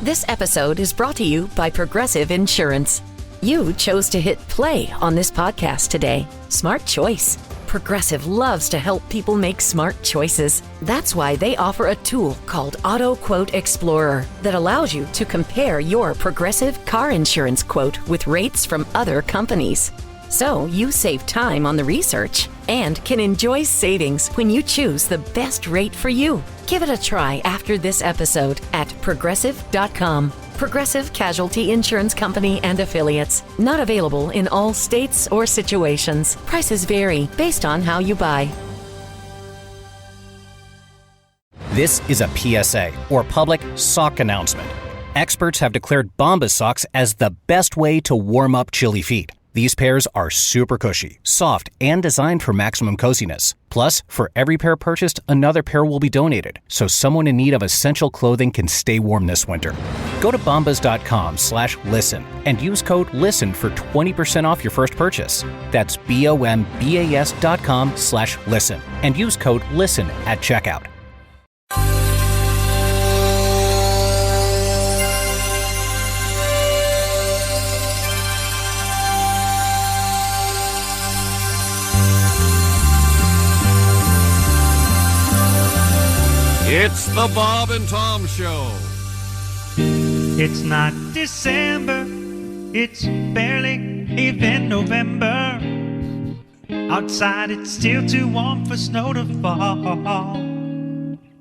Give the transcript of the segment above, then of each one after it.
This episode is brought to you by Progressive Insurance. You chose to hit play on this podcast today. Smart choice. Progressive loves to help people make smart choices. That's why they offer a tool called Auto Quote Explorer that allows you to compare your Progressive car insurance quote with rates from other companies. So you save time on the research and can enjoy savings when you choose the best rate for you. Give it a try after this episode at Progressive.com. Progressive Casualty Insurance Company and Affiliates. Not available in all states or situations. Prices vary based on how you buy. This is a PSA, or public sock announcement. Experts have declared Bombas socks as the best way to warm up chilly feet. These pairs are super cushy, soft, and designed for maximum coziness. Plus, for every pair purchased, another pair will be donated, so someone in need of essential clothing can stay warm this winter. Go to bombas.com/listen and use code LISTEN for 20% off your first purchase. That's BOMBAS.com/listen and use code LISTEN at checkout. It's the Bob and Tom Show. It's not December, it's barely even November. Outside it's still too warm for snow to fall.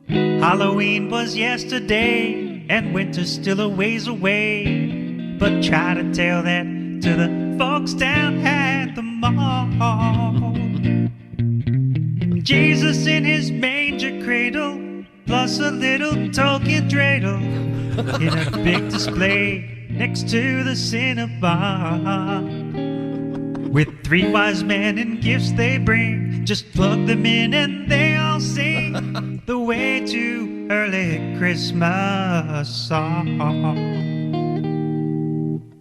Halloween was yesterday and winter's still a ways away. But try to tell that to the folks down at the mall. Jesus in his manger cradle, plus a little token dreidel in a big display next to the Cinnabon. With 3 wise men and gifts they bring, just plug them in and they all sing the way to early Christmas song.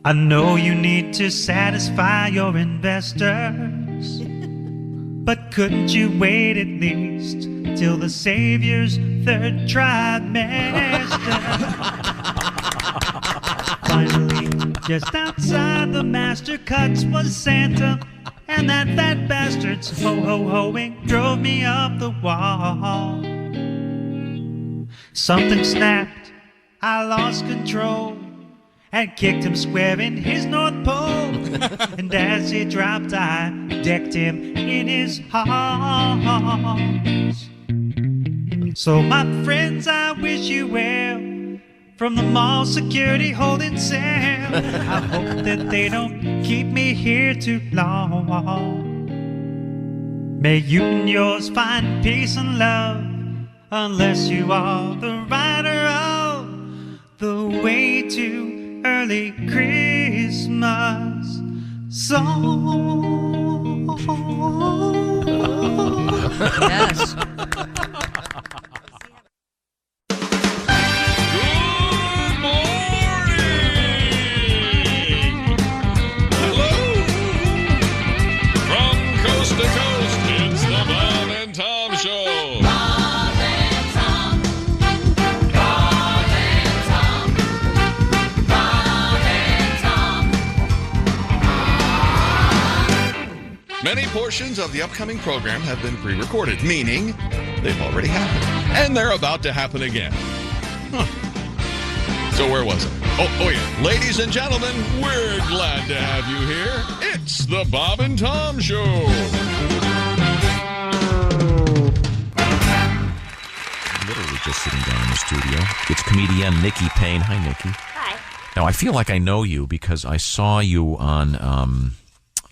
I know you need to satisfy your investors, but couldn't you wait at least till the Savior's 3rd trimester? Finally, just outside the master cuts was Santa, and that fat bastard's ho-ho-hoing drove me up the wall. Something snapped, I lost control, and kicked him square in his North Pole. And as he dropped, I decked him in his arms. So my friends, I wish you well from the mall security holding cell. I hope that they don't keep me here too long. May you and yours find peace and love, unless you are the writer of the way to early Christmas song. Yes. Many portions of the upcoming program have been pre-recorded, meaning they've already happened. And they're about to happen again. Huh. So where was it? Oh yeah. Ladies and gentlemen, we're glad to have you here. It's the Bob and Tom Show. Literally just sitting down in the studio. It's comedian Nikki Payne. Hi, Nikki. Hi. Now, I feel like I know you because I saw you on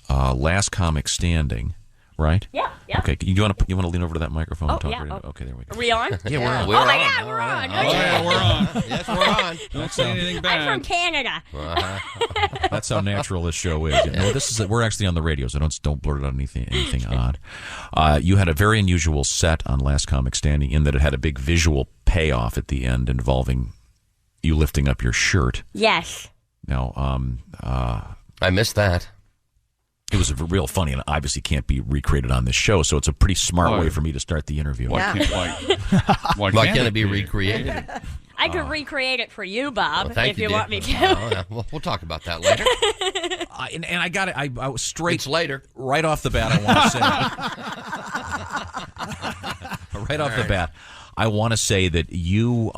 Last Comic Standing, right? Yeah. Okay, you want to lean over to that microphone and talk? Yeah. Right? Okay, there we go. Are we on? Yeah, we're on. We're on. We're on. Oh, yeah, we're on. Yes, we're on. Don't say anything bad. I'm from Canada. That's how natural this show is. You know, we're actually on the radio, so don't blurt out anything odd. You had a very unusual set on Last Comic Standing in that it had a big visual payoff at the end involving you lifting up your shirt. Yes. Now, I missed that. It was real funny, and obviously can't be recreated on this show, so it's a pretty smart way for me to start the interview. Why can't it be recreated? I could recreate it for you, Bob, Well, thank if you dear. want me to. Yeah. We'll talk about that later. And I got it. I was straight It's later. right off the bat. I want to say right off the bat. I want to say that you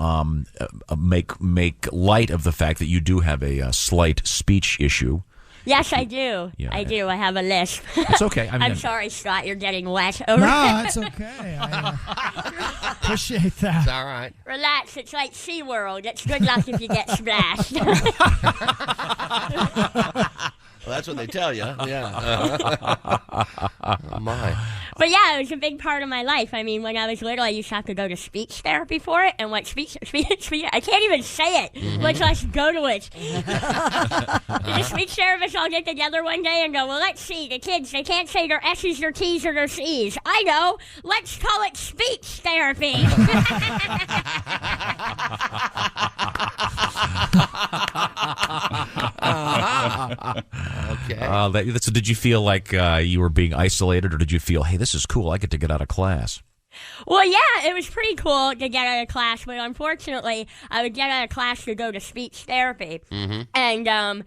make light of the fact that you do have a slight speech issue. Yes, I do. Yeah. I do. I have a lisp. It's okay. I mean, I'm sorry, Scott. You're getting wet over No, it's okay. I appreciate It's that. all right. Relax. It's like SeaWorld. It's good luck if you get splashed. Well, that's what they tell you. Yeah. Oh, my. But yeah, it was a big part of my life. I mean, when I was little, I used to have to go to speech therapy for it. And what speech I can't even say it, much less go to it. The speech therapists all get together one day and go, well, let's see. The kids, they can't say their S's, their T's, or their C's. I know. Let's call it speech therapy. Okay. So did you feel like you were being isolated, or did you feel, hey, this is cool, I get to get out of class? Well, yeah, it was pretty cool to get out of class, but unfortunately, I would get out of class to go to speech therapy, and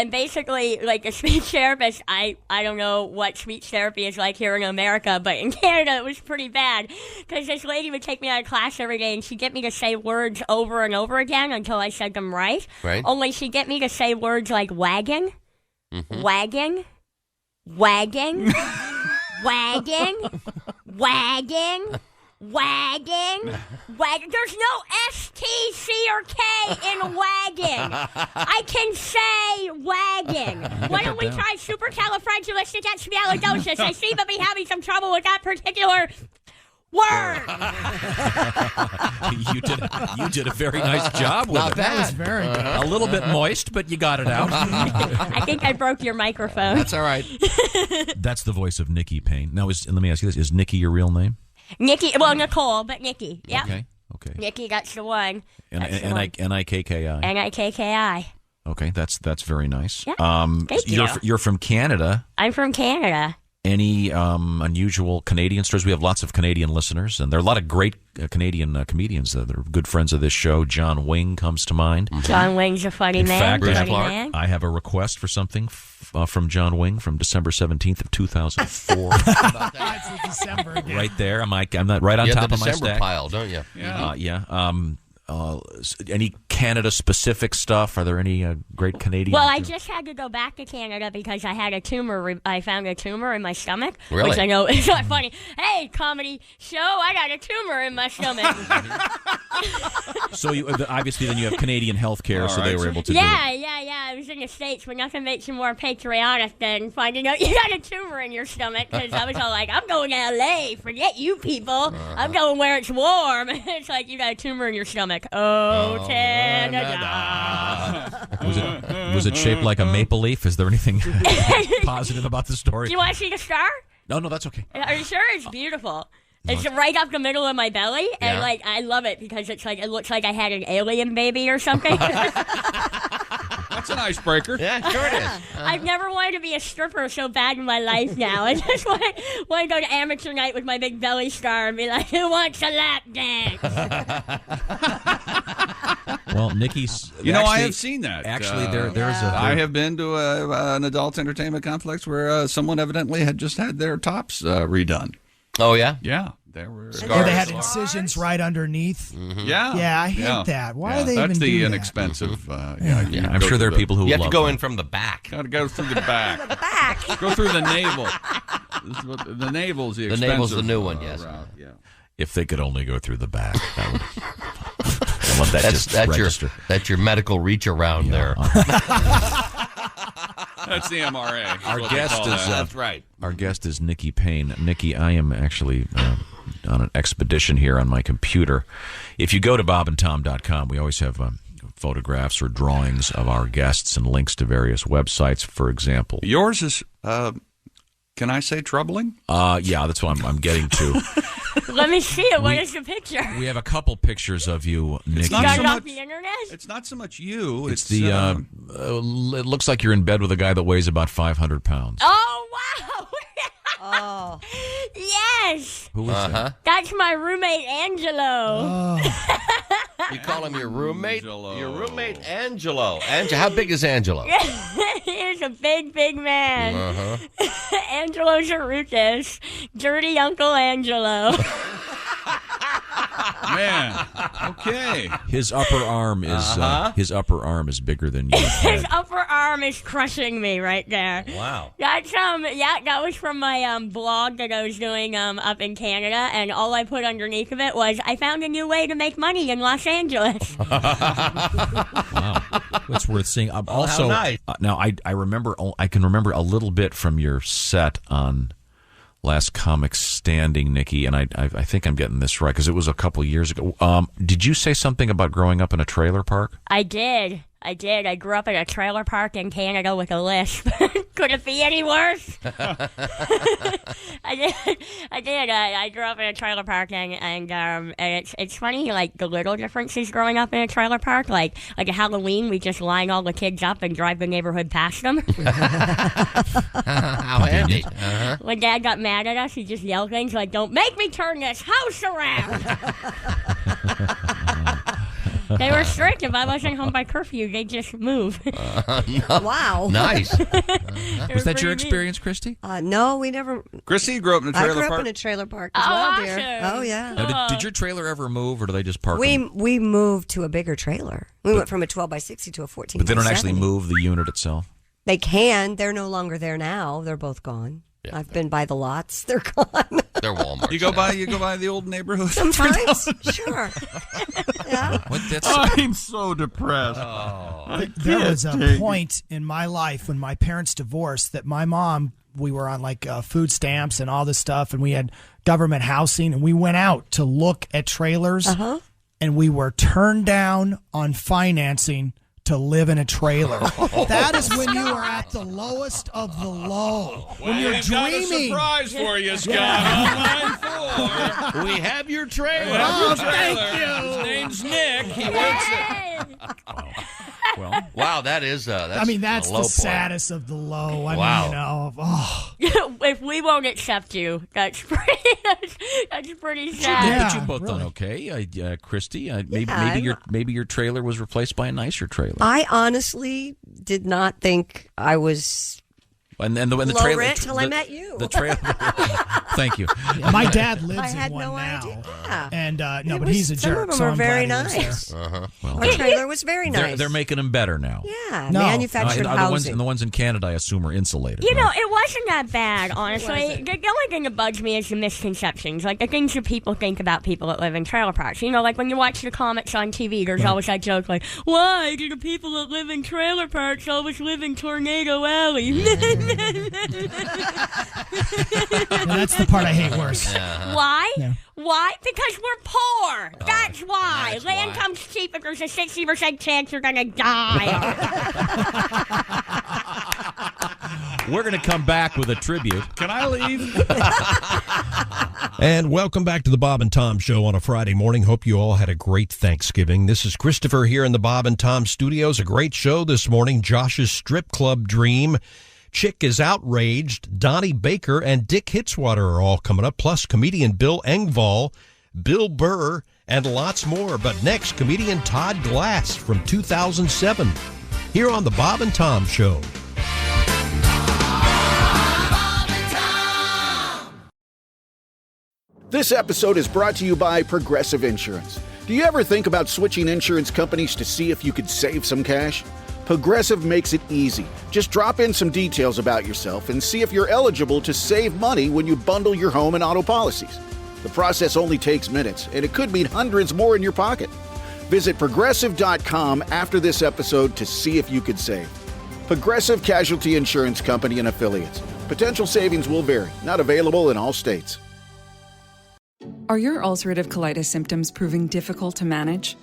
basically, like a speech therapist, I don't know what speech therapy is like here in America, but in Canada, it was pretty bad because this lady would take me out of class every day, and she'd get me to say words over and over again until I said them right. Right. Only she'd get me to say words like wagging, wagging, wagging. Wagging, wagging, wagging, wagging. There's no S, T, C, or K in wagging. I can say wagging. Why don't we try supercalifragilisticexpialidocious? I seem to be having some trouble with that particular word. You did a very nice job with Not it. bad. That was very good. A little bit moist, but you got it out. I think I broke your microphone. That's all right. That's the voice of Nikki Payne. Now, let me ask you this: is Nikki your real name? Nikki, well, Nicole, but Nikki. Yeah. Okay. Nikki, that's the one. N-I-K-K-I. N-I-K-K-I. Okay, that's very nice. Yeah. Thank you. You're from Canada. I'm from Canada. Any unusual Canadian stories? We have lots of Canadian listeners, and there are a lot of great Canadian comedians that are good friends of this show. John Wing comes to mind. John Wing's a funny In man. fact, funny man. I have a request for something from John Wing from December 17th of 2004. That's the December. Right there. I'm not right on You top have the of my December stack. pile, don't you? Yeah. Any Canada specific stuff? Are there any great Canadian? Well, I just had to go back to Canada because I had a tumor. I found a tumor in my stomach. Really? Which I know is not funny. Hey, comedy show, I got a tumor in my stomach. So obviously then you have Canadian health care, so they were able to do it. Yeah. I was in the States, but nothing makes you more patriotic than finding out you got a tumor in your stomach. Because I was all like, I'm going to L.A. Forget you people. I'm going where it's warm. It's like, you got a tumor in your stomach. Oh, Canada. Was it shaped like a maple leaf? Is there anything positive about the story? Do you want to see the star? No, that's okay. Are you sure? It's beautiful. It's right up the middle of my belly, and I love it because it's like it looks like I had an alien baby or something. That's an icebreaker. Yeah, sure it is. I've never wanted to be a stripper so bad in my life now. I just want to go to amateur night with my big belly scar and be like, who wants a lap dance? Well, Nikki's... I have seen that. Actually, there's a... I have been to an adult entertainment complex where someone evidently had just had their tops redone. Oh, yeah? Yeah. There were Or they had incisions right underneath. Yeah. Yeah, I hate that. Why do they That's even the do inexpensive. I'm sure there are people who You have to love go that. in from the back. Got to go through the back. Go through the navel. This is what, the navel's the expensive. The navel's the new one, yes. route, yeah. If they could only go through the back, that would... I love that. That's your medical reach around there. That's the MRA. Our guest is That's right. Our guest is Nikki Payne. Nikki, I am actually on an expedition here on my computer. If you go to bobandtom.com, we always have photographs or drawings of our guests and links to various websites. For example, Yours is, can I say troubling? Yeah, that's what I'm getting to. Let me see it. What is the picture? We have a couple pictures of you, Nikki. not Got so it off much- the internet? It's not so much you. It's the. It looks like you're in bed with a guy that weighs about 500 pounds. Oh, wow. Oh. Yes. Who was that? That's my roommate, Angelo. Oh. You call him your roommate? Angelo. Your roommate, Angelo. How big is Angelo? He's a big, big man. Angelo Charutis. Dirty Uncle Angelo. Man, okay. His upper arm is bigger than you. His upper arm is crushing me right there. Wow. That's that was from my blog that I was doing up in Canada, and all I put underneath of it was, I found a new way to make money in Los Angeles. Wow, that's worth seeing. Also, how nice. Now I can remember a little bit from your set on Last Comic Standing, Nikki, and I think I'm getting this right because it was a couple years ago. Did you say something about growing up in a trailer park? I did. I grew up in a trailer park in Canada with a lisp. Could it be any worse? I did. I grew up in a trailer park, and it's funny, like the little differences growing up in a trailer park. Like at Halloween, we just line all the kids up and drive the neighborhood past them. How handy. When Dad got mad at us, he just yelled things like, "Don't make me turn this house around." They were strict. If I wasn't home by curfew, they'd just move. Wow. Nice. Was that your experience, Christy? No, we never. Christy grew up in a I trailer grew up park? in a trailer park as well, dear. Awesome. Oh, yeah. Now, did your trailer ever move, or do they just park? We them? moved to a bigger trailer. We went from a 12 by 60 to a 14 But they by don't actually 70. move the unit itself. They can. They're no longer there now. They're both gone. I've been by the lots. They're gone. They're Walmart. You go by the old neighborhood? Sometimes. Sure. Yeah. I'm so depressed. There was a point in my life when my parents divorced that my mom, we were on like food stamps and all this stuff, and we had government housing, and we went out to look at trailers, and we were turned down on financing to live in a trailer. That is when you are at the lowest of the low. When you're dreaming. Got a surprise for you, Scott. On line 4. We have your trailer. Thank you. His name's Nick. He works there. Well, Wow, that's I mean, that's a the low point. saddest of the low. I Wow. mean, you know, oh. If we won't accept you, that's pretty sad. Yeah, but you both done okay, Christy. Maybe your trailer was replaced by a nicer trailer. I honestly did not think I was And the low trailer rent till I met you. The trailer. Thank you. My dad lives I had in one no now. idea. Yeah. And no, It but was- he's a some jerk. of them so are I'm very glad he was nice. there. Well, Our trailer was very nice. they're making them better now. Yeah, No. manufactured housing. The ones in Canada, I assume, are insulated. You know, right? it wasn't that bad, honestly. The only thing that bugs me is the misconceptions, like the things that people think about people that live in trailer parks. You know, like when you watch the comics on TV, there's always that joke like, why do the people that live in trailer parks always live in Tornado Alley? That's the part I hate worse. Why? Yeah. Why? Because we're poor. That's why. that's Land why. comes cheap, but there's a 60% chance you're going to die. We're going to come back with a tribute. Can I leave? And welcome back to the Bob and Tom Show on a Friday morning. Hope you all had a great Thanksgiving. This is Christopher here in the Bob and Tom studios. A great show this morning. Josh's Strip Club Dream. Chick is Outraged. Donnie Baker and Dick Hitzwater are all coming up. Plus comedian Bill Engvall, Bill Burr, and lots more. But next, comedian Todd Glass from 2007. Here on the Bob and Tom Show. This episode is brought to you by Progressive Insurance. Do you ever think about switching insurance companies to see if you could save some cash? Progressive makes it easy. Just drop in some details about yourself and see if you're eligible to save money when you bundle your home and auto policies. The process only takes minutes, and it could mean hundreds more in your pocket. Visit Progressive.com after this episode to see if you could save. Progressive Casualty Insurance Company and Affiliates. Potential savings will vary. Not available in all states. Are your ulcerative colitis symptoms proving difficult to manage?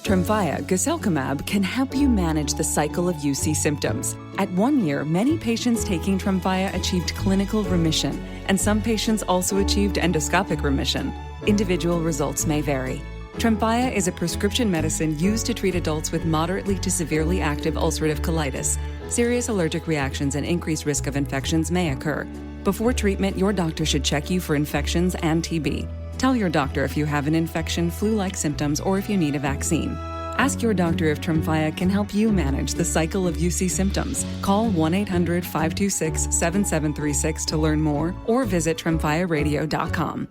Tremfya guselkumab can help you manage the cycle of UC symptoms. At 1 year, many patients taking Tremfya achieved clinical remission, and some patients also achieved endoscopic remission. Individual results may vary. Tremfya is a prescription medicine used to treat adults with moderately to severely active ulcerative colitis. Serious allergic reactions and increased risk of infections may occur. Before treatment, your doctor should check you for infections and TB. Tell your doctor if you have an infection, flu-like symptoms, or if you need a vaccine. Ask your doctor if Tremfya can help you manage the cycle of UC symptoms. Call 1-800-526-7736 to learn more or visit TremfyaRadio.com.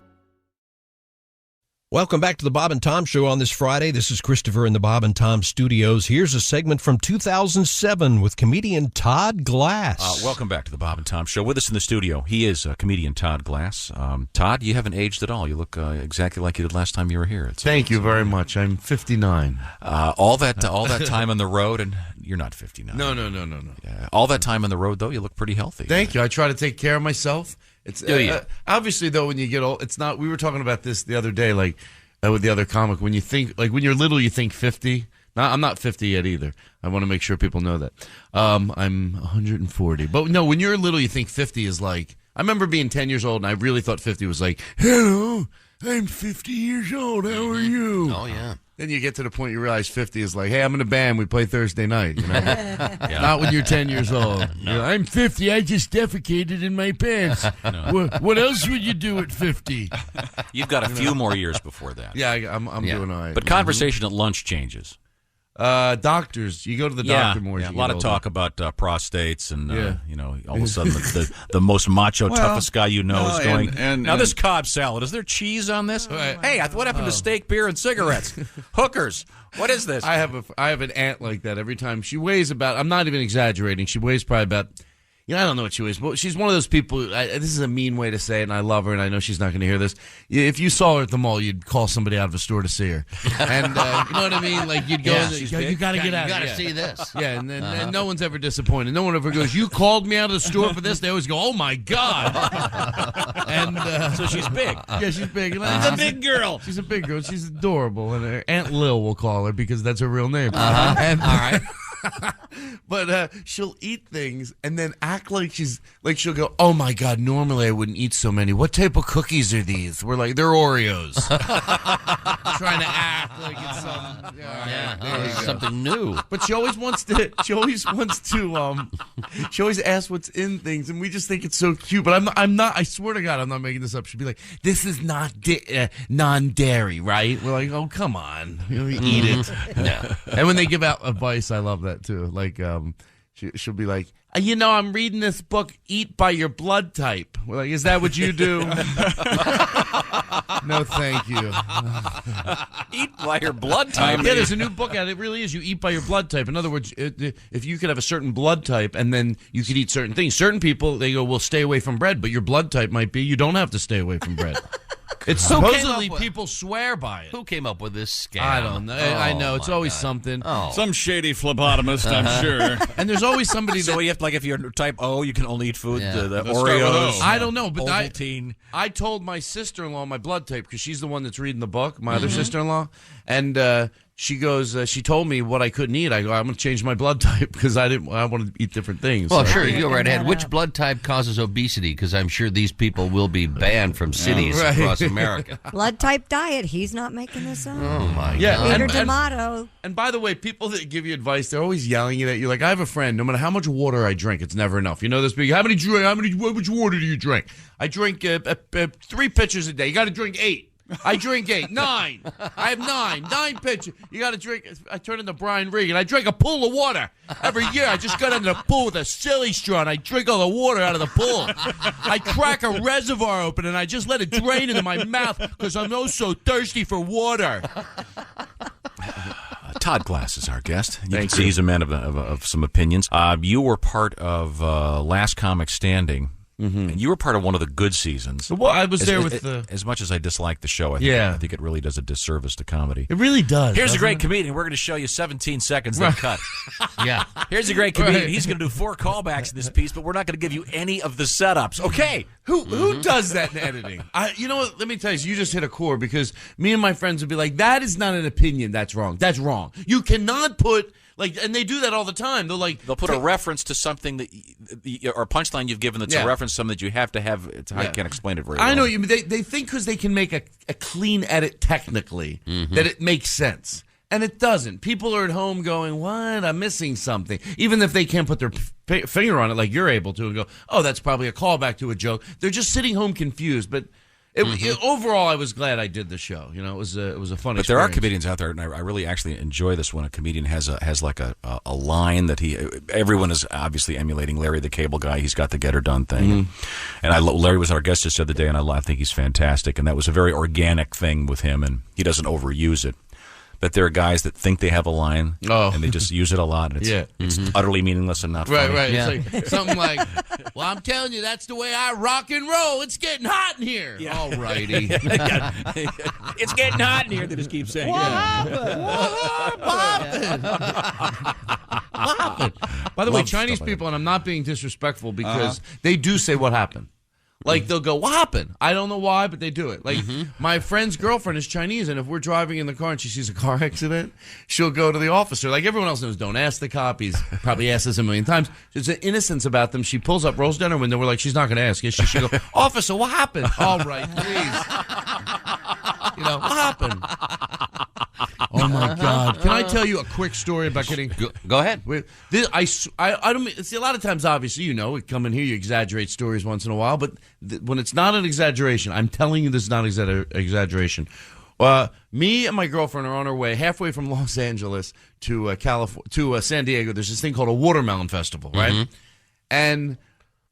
Welcome back to the Bob and Tom Show on this Friday. This is Christopher in the Bob and Tom Studios. Here's a segment from 2007 with comedian Todd Glass. Welcome back to the Bob and Tom Show. With us in the studio, he is comedian Todd Glass. Todd, you haven't aged at all. You look exactly like you did last time you were here. Thank you very much. I'm 59. All that time on the road, and you're not 59. No. All that time on the road, though, you look pretty healthy. Thank you. I try to take care of myself. It's obviously, though, when you get old, it's not. We were talking about this the other day, like with the other comic. When you think, like when you're little, you think 50. I'm not 50 yet either. I want to make sure people know that. I'm 140. But no, when you're little, you think 50 is like. I remember being 10 years old, and I really thought 50 was like, hello, I'm 50 years old. How are you? Oh yeah. Then you get to the point you realize 50 is like, hey, I'm in a band. We play Thursday night. You know? Not when you're 10 years old. No. I'm 50. I just defecated in my pants. No. What else would you do at 50? You've got a few more years before that. Yeah, I'm doing all right. But conversation at lunch changes. Doctors, you go to the doctor more. Yeah, a lot of talk about prostates, and all of a sudden the most macho, toughest guy you know is going. Now this Cobb salad, is there cheese on this? Hey, what happened to steak, beer, and cigarettes? Hookers. What is this? I have an aunt like that. Every time she weighs about, I'm not even exaggerating. She weighs probably about. I don't know what she weighs, but she's one of those people. This is a mean way to say it, and I love her, and I know she's not going to hear this. If you saw her at the mall, you'd call somebody out of a store to see her, and you know what I mean. Like you'd go, you got to get out. You got to see this. Yeah, and then and no one's ever disappointed. No one ever goes, "You called me out of the store for this." They always go, "Oh my god!" And so she's big. Yeah, she's big. She's a big girl. She's a big girl. She's adorable, and her Aunt Lil will call her because that's her real name. And, all right. But she'll eat things and then act like she'll go, oh my god, normally I wouldn't eat so many. What type of cookies are these? We're like, they're Oreos. Trying to act like it's something new. But she always asks what's in things, and we just think it's so cute. But I'm not. I swear to God, I'm not making this up. She'd be like, this is not non-dairy, right? We're like, oh come on, eat it. No. And when they give out advice, I love that too. Like she'll be like, I'm reading this book, Eat by Your Blood Type. We're like, is that what you do? No, thank you. Eat by your blood type. Yeah, there's a new book out. It really is. You eat by your blood type. In other words, if you could have a certain blood type and then you could eat certain things. Certain people, they go, well, stay away from bread. But your blood type might be you don't have to stay away from bread. It's supposedly people swear by it. Who came up with this scam? I don't know. I know. It's always something. Oh. Some shady phlebotomist, I'm sure. And there's always somebody So you have to, like, if you're type O, you can only eat food, the Oreos. I don't know, but Ovaltine. I told my sister-in-law my blood type because she's the one that's reading the book, my other sister-in-law, and she goes, she told me what I couldn't eat. I go, I'm going to change my blood type because I want to eat different things. Well, sure, you go right ahead. Which blood type causes obesity? Because I'm sure these people will be banned from cities across America. Blood type diet. He's not making this up. Oh, my God. Peter D'Amato. And by the way, people that give you advice, they're always yelling at you. Like, I have a friend, no matter how much water I drink, it's never enough. You know this? How much water do you drink? I drink 3 pitchers a day. You got to drink 8. I drink 8. 9. I have 9 pitchers. You got to drink. I turn into Brian Regan. I drink a pool of water every year. I just got into the pool with a silly straw, and I drink all the water out of the pool. I crack a reservoir open, and I just let it drain into my mouth because I'm so thirsty for water. Todd Glass is our guest. You can see he's a man of some opinions. You were part of Last Comic Standing. And you were part of one of the good seasons. Well, I was there with as much as I dislike the show, I think it really does a disservice to comedy. It really does. Here's a great comedian. We're going to show you 17 seconds, then cut. Yeah. Here's a great comedian. He's going to do 4 callbacks in this piece, but we're not going to give you any of the setups. Okay. Who does that in editing? You know what? Let me tell you, you just hit a chord because me and my friends would be like, that is not an opinion. That's wrong. That's wrong. You cannot put... and they do that all the time. They'll put a reference to something that, or a punchline you've given that's a reference to something that you have to have. I can't explain it very well. I know what you mean. They think because they can make a clean edit technically that it makes sense. And it doesn't. People are at home going, what? I'm missing something. Even if they can't put their finger on it like you're able to and go, oh, that's probably a callback to a joke. They're just sitting home confused. But overall, I was glad I did the show. You know, it was a fun experience. But there are comedians out there, and I really actually enjoy this when a comedian has like a line that everyone is obviously emulating. Larry the Cable Guy, he's got the get her done thing. And Larry was our guest just the other day, and I think he's fantastic. And that was a very organic thing with him, and he doesn't overuse it. But there are guys that think they have a line, and they just use it a lot, and it's utterly meaningless and not funny. Right. Yeah. It's like something like, well, I'm telling you, that's the way I rock and roll. It's getting hot in here. Yeah. All righty. It's getting hot in here. They just keep saying, What happened? By the way, Chinese people, and I'm not being disrespectful because they do say what happened. Like, they'll go, what happened? I don't know why, but they do it. Like, my friend's girlfriend is Chinese, and if we're driving in the car and she sees a car accident, she'll go to the officer. Like everyone else knows, don't ask the cop. He's probably asked this a million times. There's an innocence about them. She pulls up, rolls down her window. We're like, she's not going to ask. She should go, officer, what happened? All right, please. You know, what happened? Oh, my God. Can I tell you a quick story about getting... Go ahead. I don't... See, a lot of times, obviously, you know, we come in here, you exaggerate stories once in a while, but when it's not an exaggeration, I'm telling you this is not exaggeration. Me and my girlfriend are on our way halfway from Los Angeles to San Diego. There's this thing called a watermelon festival, right? And...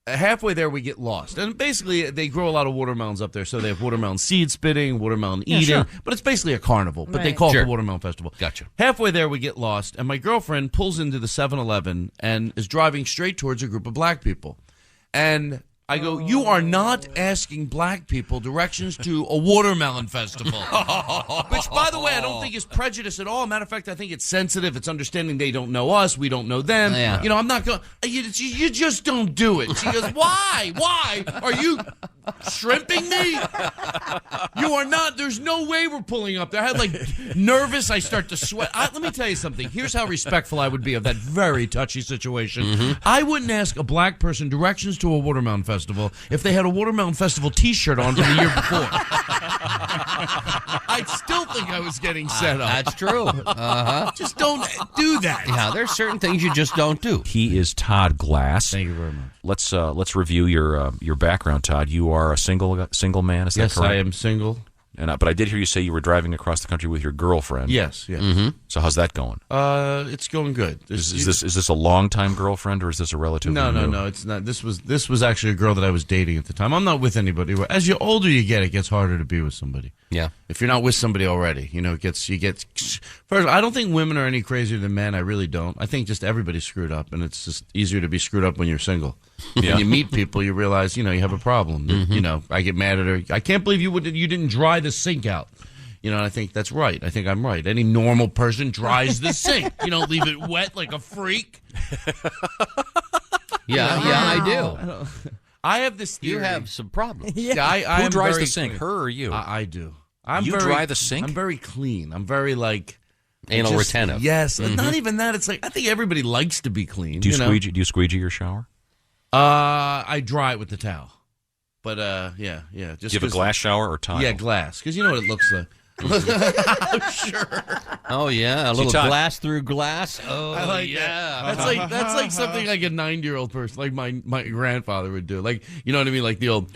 halfway there, we get lost. And basically, they grow a lot of watermelons up there. So they have watermelon seed spitting, watermelon eating. But it's basically a carnival. But they call it the Watermelon Festival. Gotcha. Halfway there, we get lost. And my girlfriend pulls into the 7-Eleven and is driving straight towards a group of black people. And I go, you are not asking black people directions to a watermelon festival. Which, by the way, I don't think is prejudice at all. Matter of fact, I think it's sensitive. It's understanding they don't know us. We don't know them. Yeah. You know, I'm not going, you just don't do it. She goes, why? Why? Are you shrimping me? You are not. There's no way we're pulling up there. I had nervous. I start to sweat. Let me tell you something. Here's how respectful I would be of that very touchy situation. I wouldn't ask a black person directions to a watermelon festival if they had a Watermelon Festival T-shirt on from the year before. I'd still think I was getting set up. That's true. Just don't do that. Yeah, there's certain things you just don't do. He is Todd Glass. Thank you very much. Let's review your background, Todd. You are a single man. Is that correct? Yes, I am single. But I did hear you say you were driving across the country with your girlfriend. Yes. So how's that going? It's going good. Is this a long-time girlfriend, or is this a relatively new? No, it's not. This was actually a girl that I was dating at the time. I'm not with anybody. As you older you get, it gets harder to be with somebody. Yeah. If you're not with somebody already, you know, you get. First, I don't think women are any crazier than men. I really don't. I think just everybody's screwed up, and it's just easier to be screwed up when you're single. Yeah. When you meet people, you realize, you know, you have a problem. You know, I get mad at her. I can't believe you didn't dry the sink out. You know, and I think that's right. I think I'm right. Any normal person dries the sink. You don't leave it wet like a freak. Yeah, I do. I have this theory. You have some problems. Who dries the sink, her or you? I do. You dry the sink? I'm very clean. I'm very anal retentive. Yes, not even that. It's like I think everybody likes to be clean. Do you squeegee your shower? I dry it with the towel. But yeah. Just do you have a glass shower or tile? Yeah, glass. Because you know what it looks like. Sure. Oh yeah, a little glass through glass. Oh, I like that. That's like something like a 9-year-old person, like my grandfather would do. Like, you know what I mean, like the old.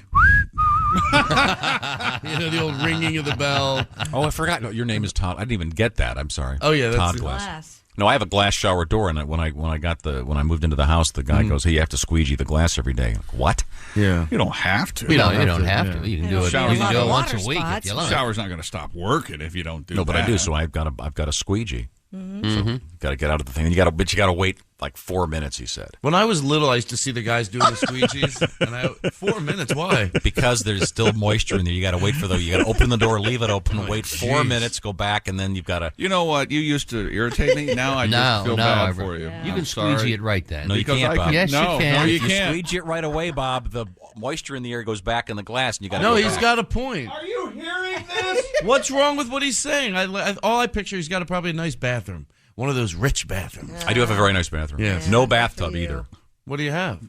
The old ringing of the bell. Oh, I forgot. No, your name is Todd. I didn't even get that. I'm sorry. Oh yeah, that's Todd Glass. No, I have a glass shower door, and when I moved into the house, the guy goes, "Hey, you have to squeegee the glass every day." Like, what? Yeah, you don't have to. You don't have to. You can do it. You can do it once a week if you like. The shower's not going to stop working if you don't do that. No, but I do. So I've got a squeegee. So got to get out of the thing. And you got to wait like 4 minutes. He said. When I was little, I used to see the guys doing the squeegees, and 4 minutes. Why? Because there's still moisture in there. You got to wait for you got to open the door, leave it open, wait 4 minutes, go back, and then you've got to. You know what? You used to irritate me. Now I just feel bad for you. You can squeegee it right then. No, you can't, Bob. Yes, you can. No, you can't. Squeegee it right away, Bob. The moisture in the air goes back in the glass, and you got to. No, he's got a point. Are you hearing this? What's wrong with what he's saying? All I picture, he's got probably a nice bathroom. One of those rich bathrooms. I do have a very nice bathroom. Yes. No bathtub either. What do you have?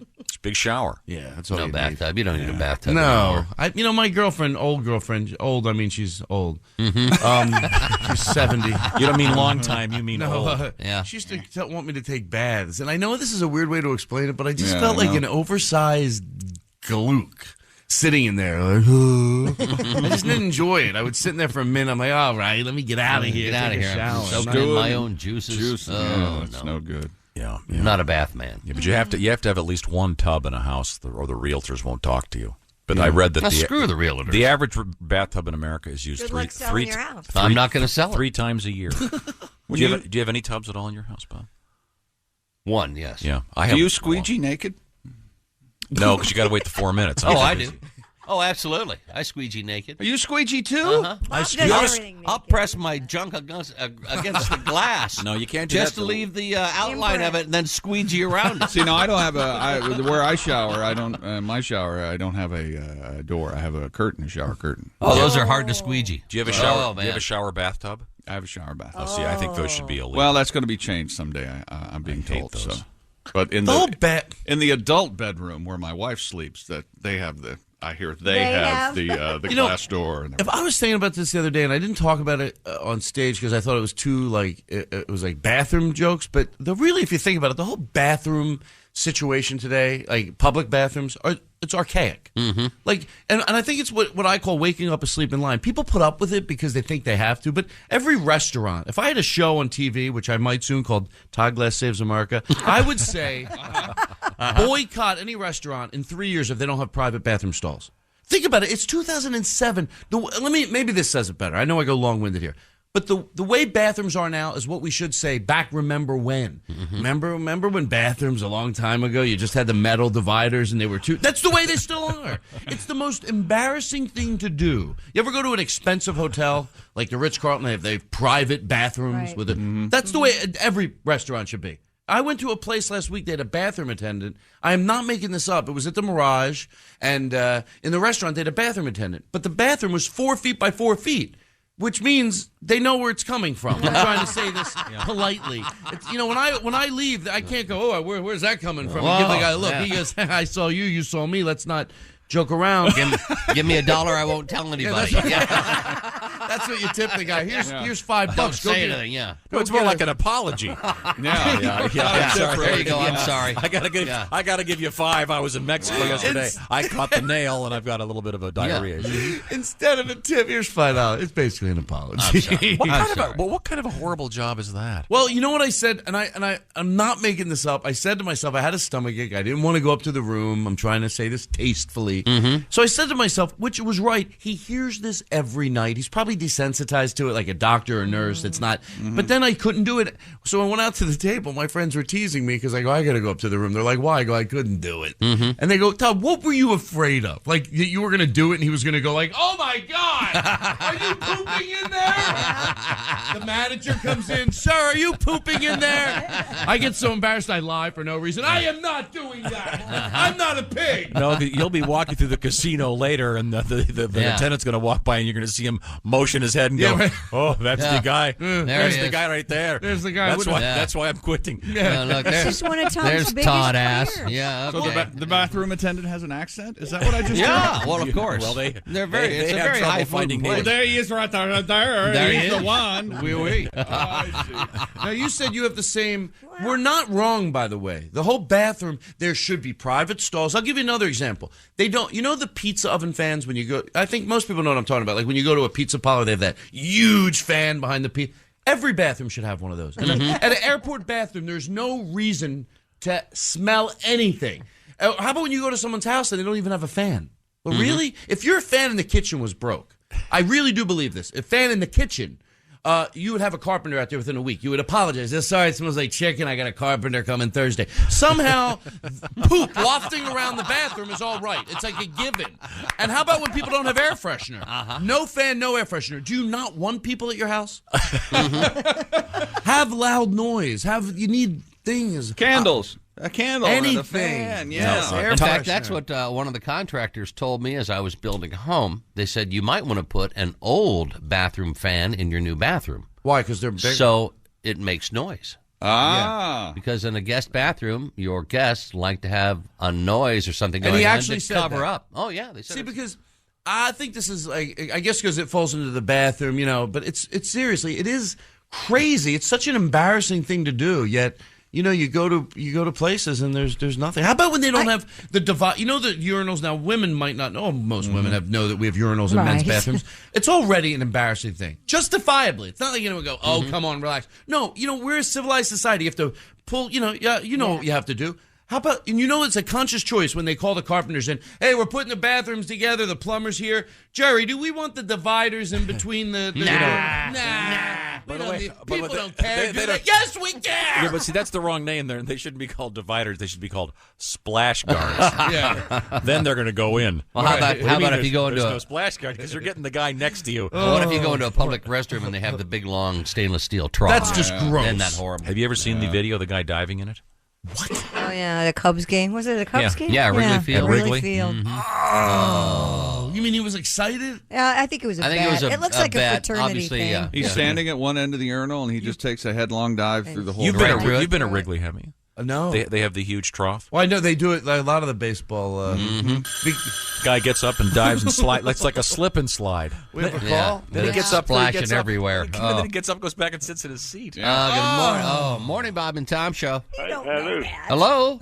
big shower. Yeah, that's all No you bathtub. need. You don't need a bathtub. No, anymore. my girlfriend, old, I mean, she's old. She's 70. You don't mean long time, you mean old. Yeah. She used to want me to take baths. And I know this is a weird way to explain it, but I just Yeah, felt I like know. an oversized galook sitting in there. Like, I just didn't enjoy it. I would sit in there for a minute. I'm like, all right, let me get out of here. Get out of take a here. shower. I'm soaking in my own juices. Yeah, that's no good. Yeah, I'm not a bath man. Yeah, but you have to have at least one tub in a house, or the realtors won't talk to you. But I read that Now, screw the realtors. The average bathtub in America is used Good luck selling three your house. I'm not going to sell it. 3 times a year. Do you have any tubs at all in your house, Bob? One, yes. Yeah, Do you squeegee naked? No, because you got to wait the 4 minutes. Oh, I do. Oh, absolutely. I squeegee naked. Are you squeegee too? I'll press my junk against the glass. No, you can't do just that, to leave the outline of it and then squeegee around it. See, no, I don't have where I shower. I don't. My shower, I don't have a door. I have a shower curtain. Oh, those are hard to squeegee. Do you have a shower? Oh, do you have a shower bathtub? I have a shower bath. Oh, see, I think those should be illegal. Well, that's going to be changed someday. I'm being told. those. So, but in in the adult bedroom where my wife sleeps, that they have the. I hear they have the glass door. If I was thinking about this the other day, and I didn't talk about it on stage because I thought it was too it was like bathroom jokes, but really, if you think about it, the whole bathroom situation today, like public bathrooms, it's archaic. Mm-hmm. Like, and I think it's what I call waking up asleep in line. People put up with it because they think they have to, but every restaurant, if I had a show on TV, which I might soon, called Todd Glass Saves America, I would say boycott any restaurant in 3 years if they don't have private bathroom stalls. Think about it. It's 2007. Maybe this says it better. I know I go long-winded here. But the way bathrooms are now is what we should say back remember when. Mm-hmm. Remember when bathrooms a long time ago, you just had the metal dividers and they were that's the way they still are. It's the most embarrassing thing to do. You ever go to an expensive hotel like the Ritz-Carlton, they have private bathrooms with it. Mm-hmm. That's the way every restaurant should be. I went to a place last week, they had a bathroom attendant. I am not making this up. It was at the Mirage, and in the restaurant they had a bathroom attendant. But the bathroom was 4 feet by 4 feet. Which means they know where it's coming from. I'm trying to say this politely. It's, when I leave, I can't go, where's that coming from? And give the guy a look. Yeah. He goes, I saw you, you saw me. Let's not joke around. Give me $1, I won't tell anybody. That's what you tip the guy. Here's $5. Don't say anything, yeah. No, it's more like an apology. Yeah. Sorry. There you go. I'm sorry. I gotta give you $5. I was in Mexico yesterday. I caught the nail, and I've got a little bit of a diarrhea. Yeah. Instead of a tip, here's $5. It's basically an apology. What kind of a horrible job is that? Well, you know what I said, and I'm not making this up. I said to myself, I had a stomachache. I didn't want to go up to the room. I'm trying to say this tastefully. Mm-hmm. So I said to myself, which was right. He hears this every night. He's probably desensitized to it, like a doctor or nurse. It's not. Mm-hmm. But then I couldn't do it. So I went out to the table. My friends were teasing me because I go, I got to go up to the room. They're like, why? I go, I couldn't do it. Mm-hmm. And they go, Todd, what were you afraid of? Like you were going to do it and he was going to go like, oh my God, are you pooping in there? The manager comes in, sir, are you pooping in there? I get so embarrassed I lie for no reason. I am not doing that. I'm not a pig. No, you'll be walking through the casino later and the attendant's going to walk by and you're going to see him motion his head and go, right. Oh, that's the guy. There's the guy right there. There's the guy. That's why I'm quitting. Yeah. Look, there's Todd ass. Yeah. Okay. So the bathroom attendant has an accent? Is that what I just heard? Well, of course. Well, it's a very high finding place. Oh, there he is right there. There he is. The one. Oui. Now, you said you have the same. We're not wrong, by the way. The whole bathroom, there should be private stalls. I'll give you another example. They don't, the pizza oven fans when you go, I think most people know what I'm talking about. Like when you go to a pizza parlor, they have that huge fan behind the pizza. Every bathroom should have one of those. Mm-hmm. At an airport bathroom, there's no reason to smell anything. How about when you go to someone's house and they don't even have a fan? Well, really? If your fan in the kitchen was broke, I really do believe this. A fan in the kitchen, you would have a carpenter out there within a week. You would apologize. Sorry, it smells like chicken. I got a carpenter coming Thursday. Somehow, poop wafting around the bathroom is all right. It's like a given. And how about when people don't have air freshener? Uh-huh. No fan, no air freshener. Do you not want people at your house? Have loud noise. You need things. Candles. A candle, anything. And a fan, yeah. No, in fact, that's what one of the contractors told me as I was building a home. They said you might want to put an old bathroom fan in your new bathroom. Why? Because they're big? So it makes noise. Ah. Yeah. Because in a guest bathroom, your guests like to have a noise or something going And he on actually to said cover that. up. Oh, yeah. They said See, because I think this is like, I guess because it falls into the bathroom, but it's seriously, it is crazy. It's such an embarrassing thing to do, yet you go to places and there's nothing. How about when they don't have the divide? You know the urinals now. Women might not know. Most women know that we have urinals in men's bathrooms. It's already an embarrassing thing, justifiably. It's not like anyone go, "Oh, come on, relax." No, we're a civilized society. You have to pull. What you have to do. How about, and it's a conscious choice when they call the carpenters in, hey, we're putting the bathrooms together, the plumber's here. Jerry, do we want the dividers in between the Nah. People don't care. Yes, we care. Yeah, but see, that's the wrong name there. They shouldn't be called dividers. They should be called splash guards. Yeah. Then they're going to go in. Well, how about if you go into no splash guard because you're getting the guy next to you. Well, what if you go into a public restroom and they have the big, long stainless steel trough? That's just gross. Isn't that horrible? Have you ever seen the video of the guy diving in it? What? Oh, yeah, the Cubs game. Was it a Cubs game? Yeah, Wrigley Field. Wrigley Field. Mm-hmm. Oh, you mean he was excited? Yeah, I think it was a bet. It looks like a fraternity thing. Yeah. He's standing at one end of the urinal, and he just takes a headlong dive through the whole You've been at Wrigley, haven't you? No. They have the huge trough. Well, I know they do it. A lot of the baseball. Guy gets up and dives and slides. It's like a slip and slide. We have a call? Then he gets up, splashing everywhere. And then he gets up, goes back, and sits in his seat. Good morning. Oh, morning, Bob and Tom show. Hey, fellas. Hello.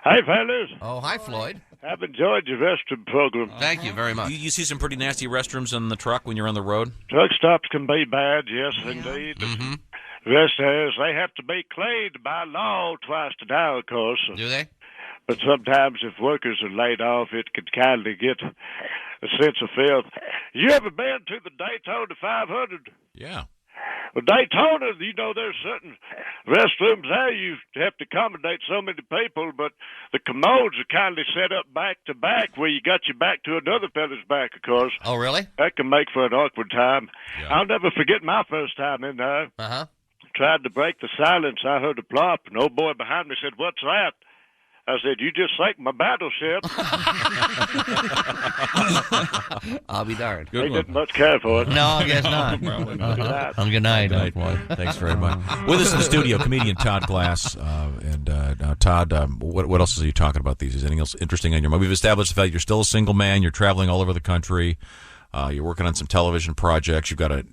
Hey, fellas. Oh, hi, Floyd. I've enjoyed your restroom program. Thank you very much. You see some pretty nasty restrooms in the truck when you're on the road? Truck stops can be bad, yes, indeed. Mm-hmm. Rest areas, they have to be cleaned by law twice a day, of course. Do they? But sometimes if workers are laid off, it can kind of get a sense of filth. You ever been to the Daytona 500? Yeah. Well, Daytona, there's certain restrooms there you have to accommodate so many people, but the commodes are kindly set up back to back where you got your back to another fella's back, of course. Oh, really? That can make for an awkward time. Yeah. I'll never forget my first time in there. Uh-huh. Tried to break the silence. I heard a plop, and old boy behind me said, "What's that?" I said, "You just sank my battleship." I'll be darned. They didn't much care for it. No, I guess not. Good night. Good night. Good night. Thanks very much. With us in the studio, comedian Todd Glass. Now, Todd, what else is he talking about these days? Anything else interesting on your mind? We've established the fact you're still a single man. You're traveling all over the country. You're working on some television projects. You've got a.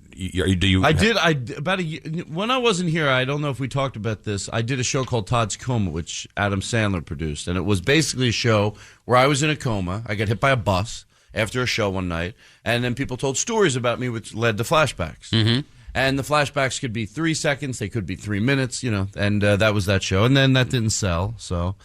When I wasn't here, I don't know if we talked about this. I did a show called Todd's Coma, which Adam Sandler produced, and it was basically a show where I was in a coma. I got hit by a bus after a show one night, and then people told stories about me, which led to flashbacks. Mm-hmm. And the flashbacks could be 3 seconds, they could be 3 minutes, and that was that show. And then that didn't sell, so.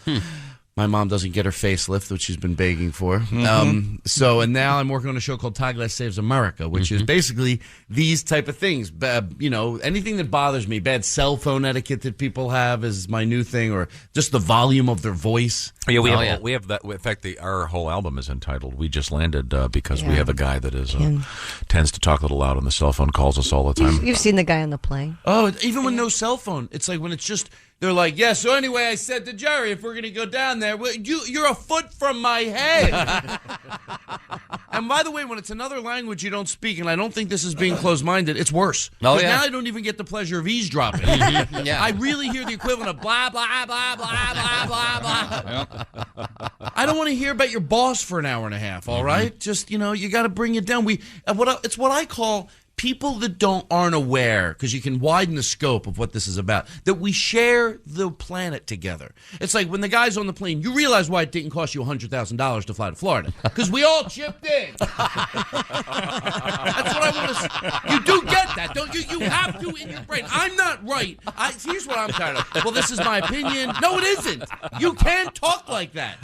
My mom doesn't get her facelift, which she's been begging for. And now I'm working on a show called Todd Glass Saves America, which is basically these type of things. Anything that bothers me, bad cell phone etiquette that people have is my new thing, or just the volume of their voice. Yeah, we have that. In fact, our whole album is entitled "We Just Landed" because we have a guy that tends to talk a little loud on the cell phone, calls us all the time. You've seen the guy on the plane. Oh, even with no cell phone, it's like when it's just. They're like, yeah, so anyway, I said to Jerry, if we're going to go down there, you're a foot from my head. And by the way, when it's another language you don't speak, and I don't think this is being closed-minded, it's worse. Oh, yeah. Now I don't even get the pleasure of eavesdropping. Yeah. I really hear the equivalent of blah, blah, blah, blah, blah, blah, blah. I don't want to hear about your boss for an hour and a half, all right? Just, you got to bring it down. It's what I call... people that aren't aware, because you can widen the scope of what this is about, that we share the planet together. It's like when the guy's on the plane, you realize why it didn't cost you $100,000 to fly to Florida, because we all chipped in. That's what I want to say. You do get that, don't you? You have to in your brain. I'm not right. Here's what I'm tired of. Well, this is my opinion. No, it isn't. You can't talk like that.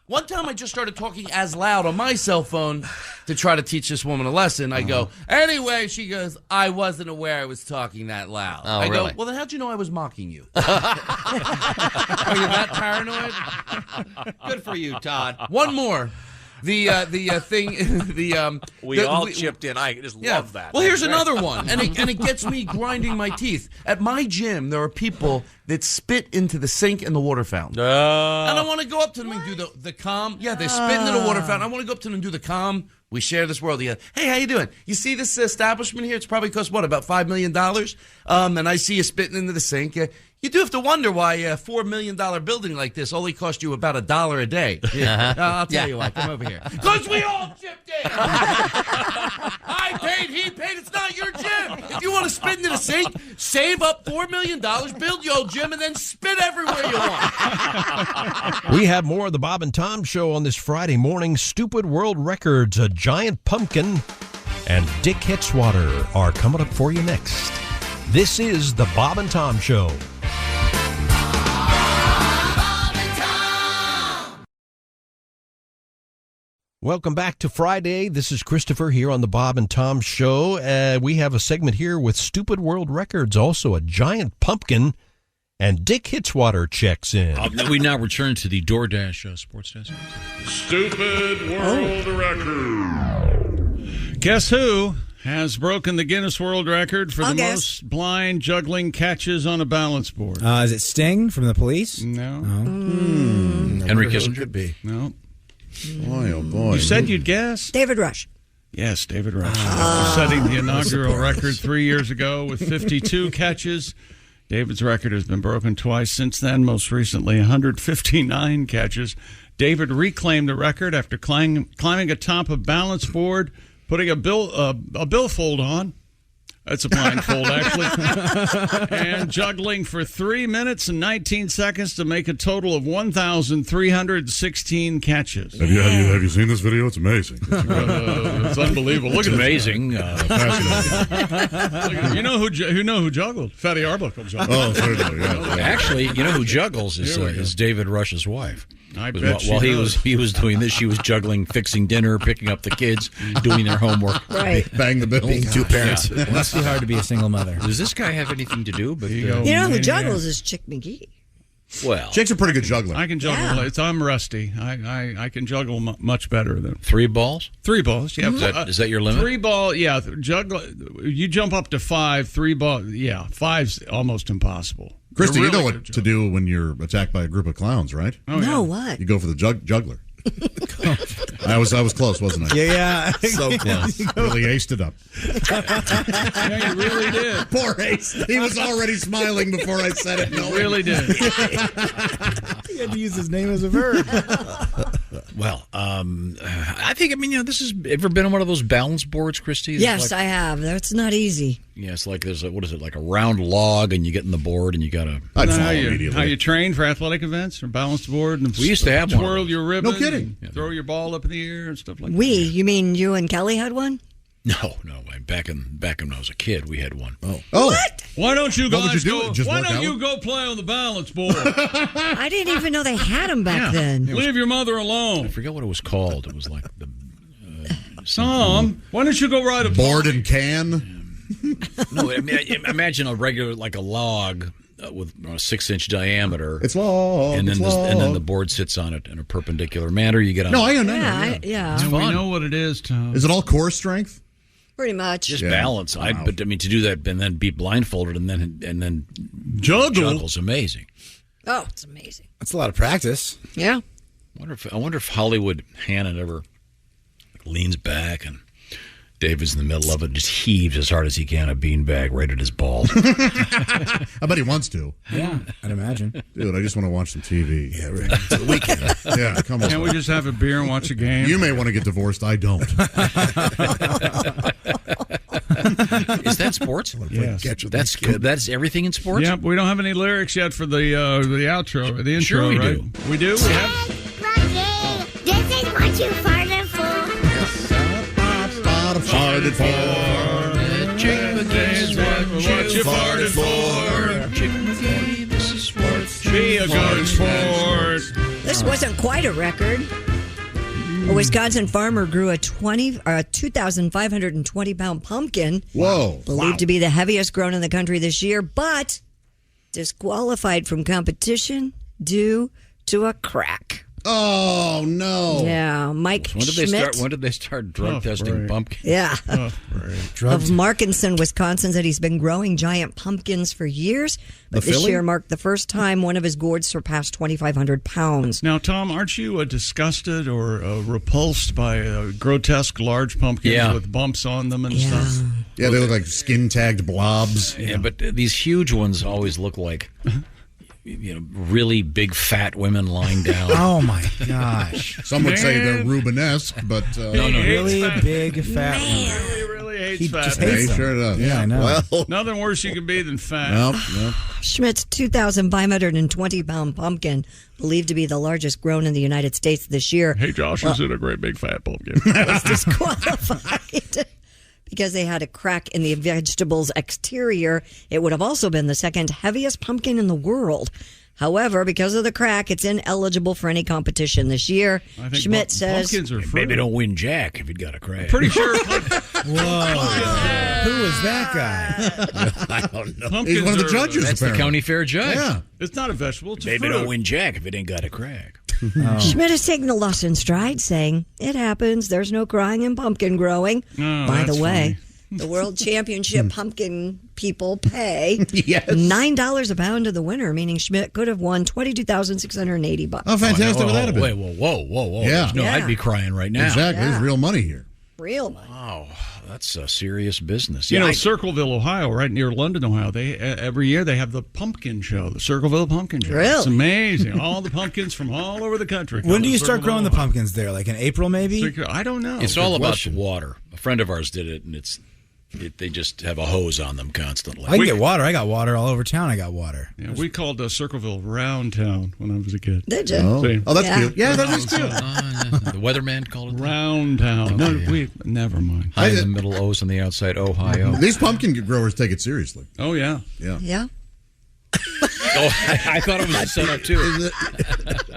One time I just started talking as loud on my cell phone to try to teach this woman a lesson. I go, anyway, she goes, I wasn't aware I was talking that loud. Oh, I really? go, well, then how'd you know I was mocking you? Are you that paranoid? Good for you, Todd. One more. We all chipped in. I just love that. Well, here's another one, and it gets me grinding my teeth. At my gym, there are people that spit into the sink and the water fountain. And I want to go up to them and do the calm. Yeah, they spit into the water fountain. I want to go up to them and do the calm. We share this world together. Hey, how you doing? You see this establishment here? It's probably cost, about $5 million? And I see you spitting into the sink. You do have to wonder why a $4 million building like this only cost you about $1 a day. Yeah. I'll tell you why. Come over here. Because we all chipped in. I paid, he paid. It's not your gym. If you want to spit into the sink, save up $4 million, build your own gym, and then spit everywhere you want. We have more of the Bob and Tom Show on this Friday morning. Stupid World Records, a giant pumpkin, and Dick Hitzwater are coming up for you next. This is the Bob and Tom Show. Welcome back to Friday. This is Christopher here on the Bob and Tom Show. We have a segment here with Stupid World Records, also a giant pumpkin, and Dick Hitzwater checks in. We now return to the DoorDash sports desk. Stupid World Record. Guess who has broken the Guinness World Record for the most blind juggling catches on a balance board? Is it Sting from the Police? No. Henry Kissinger? Could be. No. Boy, oh boy. You said you'd guess? David Rush. Yes, David Rush. Setting the inaugural record 3 years ago with 52 catches. David's record has been broken twice since then, most recently 159 catches. David reclaimed the record after climbing atop a balance board, putting a billfold on. That's a blindfold, actually. And juggling for 3 minutes and 19 seconds to make a total of 1,316 catches. Have you seen this video? It's amazing. It's unbelievable. Look it's at amazing. You know who juggled? Fatty Arbuckle juggled. Oh, certainly. Yeah. Actually, you know who juggles is David Rush's wife. I bet while he was doing this, she was juggling, fixing dinner, picking up the kids, doing their homework. Right. Bang the bill. Being two parents. It must be hard to be a single mother. Does this guy have anything to do? But you know who juggles is Chick McGee. Well, Chick's a pretty good juggler. I can juggle. Yeah. I'm rusty. I can juggle much better than 3 balls. 3 balls. Yeah. Is that your limit? 3 ball. Yeah. Juggle. You jump up to 5. 3 ball. Yeah. 5's almost impossible. Christy, you know what to do when you're attacked by a group of clowns, right? Oh, no, what? You go for the juggler. I was close, wasn't I? Yeah. So close. Really aced it up. Yeah, you really did. Poor Ace. He was already smiling before I said it. You really did. He had to use his name as a verb. Well, I think, this has ever been on one of those balance boards, Christy? Yes, I have. That's not easy. Yeah, it's like there's like a round log, and you get in the board, and you got to... I'd fall immediately. How you train for athletic events or balanced board? And we used to have twirl one. your ribbon. No kidding. Throw your ball up in the air and stuff like that. You mean you and Kelly had one? No. Back when I was a kid, we had one. Oh. What? Why don't you What would guys you do? Just Why work don't out? you go play on the balance board? I didn't even know they had them back then. Leave your mother alone. I forget what it was called. It was like the... Tom, why don't you go ride a board and can? No, imagine a regular, like a log with a 6-inch diameter. It's long. And then it's long. and then the board sits on it in a perpendicular manner. You get on. No, I know. Yeah. It's fun. We know what it is, Tom. Is it all core strength? Pretty much. Just balance. Wow. But to do that and then be blindfolded and then juggle's amazing. Oh, it's amazing. That's a lot of practice. Yeah. I wonder if Hollywood Hannon ever leans back and David's in the middle of it, just heaves as hard as he can a beanbag right at his balls. I bet he wants to. Yeah, I'd imagine. Dude, I just want to watch some TV. Yeah, right. It's the weekend. Yeah, come on. Can't we just have a beer and watch a game? You may want to get divorced. I don't. Is that sports? Yes. That's everything in sports? Yep, we don't have any lyrics yet for the outro, the intro, Sure we right? do. We do? We have? This is what you farted for. Farted for. Chick McGee is what you farted for. Chick McGee, this is what Be a good sport. This wasn't quite a record. A Wisconsin farmer grew a 2,520-pound pumpkin. Whoa. Believed to be the heaviest grown in the country this year, but disqualified from competition due to a crack. Oh no! Yeah, Mike When did Schmidt. they start drug testing pumpkins? Yeah. Drugs. Of Markinson, Wisconsin, said he's been growing giant pumpkins for years, but The this Philly? year marked the first time one of his gourds surpassed 2,500 pounds. Now, Tom, aren't you disgusted or repulsed by grotesque large pumpkins Yeah. with bumps on them and stuff? Yeah, they look like skin-tagged blobs. Yeah, but these huge ones always look like really big fat women lying down. Oh my gosh! Some would say they're Rubenesque, but No, really big fat. Really hates He fat. just yeah, hates he them. sure does. Yeah, I know. Well, Nothing worse you can be than fat. nope. Schmidt's 2,520-pound pumpkin, believed to be the largest grown in the United States this year, Hey, Josh, is it a great big fat pumpkin? was disqualified because they had a crack in the vegetable's exterior. It would have also been the second heaviest pumpkin in the world. However, because of the crack, it's ineligible for any competition this year. I think Schmidt says, pumpkins are free. Maybe don't win jack if you'd got a crack. Pretty sure. Whoa! Who was that guy? I don't know. Pumpkins He's one of the are- judges, That's the apparently. county fair judge. Yeah. It's not a vegetable. It's a Maybe fruit. don't win jack if it ain't got a crack. Schmidt is taking the loss in stride, saying, it happens. There's no crying in pumpkin growing. Oh, By the that's way, funny. the World Championship pumpkin people pay Yes. $9 a pound to the winner, meaning Schmidt could have won $22,680. How fantastic would that have been? Wait, whoa. Yeah. No, Yeah. I'd be crying right now. Exactly. There's real money here. Real money. Wow, that's a serious business. You know, I- Circleville, Ohio, right near London, Ohio. They every year they have the pumpkin show, the Circleville Pumpkin Show. Really? It's amazing. All the pumpkins from all over the country. come When do to you start Circleville, growing the Ohio. pumpkins there? Like in April, maybe? I don't know. It's all Good about question. the water. A friend of ours did it, and they just have a hose on them constantly. I can get water. I got water all over town. I got water. Yeah, we called Circleville Round Town when I was a kid. Did you? Oh, See? oh that's Yeah. cute. Yeah, that is cute. The weatherman called it Round Town. No, never mind. high in the middle, O's on the outside, Ohio. These pumpkin growers take it seriously. Oh, yeah. Yeah. Yeah. Oh, I thought it was a setup, too.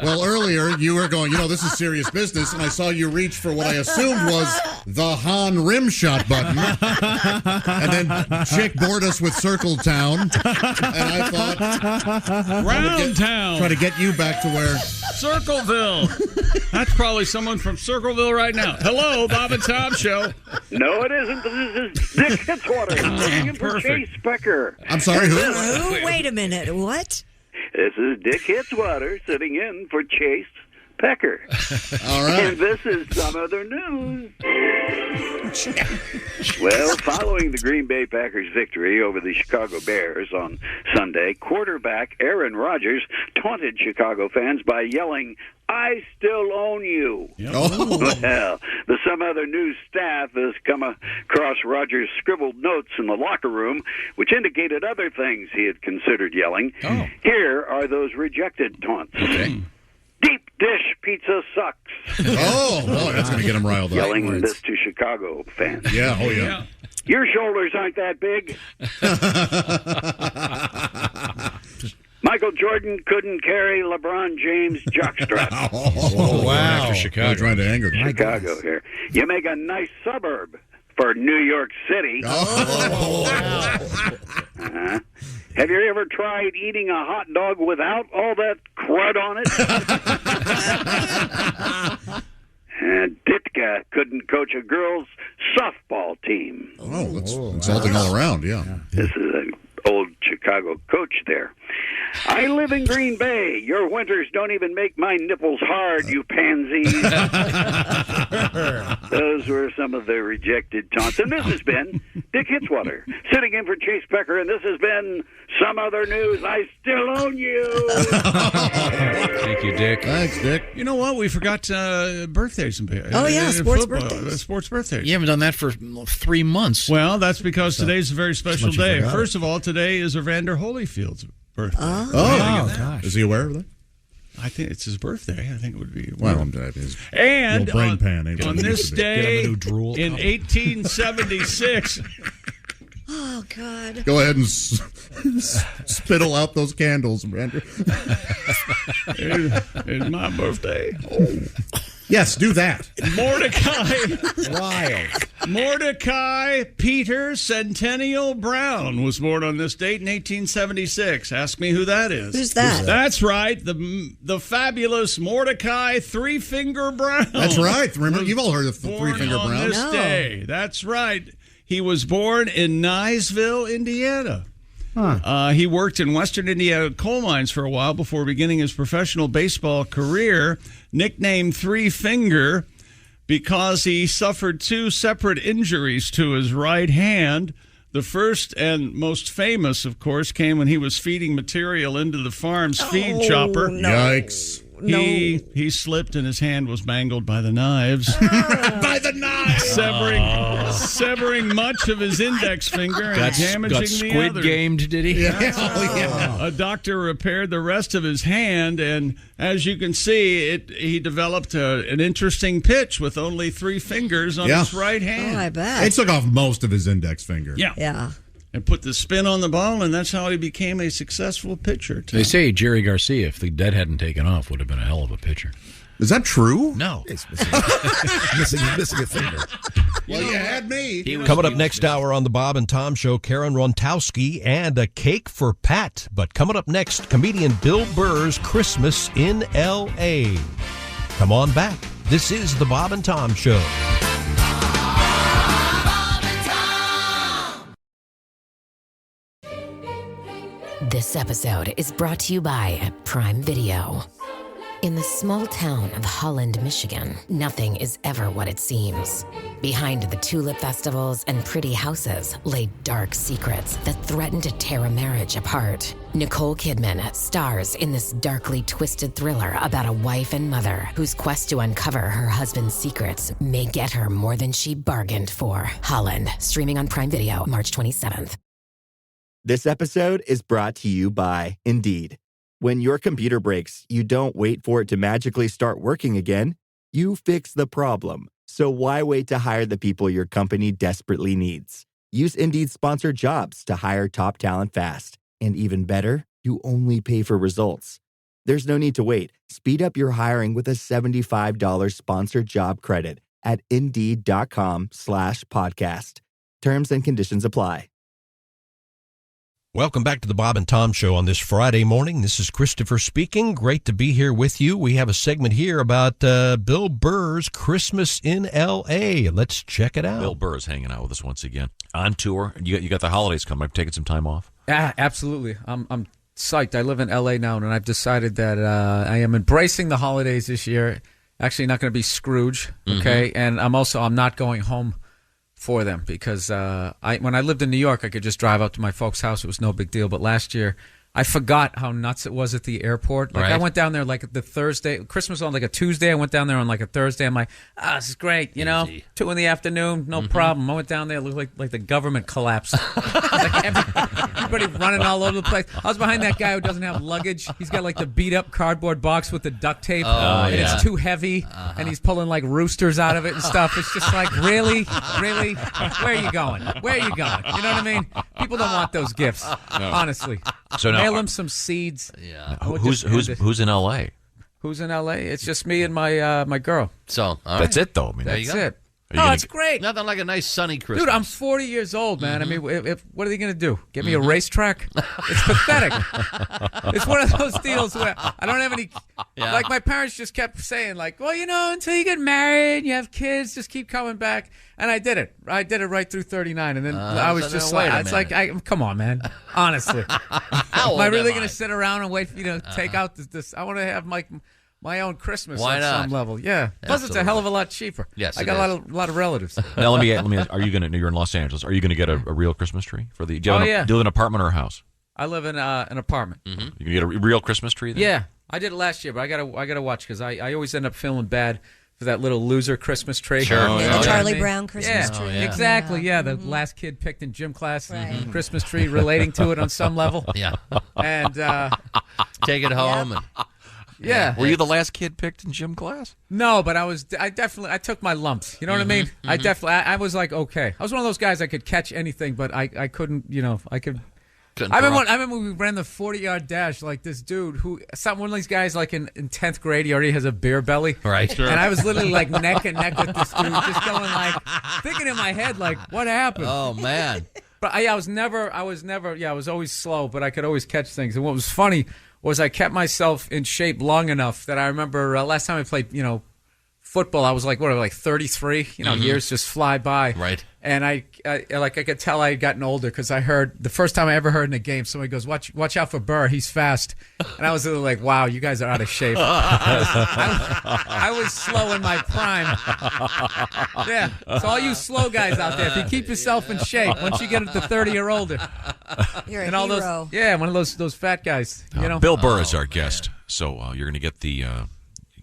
Well, earlier you were going, this is serious business, and I saw you reach for what I assumed was the Han rim shot button. And then Chick bored us with Circle Town. And I thought, Round Town. try to get you back to where. Circleville. That's probably someone from Circleville right now. Hello, Bob and Tom Show. No, it isn't. This is Dick Hitzwater sitting in for perfect. Chase Becker. I'm sorry, who? Who? Wait a minute. What? This is Dick Hitzwater sitting in for Chase Pecker. All right. And this is some other news. Well, following the Green Bay Packers' victory over the Chicago Bears on Sunday, quarterback Aaron Rodgers taunted Chicago fans by yelling, "I still own you." Oh. Well, the Some Other News staff has come across Rodgers' scribbled notes in the locker room, which indicated other things he had considered yelling. Oh. Here are those rejected taunts. Okay. Deep dish pizza sucks. Oh, that's going to get him riled up. Yelling this to Chicago fans. Yeah, oh yeah. Your shoulders aren't that big. Michael Jordan couldn't carry LeBron James' jockstrap. Oh, wow. After Chicago. They're trying to anger them. Chicago here. You make a nice suburb for New York City. Uh-huh. Have you ever tried eating a hot dog without all that crud on it? And Ditka couldn't coach a girls' softball team. Oh, that's insulting all around, yeah. This is an old Chicago coach there. I live in Green Bay. Your winters don't even make my nipples hard, you pansies. Those were some of the rejected taunts. And this has been Dick Hitzwater, sitting in for Chase Becker. And this has been Some Other News. I still own you. Thank you, Dick. Thanks, Dick. You know what? We forgot birthdays. Oh, yeah, sports football, birthdays. Sports birthdays. You haven't done that for 3 months. Well, that's because today's a very special much you day. forgot. First of all, today is Evander Holyfield's birthday. Oh, gosh. Is he aware of that? I think it's his birthday. I think it would be. Well, and little brain pan ain't what on it this used to be. day Get him a new drool in cup. 1876, Oh, God. Go ahead and spittle out those candles, Brandon. is my birthday. Yes, do that. Mordecai Peter Centennial Brown was born on this date in 1876. Ask me who that is. Who's that? That's right, the fabulous Mordecai Three Finger Brown. That's right. Remember, you've all heard of the Born Three Finger on Brown. this day. That's right. He was born in Niceville, Indiana. He worked in Western Indiana coal mines for a while before beginning his professional baseball career, nicknamed Three Finger because he suffered 2 separate injuries to his right hand. The first and most famous, of course, came when he was feeding material into the farm's feed chopper. No. Yikes. He slipped and his hand was mangled by the knives. By the knives! Severing much of his index finger and damaging got the squid other. gamed, did he? A doctor repaired the rest of his hand, and as you can see, he developed an interesting pitch with only 3 fingers on his right hand. Oh, I bet. It took off most of his index finger. Yeah. And put the spin on the ball, and that's how he became a successful pitcher. They say Jerry Garcia, if the dead hadn't taken off, would have been a hell of a pitcher. Is that true? No. He's missing a finger. Well, you had me. Coming up next hour on the Bob and Tom Show, Karen Rontowski and a cake for Pat. But coming up next, comedian Bill Burr's Christmas in L.A. Come on back. This is the Bob and Tom Show. This episode is brought to you by Prime Video. In the small town of Holland, Michigan, nothing is ever what it seems. Behind the tulip festivals and pretty houses lay dark secrets that threaten to tear a marriage apart. Nicole Kidman stars in this darkly twisted thriller about a wife and mother whose quest to uncover her husband's secrets may get her more than she bargained for. Holland, streaming on Prime Video March 27th. This episode is brought to you by Indeed. When your computer breaks, you don't wait for it to magically start working again. You fix the problem. So why wait to hire the people your company desperately needs? Use Indeed's sponsored jobs to hire top talent fast. And even better, you only pay for results. There's no need to wait. Speed up your hiring with a $75 sponsored job credit at Indeed.com/podcast. Terms and conditions apply. Welcome back to the Bob and Tom Show on this Friday morning. This is Christopher speaking. Great to be here with you. We have a segment here about Bill Burr's Christmas in L.A. Let's check it out. Bill Burr is hanging out with us once again. On tour. You got the holidays coming. I've taken some time off. Absolutely. I'm psyched. I live in L.A. now, and I've decided that I am embracing the holidays this year. Actually not going to be Scrooge, okay? And I'm not going home for them because when I lived in New York, I could just drive up to my folks' house. It was no big deal. But last year, I forgot how nuts it was at the airport. Like I went down there like the Thursday, Christmas on like a Tuesday. I went down there on like a Thursday. I'm like, this is great. You know, 2 p.m, no problem. I went down there, it looked like the government collapsed. Like everybody running all over the place. I was behind that guy who doesn't have luggage. He's got like the beat up cardboard box with the duct tape, and it's too heavy, and he's pulling like roosters out of it and stuff. It's just like, really? Where are you going? Where are you going? You know what I mean? People don't want those gifts, honestly. So now, mail him some seeds. Yeah. Who's in L.A.? Who's in L.A.? It's just me and my girl. So all that's right. it, though. I mean, That's it. Are you gonna It's great. Nothing like a nice sunny Christmas. Dude, I'm 40 years old, man. I mean, what are they going to do? Get me a racetrack? It's pathetic. It's one of those deals where I don't have any... Yeah. Like, my parents just kept saying, like, well, you know, until you get married, you have kids, just keep coming back. And I did it. I did it right through 39. And then I was just like, it's like, come on, man. Honestly. Am I really going to sit around and wait for you to take out this? I want to have my own Christmas Why on not? some level. Yeah. Plus, it's a hell of a lot cheaper. Yes, I it got is. a lot of relatives. Now, let me ask, are you you're in Los Angeles. Are you going to get a real Christmas tree? Do you have do you live in an apartment or a house? I live in an apartment. You going to get a real Christmas tree then? Yeah. I did it last year, but I gotta watch because I always end up feeling bad for that little loser Christmas tree. Sure. The Charlie Brown Christmas yeah. tree. Yeah. Exactly, yeah. The last kid picked in gym class, Christmas tree relating to it on some level. Yeah. And take it home. And, yeah. Were you the last kid picked in gym class? No, but I took my lumps. You know what I mean? I was like, okay. I was one of those guys I could catch anything, but I couldn't, I could Couldn't I throw. remember we ran the 40-yard dash. Like this dude one of these guys, like in 10th grade, he already has a beer belly. Right. And I was literally like neck and neck with this dude, just going like, thinking in my head, like, what happened? Oh, man. But I was always slow, but I could always catch things. And what was funny was I kept myself in shape long enough that I remember last time I played, football, I was like 33. Years just fly by. Right. And I could tell I had gotten older because I heard the first time I ever heard in a game somebody goes, "Watch out for Burr, he's fast." And I was like, "Wow, you guys are out of shape." I was slow in my prime. Yeah. So all you slow guys out there, if you keep yourself in shape, once you get to 30 or older, you're and a all hero. one of those fat guys. Bill Burr is our guest, so you're going to get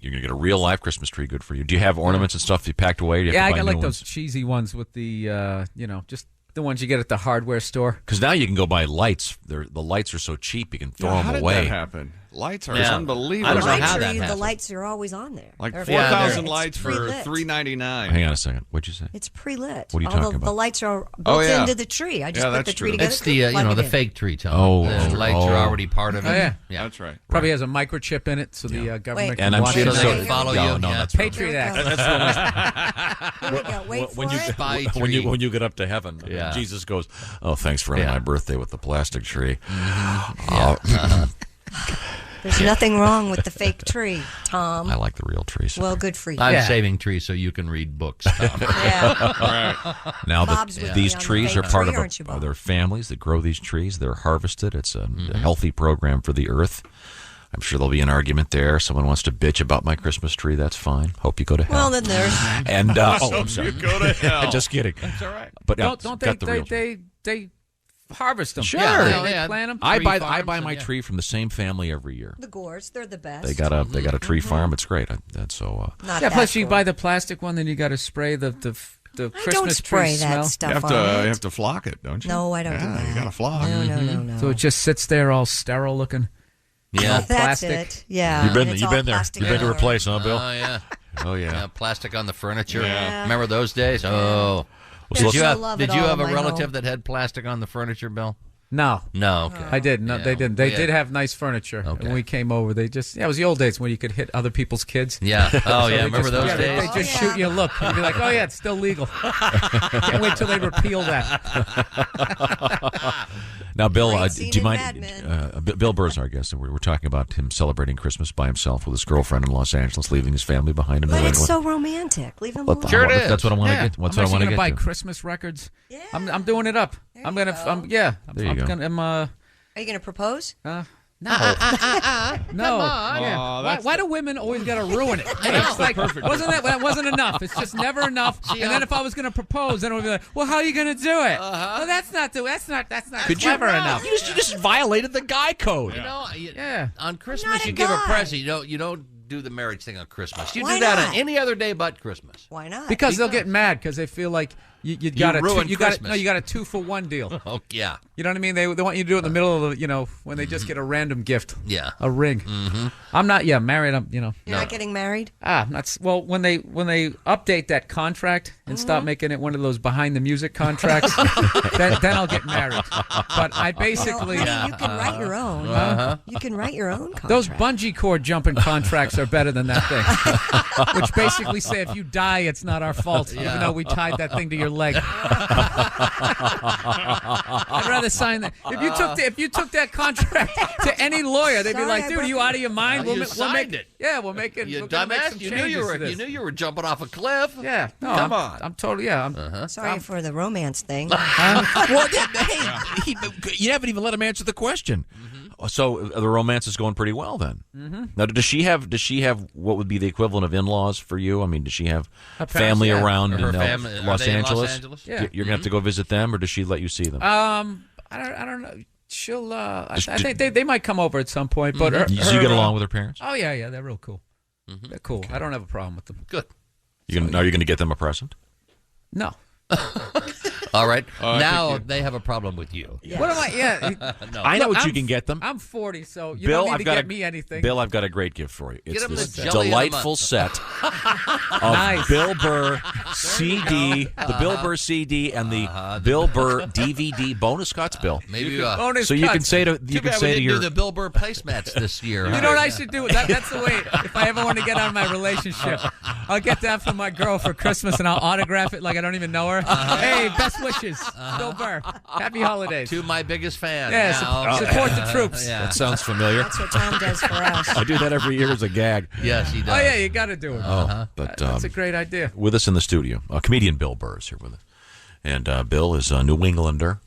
you're going to get a real live Christmas tree. Good for you. Do you have ornaments and stuff you packed away? Do you have Yeah, to I buy got new like ones? those cheesy ones with the, just the ones you get at the hardware store. Because now you can go buy lights. The lights are so cheap you can throw them how did away. that happen? Lights are Yeah. unbelievable. I don't know how that The happened. lights are always on there. Like They're 4,000 pre-lit. lights It's for pre-lit. $3.99. Hang on a second. What'd you say? It's pre-lit. What are you All talking the about? lights are built Oh, yeah. into the tree. I just Yeah, put the that's tree true. together. It's the plug it the in. fake tree, Tom. Oh, the lights are oh. already part of it. Oh, yeah. That's right. Probably has a microchip in it, so the government Wait. can And I'm watch sure it. so they can follow you. No, Yeah. that's Patriot There it Act. Here we go. Wait for it. Spy when tree. you get up to heaven, Yeah. Jesus goes, "Oh, thanks for ending Yeah. my birthday with the plastic tree." There's nothing wrong with the fake tree, Tom. I like the real trees. Well, good for you. I'm saving trees so you can read books, Tom. Yeah. Now Bob's with these me on the trees are fake part tree, of aren't you, Bob? their families that grow these trees. They're harvested. It's a healthy program for the earth. I'm sure there'll be an argument there. Someone wants to bitch about my Christmas tree. That's fine. Hope you go to hell. Well, then there's. And So I'm sorry. you go to hell. Just kidding. That's all right. But Don't got the real they harvest them? Sure. Yeah, Yeah. they plant them. I buy farms my and- tree from the same family every year. The Gores, they're the best. They got a tree farm. It's great. That's so. Not Yeah, that plus you Gore. buy the plastic one, then you got to spray the I Christmas don't spray tree that smell. stuff You have on to it. you have to flock it, don't you? No, I don't do Yeah, that. you got to flock. No. So it just sits there all sterile looking. Yeah. That's plastic. it. Yeah. You've been and it's all there. plastic You've been to her everywhere. place, huh, Bill? Oh, yeah. Oh yeah. Yeah, plastic on the furniture. Yeah. Remember those days? Oh. There's Did you no have, love did at you all have in a my relative home. that had plastic on the furniture, Bill? No. No. Okay. I did. No, Yeah. they didn't. They Yeah. did have nice furniture. Okay. When we came over, they just, it was the old days when you could hit other people's kids. Yeah. Oh, So yeah. they Remember just- those yeah, days? They just shoot you a look. You'd be like, oh, yeah, it's still legal. Can't wait till they repeal that. Now, Bill, Great do scene you in mind? Mad Men. Bill Burr's our guest, and we're talking about him celebrating Christmas by himself with his girlfriend in Los Angeles, leaving his family behind in New But it's England. so romantic. Leave him What alone. the- Sure it is. That's what I want to Yeah. get. What's I'm what I want actually to gonna get buy to. Christmas records. Yeah. I'm doing it up. There I'm you gonna. go. Yeah. There you go. Are you going to propose? No. No. Yeah. Why do women always got to ruin it? It's like, that wasn't enough. It's just never enough. And then if I was going to propose, then it would be like, well, how are you going to do it? Well, that's not clever enough. You just violated the guy code. You know, Yeah. on Christmas a you give a guy. present. You don't do the marriage thing on Christmas. You Why do that not? on any other day but Christmas. Why not? Because they'll get mad because they feel like you got a ruined you got Christmas. you got a 2-for-1 deal. Oh, yeah. You know what I mean? They want you to do it in the middle of the, when they just get a random gift. Yeah. A ring. Mm-hmm. I'm not married. You're not getting married? Well, when they update that contract and stop making it one of those behind the music contracts, then I'll get married. But I basically You can write your own. You can write your own contract. those bungee cord jumping contracts are better than that thing, which basically say if you die, it's not our fault, even though we tied that thing to your leg. I'd rather sign that. If you took that contract to any lawyer, they'd be Sorry, like, I "Dude, broke are you out of your mind? You We'll signed make it. Yeah, we'll make it. You we're gonna make dumbass. some You changes to this. knew you were jumping off a cliff. Yeah, no, Come on. I'm totally. Yeah, Sorry for the romance thing. Well, hey, you haven't even let him answer the question. So the romance is going pretty well then. Mm-hmm. Now, does she have what would be the equivalent of in-laws for you? I mean, does she have family around Her in family, Los are they in Angeles? Los Angeles? Yeah. You're gonna have to go visit them, or does she let you see them? I don't know. She'll. I think they might come over at some point. But so you get along with her parents? Oh yeah, they're real cool. They're cool. I don't have a problem with them. Good. Are you going to get them a present? No. All right. Oh, I Now think they have a problem with you. What am I? Yeah. No. I know Look, what you can get them. I'm 40, so you Bill, don't need I've to got get a, me anything. Bill, I've got a great gift for you. It's him this the jelly of the delightful month. set of Nice. Bill Burr CD, the Bill Burr CD, and the Bill Burr DVD bonus cuts. Bill, Maybe Bonus so you can cuts. say to Too you can bad we say to didn't your do the Bill Burr placemats this year. You know what I should do? That's the way. If I ever want to get out of my relationship, I'll get that from my girl for Christmas, and I'll autograph it like I don't even know her. Hey, best wishes, Bill Burr. Happy holidays. To my biggest fan. Yeah, now. support the troops. Yeah. That sounds familiar. That's what Tom does for us. I do that every year as a gag. Yes, he does. Oh yeah, you got to do it. But That's a great idea. with us in the studio, comedian Bill Burr is here with us, and Bill is a New Englander,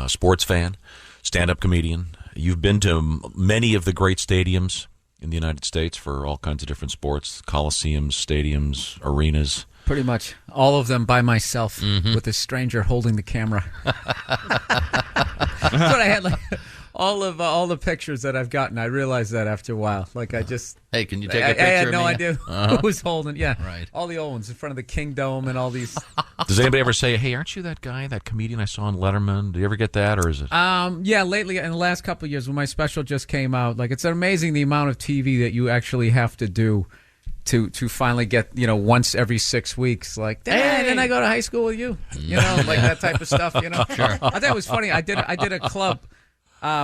sports fan, stand-up comedian. You've been to many of the great stadiums in the United States for all kinds of different sports: coliseums, stadiums, arenas. Pretty much all of them by myself with a stranger holding the camera. That's what I had. Like all the pictures that I've gotten, I realized that after a while. Like I just Hey, can you take a picture I had of no me? idea who was holding. Yeah, Right. All the old ones in front of the Kingdome and all these. Does anybody ever say, "Hey, aren't you that guy, that comedian I saw on Letterman"? Do you ever get that, or is it? Yeah, lately in the last couple of years when my special just came out, like it's amazing the amount of TV that you actually have to do to finally get, once every 6 weeks, like, hey, then I go to high school with you, like that type of stuff, Sure. I thought it was funny. I did a club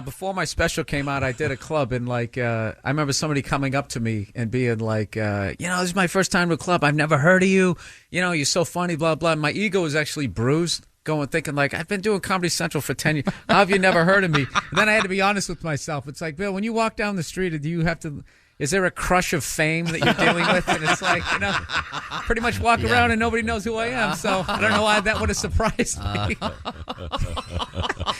before my special came out. I did a club, and like I remember somebody coming up to me and being like, this is my first time to a club. I've never heard of you. You're so funny, blah blah. My ego was actually bruised. Thinking like, I've been doing Comedy Central for 10 years. How have you never heard of me? And then I had to be honest with myself. It's like, Bill, when you walk down the street, do you have to? Is there a crush of fame that you're dealing with? And it's like, pretty much walk around and nobody knows who I am. So I don't know why that would have surprised me.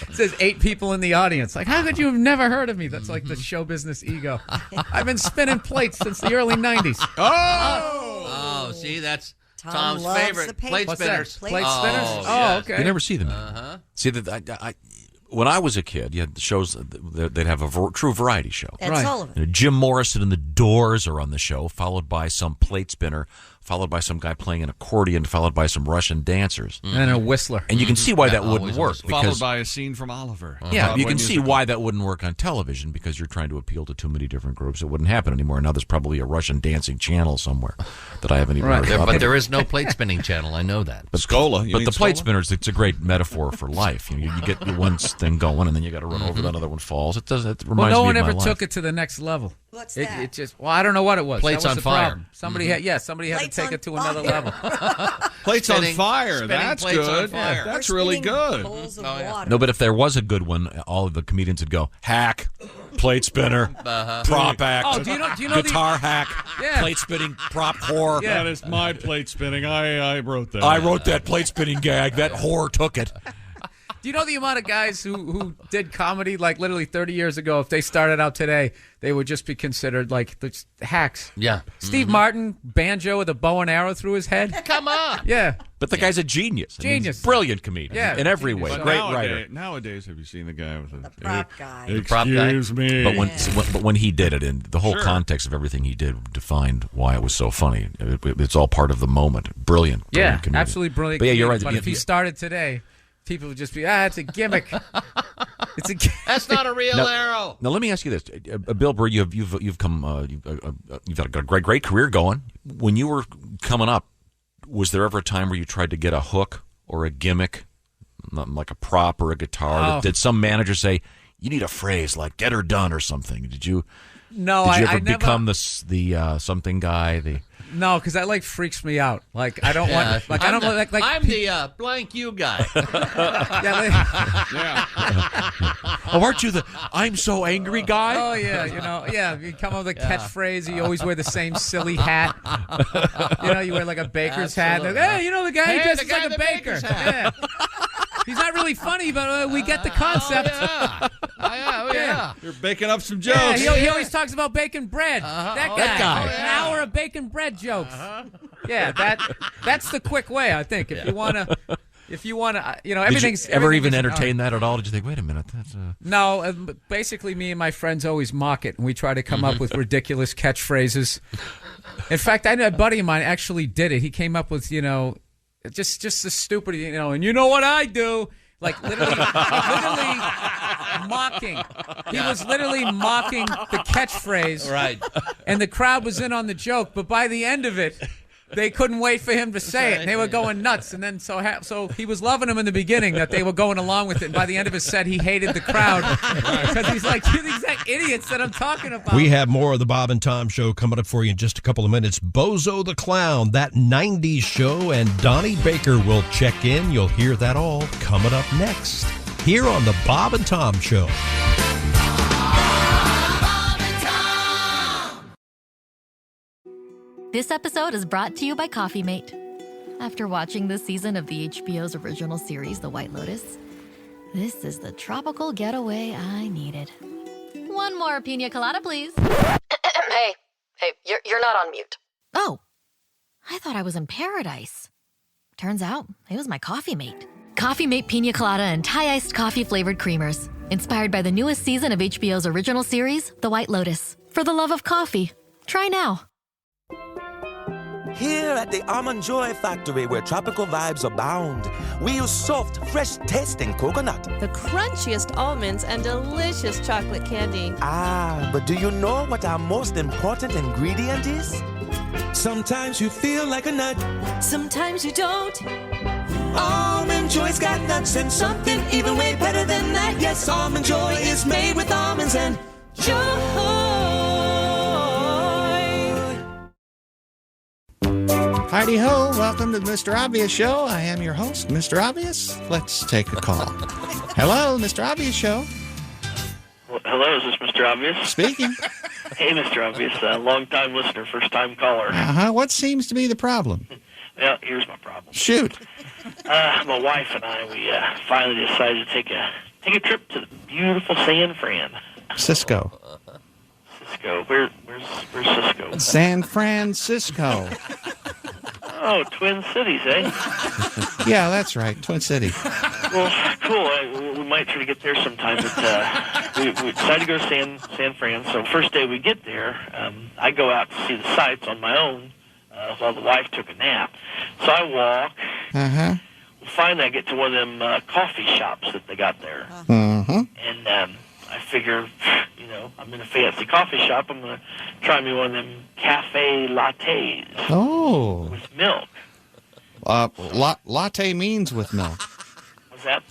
It says 8 people in the audience. Like, how could you have never heard of me? That's like the show business ego. I've been spinning plates since the early 90s. Oh, see, that's Tom's loves favorite. the paper. Plate What's spinners. that? Plate spinners? Oh, Oh, yes. okay. You never see them. See that when I was a kid, you had the shows. They'd have a true variety show. Ed Right. Sullivan. Jim Morrison and the Doors are on the show, followed by some plate spinner, followed by some guy playing an accordion, followed by some Russian dancers. And a whistler. And you can see why that wouldn't always a work. whistler. Followed Because, by a scene from Oliver. yeah, you Broadway can see musical. why that wouldn't work on television, because you're trying to appeal to too many different groups. It wouldn't happen anymore. Now there's probably a Russian dancing channel somewhere that I haven't even heard about. But there is no plate spinning channel. I know that. But Scola. You But mean the plate Scola? spinners, it's a great metaphor for life. You get one thing going, and then you got to run over, that other one falls. It does. It reminds Well, no me one of my ever life. took it to the next level. What's It that? just, I don't know what it was. Plates That was on the fire. problem. Somebody had, somebody had to Plates take on it to another fire. level. Plates Spinning- on fire. spinning That's plates on good. fire. That's We're really spinning good. bowls of yeah. water. No, but if there was a good one, all of the comedians would go hack, plate spinner, prop act, Oh, do you know the- guitar hack, Yeah. plate spinning, prop whore. That is my plate spinning. I wrote that. I wrote that plate spinning gag. That whore took it. Do you know the amount of guys who did comedy like literally 30 years ago? If they started out today, they would just be considered like the hacks. Yeah. Steve Martin, banjo with a bow and arrow through his head. Come on. Yeah. But the guy's a genius. I mean, he's Genius. a brilliant comedian. Yeah. In every way. But Great writer. Nowadays, have you seen the guy with the prop guy. Excuse me. But when he did it, and the whole context of everything he did defined why it was so funny. It's all part of the moment. Brilliant. Yeah, comedian. absolutely brilliant. But yeah, you're right. But if he started today, people would just be, it's a gimmick. It's a That's not a real arrow. Now let me ask you this, Bill Burr. You've come. You've got a great career going. When you were coming up, was there ever a time where you tried to get a hook or a gimmick, like a prop or a guitar? Oh. Did some manager say you need a phrase like "get her done" or something? Did you? No, Did you ever I never become the something guy? No, because that like freaks me out. Like I don't Yeah. want. Like I don't like. I'm the blank you guy. Oh, aren't you the I'm so angry guy? Oh yeah, you come up with a catchphrase. You always wear the same silly hat. You wear like a baker's hat. Absolutely. Hey, the guy who Hey, dresses the guy like a in the baker. baker's hat. Yeah. He's not really funny, but we get the concept. Yeah. You're baking up some jokes. Yeah, he always talks about baking bread. That guy. An hour of baking bread jokes. Yeah, that's the quick way, I think. If you wanna, everything's. Did you ever even everything's- entertain that at all? Did you think, wait a minute, that's No, basically, me and my friends always mock it, and we try to come up with ridiculous catchphrases. In fact, I know a buddy of mine actually did it. He came up with, Just the stupid, and you know what I do? Like literally mocking. He was literally mocking the catchphrase. Right. And the crowd was in on the joke, but by the end of it, they couldn't wait for him to say it. And they were going nuts. And then so he was loving him in the beginning that they were going along with it. And by the end of his set, he hated the crowd because he's like, you're the exact idiots that I'm talking about. We have more of the Bob and Tom Show coming up for you in just a couple of minutes. Bozo the Clown, that 90s show, and Donnie Baker will check in. You'll hear that all coming up next here on the Bob and Tom Show. This episode is brought to you by Coffee Mate. After watching this season of the HBO's original series, The White Lotus, this is the tropical getaway I needed. One more pina colada, please. Hey, you're not on mute. Oh, I thought I was in paradise. Turns out, it was my Coffee Mate. Coffee Mate Pina Colada and Thai-iced coffee-flavored creamers. Inspired by the newest season of HBO's original series, The White Lotus. For the love of coffee. Try now. Here at the Almond Joy Factory, where tropical vibes abound, we use soft, fresh-tasting coconut. The crunchiest almonds and delicious chocolate candy. Ah, but do you know what our most important ingredient is? Sometimes you feel like a nut. Sometimes you don't. Almond Joy's got nuts and something even way better than that. Yes, Almond Joy is made with almonds and joy. Heidi ho, welcome to the Mr. Obvious Show. I am your host, Mr. Obvious. Let's take a call. Hello, Mr. Obvious Show. Well, hello, is this Mr. Obvious? Speaking. Hey, Mr. Obvious, long-time listener, first-time caller. What seems to be the problem? Well, here's my problem. Shoot. My wife and I, we finally decided to take a trip to the beautiful San Fran. Cisco. Cisco. Where's Cisco? San Francisco. Oh, Twin Cities, eh? Yeah, that's right. Twin City. Well, cool. We might try to get there sometime, but we decided to go to San Fran. So first day we get there, I go out to see the sights on my own while the wife took a nap. So I walk. Uh-huh. Finally, I get to one of them coffee shops that they got there. Uh-huh. And I figure, I'm in a fancy coffee shop. I'm going to try me one of them cafe lattes. Oh. With milk. Latte means with milk. What's that?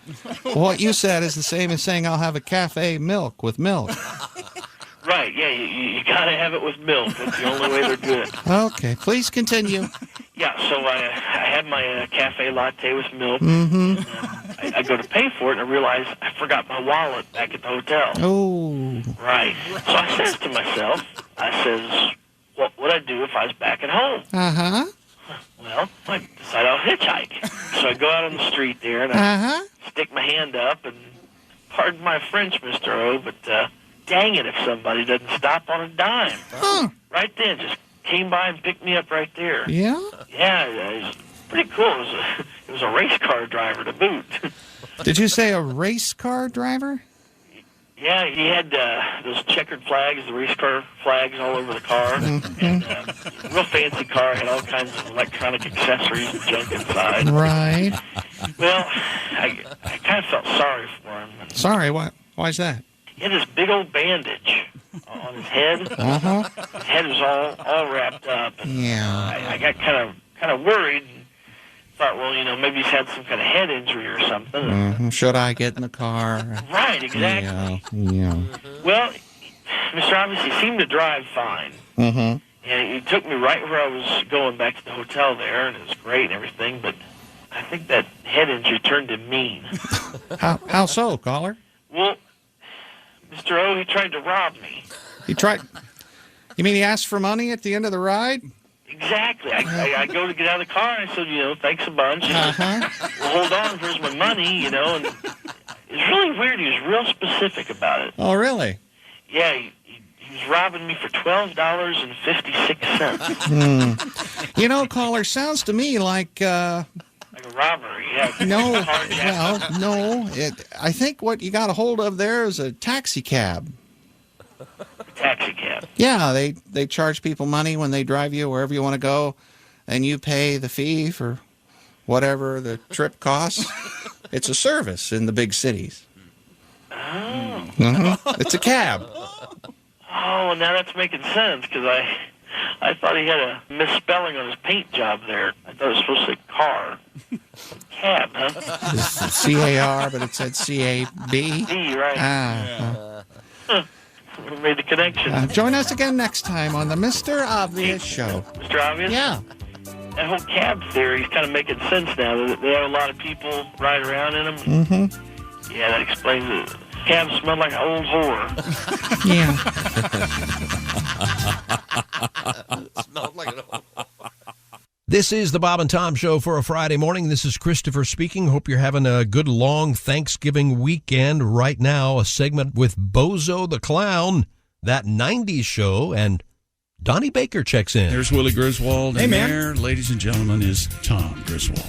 What you said is the same as saying I'll have a cafe milk with milk. Right, yeah, you got to have it with milk. That's the only way they're good. Okay, please continue. Yeah, so I had my cafe latte with milk. Mm-hmm. I go to pay for it, and I realize I forgot my wallet back at the hotel. Oh. Right. So I says to myself, what would I do if I was back at home? Uh-huh. Well, I decide I'll hitchhike. So I go out on the street there, and I stick my hand up, and pardon my French, Mr. O, but dang it if somebody doesn't stop on a dime. Huh. Right then, just came by and picked me up right there. Yeah? Yeah, it was pretty cool. It was a race car driver to boot. Did you say a race car driver? Yeah, he had those checkered flags, the race car flags all over the car. And real fancy car, had all kinds of electronic accessories and junk inside. Right. Well, I kind of felt sorry for him. Sorry, why's that? He had this big old bandage on his head. Uh-huh. His head was all wrapped up. And Yeah. I got kind of worried. And thought, well, maybe he's had some kind of head injury or something. Mm-hmm. Should I get in the car? Right, exactly. Yeah. Well, Mr. Obvious, he seemed to drive fine. Mm-hmm. And he took me right where I was going back to the hotel there, and it was great and everything, but I think that head injury turned him mean. How so, caller? Well, Mr. O, he tried to rob me. He tried... You mean he asked for money at the end of the ride? Exactly. I go to get out of the car, and I said, thanks a bunch. Well, hold on, here's my money, and it was really weird. He was real specific about it. Oh, really? Yeah, he was robbing me for $12.56. Caller, sounds to me like... Like a robbery, yeah. No, I think what you got a hold of there is a taxi cab. Taxi cab. Yeah, they charge people money when they drive you wherever you want to go, and you pay the fee for whatever the trip costs. It's a service in the big cities. Oh. It's a cab. Oh, now that's making sense, because I thought he had a misspelling on his paint job there. I thought it was supposed to say car. Cab, huh? It's C-A-R, but it said C-A-B. B, right. We made the connection. Join us again next time on the Mr. Obvious Show. Mr. Obvious? Yeah. That whole cab theory is kind of making sense now. They have a lot of people ride around in them. Mm-hmm. Yeah, that explains it. Cabs smell like an old whore. Smells like an old This is the Bob and Tom Show for a Friday morning. This is Christopher speaking. Hope you're having a good long Thanksgiving weekend. Right now, a segment with Bozo the Clown, that 90s show, and Donnie Baker checks in. There's Willie Griswold. Hey, and man. there, ladies and gentlemen, is Tom Griswold.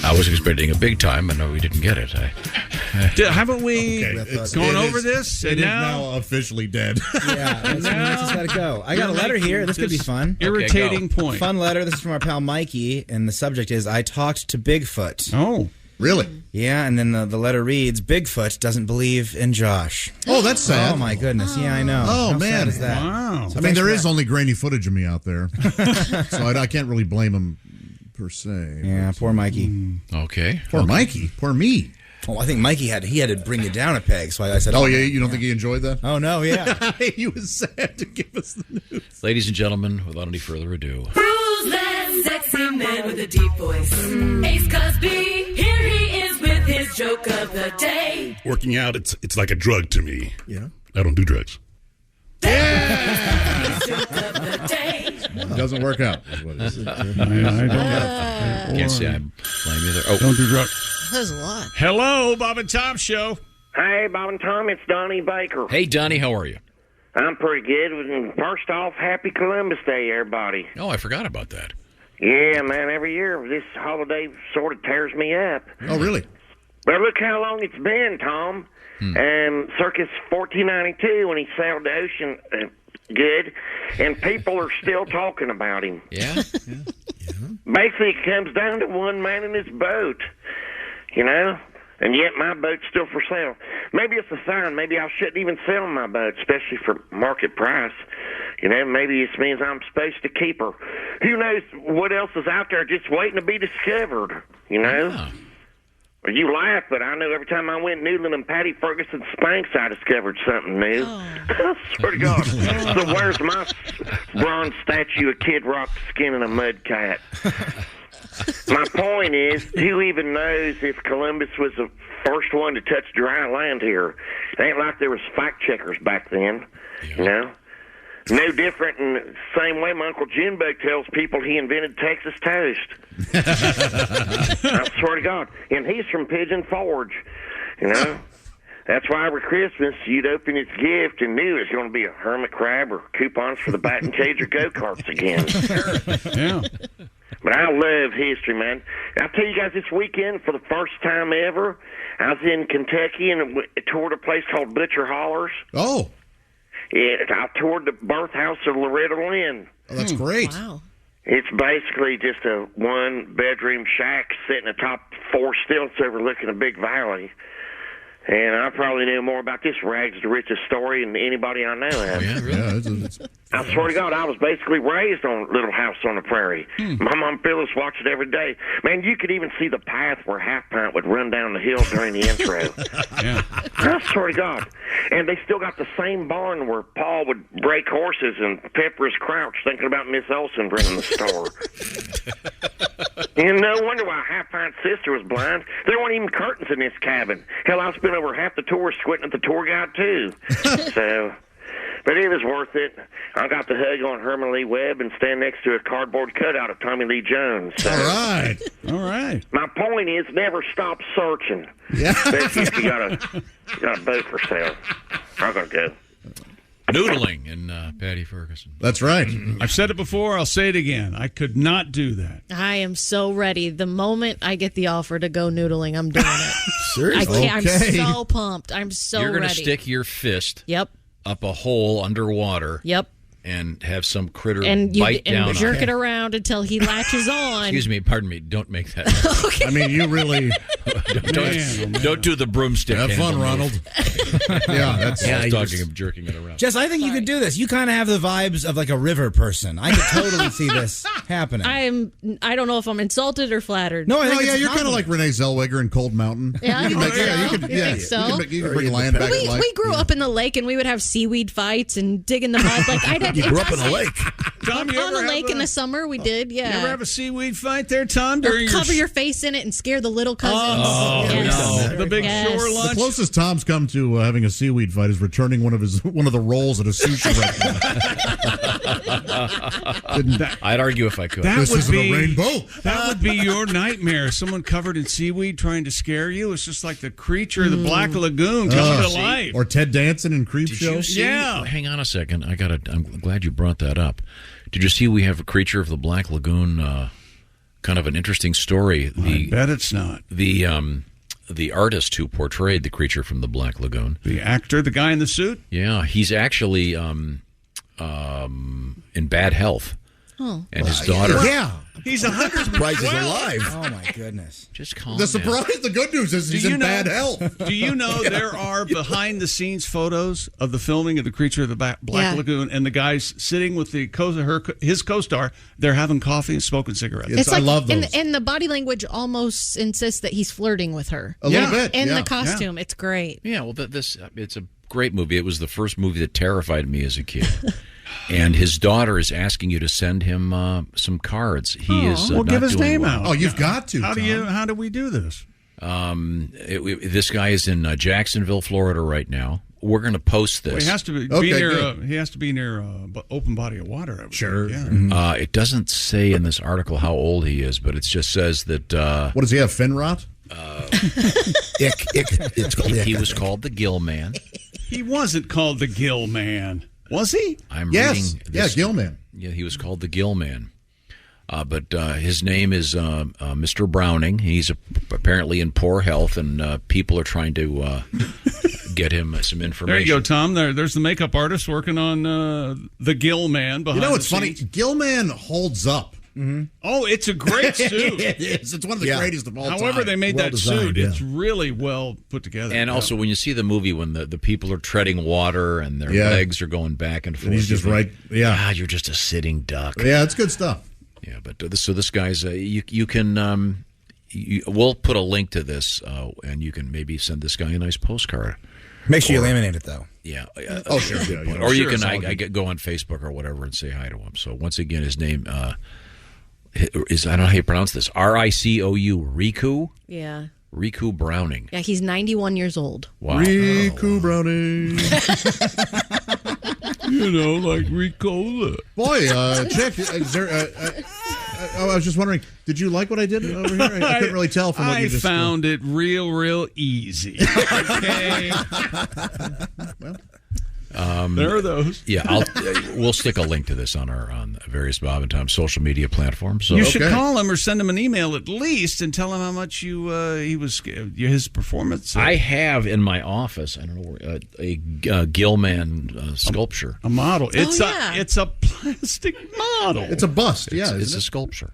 I was expecting a big time, and no, we didn't get it. Haven't we gone over this? this? It And is now now officially dead. Yeah, that's just gotta go. I got a letter here. This could be fun. Irritating point. Fun letter. This is from our pal Mikey, and the subject is I talked to Bigfoot. Oh. Really? Yeah, and then the letter reads, Bigfoot doesn't believe in Josh. Oh, that's sad. Oh, my goodness. Yeah, I know. Oh, How man. sad is that? Wow. So I mean, there is that. only grainy footage of me out there. So I can't really blame him per se. Yeah, poor Mikey. Okay. Poor Mikey. Poor me. Oh, I think Mikey had to bring it down a peg, so I said... Oh, yeah? You don't think he enjoyed that? Oh, no, yeah. He was sad to give us the news. Ladies and gentlemen, without any further ado. Who's that sexy man with a deep voice? Ace Cosby, here he is with his joke of the day. Working out, it's like a drug to me. Yeah. I don't do drugs. His joke of the day. It doesn't work out, is what it is. I Can't say I blame you there. Oh. don't do drugs. That was a lot. Hello, Bob and Tom Show. Hey, Bob and Tom, it's Donnie Baker. Hey, Donnie, how are you? I'm pretty good. And first off, happy Columbus Day, everybody. Oh, I forgot about that. Yeah, man, every year this holiday sort of tears me up. Oh, really? But look how long it's been, Tom. Circus 1492 when he sailed the ocean good, and people are still talking about him. Yeah? Basically, it comes down to one man in his boat, you know? And yet my boat's still for sale. Maybe it's a sign. Maybe I shouldn't even sell my boat, especially for market price. You know, maybe it means I'm supposed to keep her. Who knows what else is out there just waiting to be discovered, you know? Yeah. Well, you laugh, but I know every time I went noodling in Patty Ferguson Spanx, I discovered something new. I swear to God. So where's my bronze statue of Kid Rock skinning a mud cat? My point is, who even knows if Columbus was the first one to touch dry land here? It ain't like there was fact checkers back then, you know? No different in the same way my Uncle Jimbo tells people he invented Texas toast. I swear to God. And he's from Pigeon Forge, you know? That's why every Christmas you'd open his gift and knew it was going to be a hermit crab or coupons for the batting cage or go-karts again. Yeah. But I love history, man. I'll tell you guys, this weekend, for the first time ever, I was in Kentucky and toured a place called Butcher Hollers. Oh. I toured the birth house of Loretta Lynn. Oh, that's great. Wow. It's basically just a one-bedroom shack sitting atop 4 stilts overlooking a big valley. And I probably know more about this rags to riches story than anybody I know of. Yeah, really? Yeah, I swear to God, I was basically raised on Little House on the Prairie. My mom Phyllis watched it every day. Man, you could even see the path where Half Pint would run down the hill during the intro. Yeah. I swear to God. And they still got the same barn where Paul would break horses and pepper his crouch thinking about Miss Olsen bringing the store. And no wonder why Half Pint's sister was blind. There weren't even curtains in this cabin. Hell, I spent over half the tour squinting at the tour guide, too. So, but it was worth it. I got to hug on Herman Lee Webb and stand next to a cardboard cutout of Tommy Lee Jones. So, all right. All right. my point is, never stop searching. Yeah. Especially if you got a boat for sale. I'm going to go. Noodling in Patty Ferguson. That's right. I've said it before. I'll say it again. I could not do that. I am so ready. The moment I get the offer to go noodling, I'm doing it. Seriously? I can't. Okay. I'm so pumped. I'm so You're going to ready. stick your fist Yep. up a hole underwater. Yep. and have some critter and bite down jerk on it around until he latches on. Excuse me, pardon me. Don't make that. Okay. I mean, you really don't do the broomstick. Have fun, handle Ronald. move. Yeah, I was talking of jerking it around. Jess, I think you could do this. You kind of have the vibes of like a river person. I could totally see this happening. I don't know if I'm insulted or flattered. No, I think yeah, you're kind of like Renee Zellweger in Cold Mountain. Yeah, you could You think so? You could bring land back to life. We grew up in the lake, and we would have seaweed fights and dig in the mud. Like I didn't. You grew up in a lake. Tom, you on ever the have lake in the summer, we did. Yeah. You ever have a seaweed fight there, Tom? Or cover your face in it and scare the little cousins. Oh, Yes. no. The big shore lunch. The closest Tom's come to having a seaweed fight is returning one of the rolls at a sushi restaurant. I'd argue if I could. This isn't a rainbow. That would be your nightmare. Someone covered in seaweed trying to scare you. It's just like the creature of the Black Lagoon coming to life. Or Ted Danson in Creepshow. Yeah. Hang on a second. I'm glad you brought that up. Did you see we have a creature of the Black Lagoon? Kind of an interesting story. I bet it's not. The artist who portrayed the creature from the Black Lagoon. The actor, the guy in the suit? Yeah, he's actually in bad health. Oh. And his daughter. Yeah. He's 100. Surprise is alive. Oh, my goodness. Just calm The down. surprise, the good news is he's in bad health. Do you know there are behind-the-scenes photos of the filming of The Creature of the Black Lagoon, and the guy's sitting with his co-star. They're having coffee and smoking cigarettes. I love those. And the body language almost insists that he's flirting with her. A little bit. In yeah. the costume. It's great. Yeah, well, it's a great movie. It was the first movie that terrified me as a kid. And his daughter is asking you to send him some cards. He is well, not give his doing name well. out. Oh, you've got to. How Tom. do we do this? This guy is in Jacksonville, Florida, right now. We're going to post this. Well, he has to be near. He has to be near open body of water. Sure. Yeah. It doesn't say in this article how old he is, but it just says that. What does he have? Fin rot? It's called. He was called the Gill Man. He wasn't called the Gill Man, was he? I'm Yes. reading. This, Gill Man. Yeah, he was called the Gill Man. But his name is Mr. Browning. He's apparently in poor health, and people are trying to get him some information. There you go, Tom. There's the makeup artist working on the Gill Man behind. You know what's the funny? scenes. Gill Man holds up. Mm-hmm. Oh, it's a great suit. It is. It's one of the greatest of all time. However, they made Well that designed, suit. yeah. It's really well put together. And also, when you see the movie, when the people are treading water and their legs are going back and forth, And he's just you think, right. Yeah. God, you're just a sitting duck. Yeah, it's good stuff. Yeah, but so this guy's you can we'll put a link to this, and you can maybe send this guy a nice postcard. Make sure you laminate it, though. Yeah. Oh, sure. Yeah, or you sure, can it's all I good. go on Facebook or whatever and say hi to him. So once again, his name is, I don't know how you pronounce this, Ricou, Riku? Yeah. Riku Browning. Yeah, he's 91 years old. Wow. Riku Browning. You know, like Ricola. Boy, Chick, is there, I was just wondering, did you like what I did over here? I couldn't really tell from what you just found it real easy. Okay. There are those. Yeah, we'll stick a link to this on various Bob and Tom social media platforms. So You should call him or send him an email at least and tell him how much his performance. I have in my office, I don't know where, a Gillman sculpture. A model. It's yeah. it's a plastic model. It's a bust. Yeah, It's isn't a it? sculpture.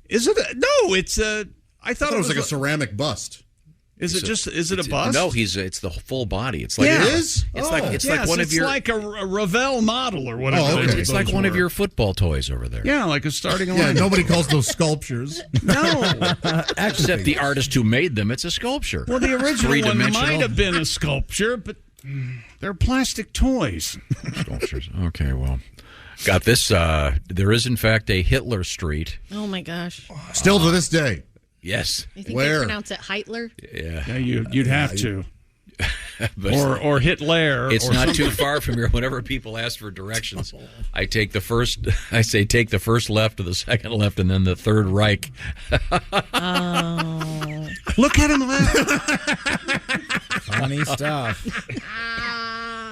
Is it? No, it's a. I thought it was like a ceramic bust. Is it a bust? No, it's the full body. It's like Yeah. It is? It's Oh. like one of your. It's like a Ravel model or whatever. Oh, okay. It's like one of your football toys over there. Yeah, like a starting line. Yeah, nobody calls those sculptures. No. Except the artist who made them, it's a sculpture. Well, the original one Three-dimensional. might have been a sculpture, but they're plastic toys. Sculptures. Okay, well, got this. There is, in fact, a Hitler Street. Oh, my gosh. Still to this day. Yes. You think Where? they pronounce it Heitler? Yeah. Yeah, you'd have to. But Or Hitler. it's or not something. too far from here. Whenever people ask for directions, I take the first left to the second left and then the third Reich. Oh. Look at him laugh. Funny stuff.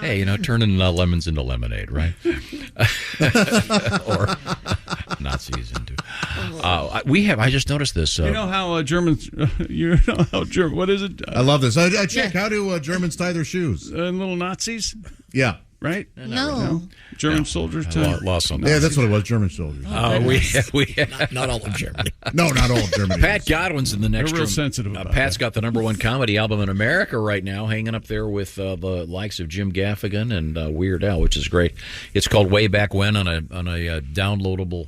Hey, turning lemons into lemonade, right? Or Nazis into. I just noticed this. You know how Germans. What is it? I love this. I check. How do Germans tie their shoes? Little Nazis. Yeah. right? No. German soldiers too. Lost on Yeah, that's what it was. German soldiers. Not all of Germany. No, not all of Germany. Pat Godwin's in the next They're real room. sensitive about Pat's got the #1 comedy album in America right now, hanging up there with the likes of Jim Gaffigan and Weird Al, which is great. It's called Way Back When on a downloadable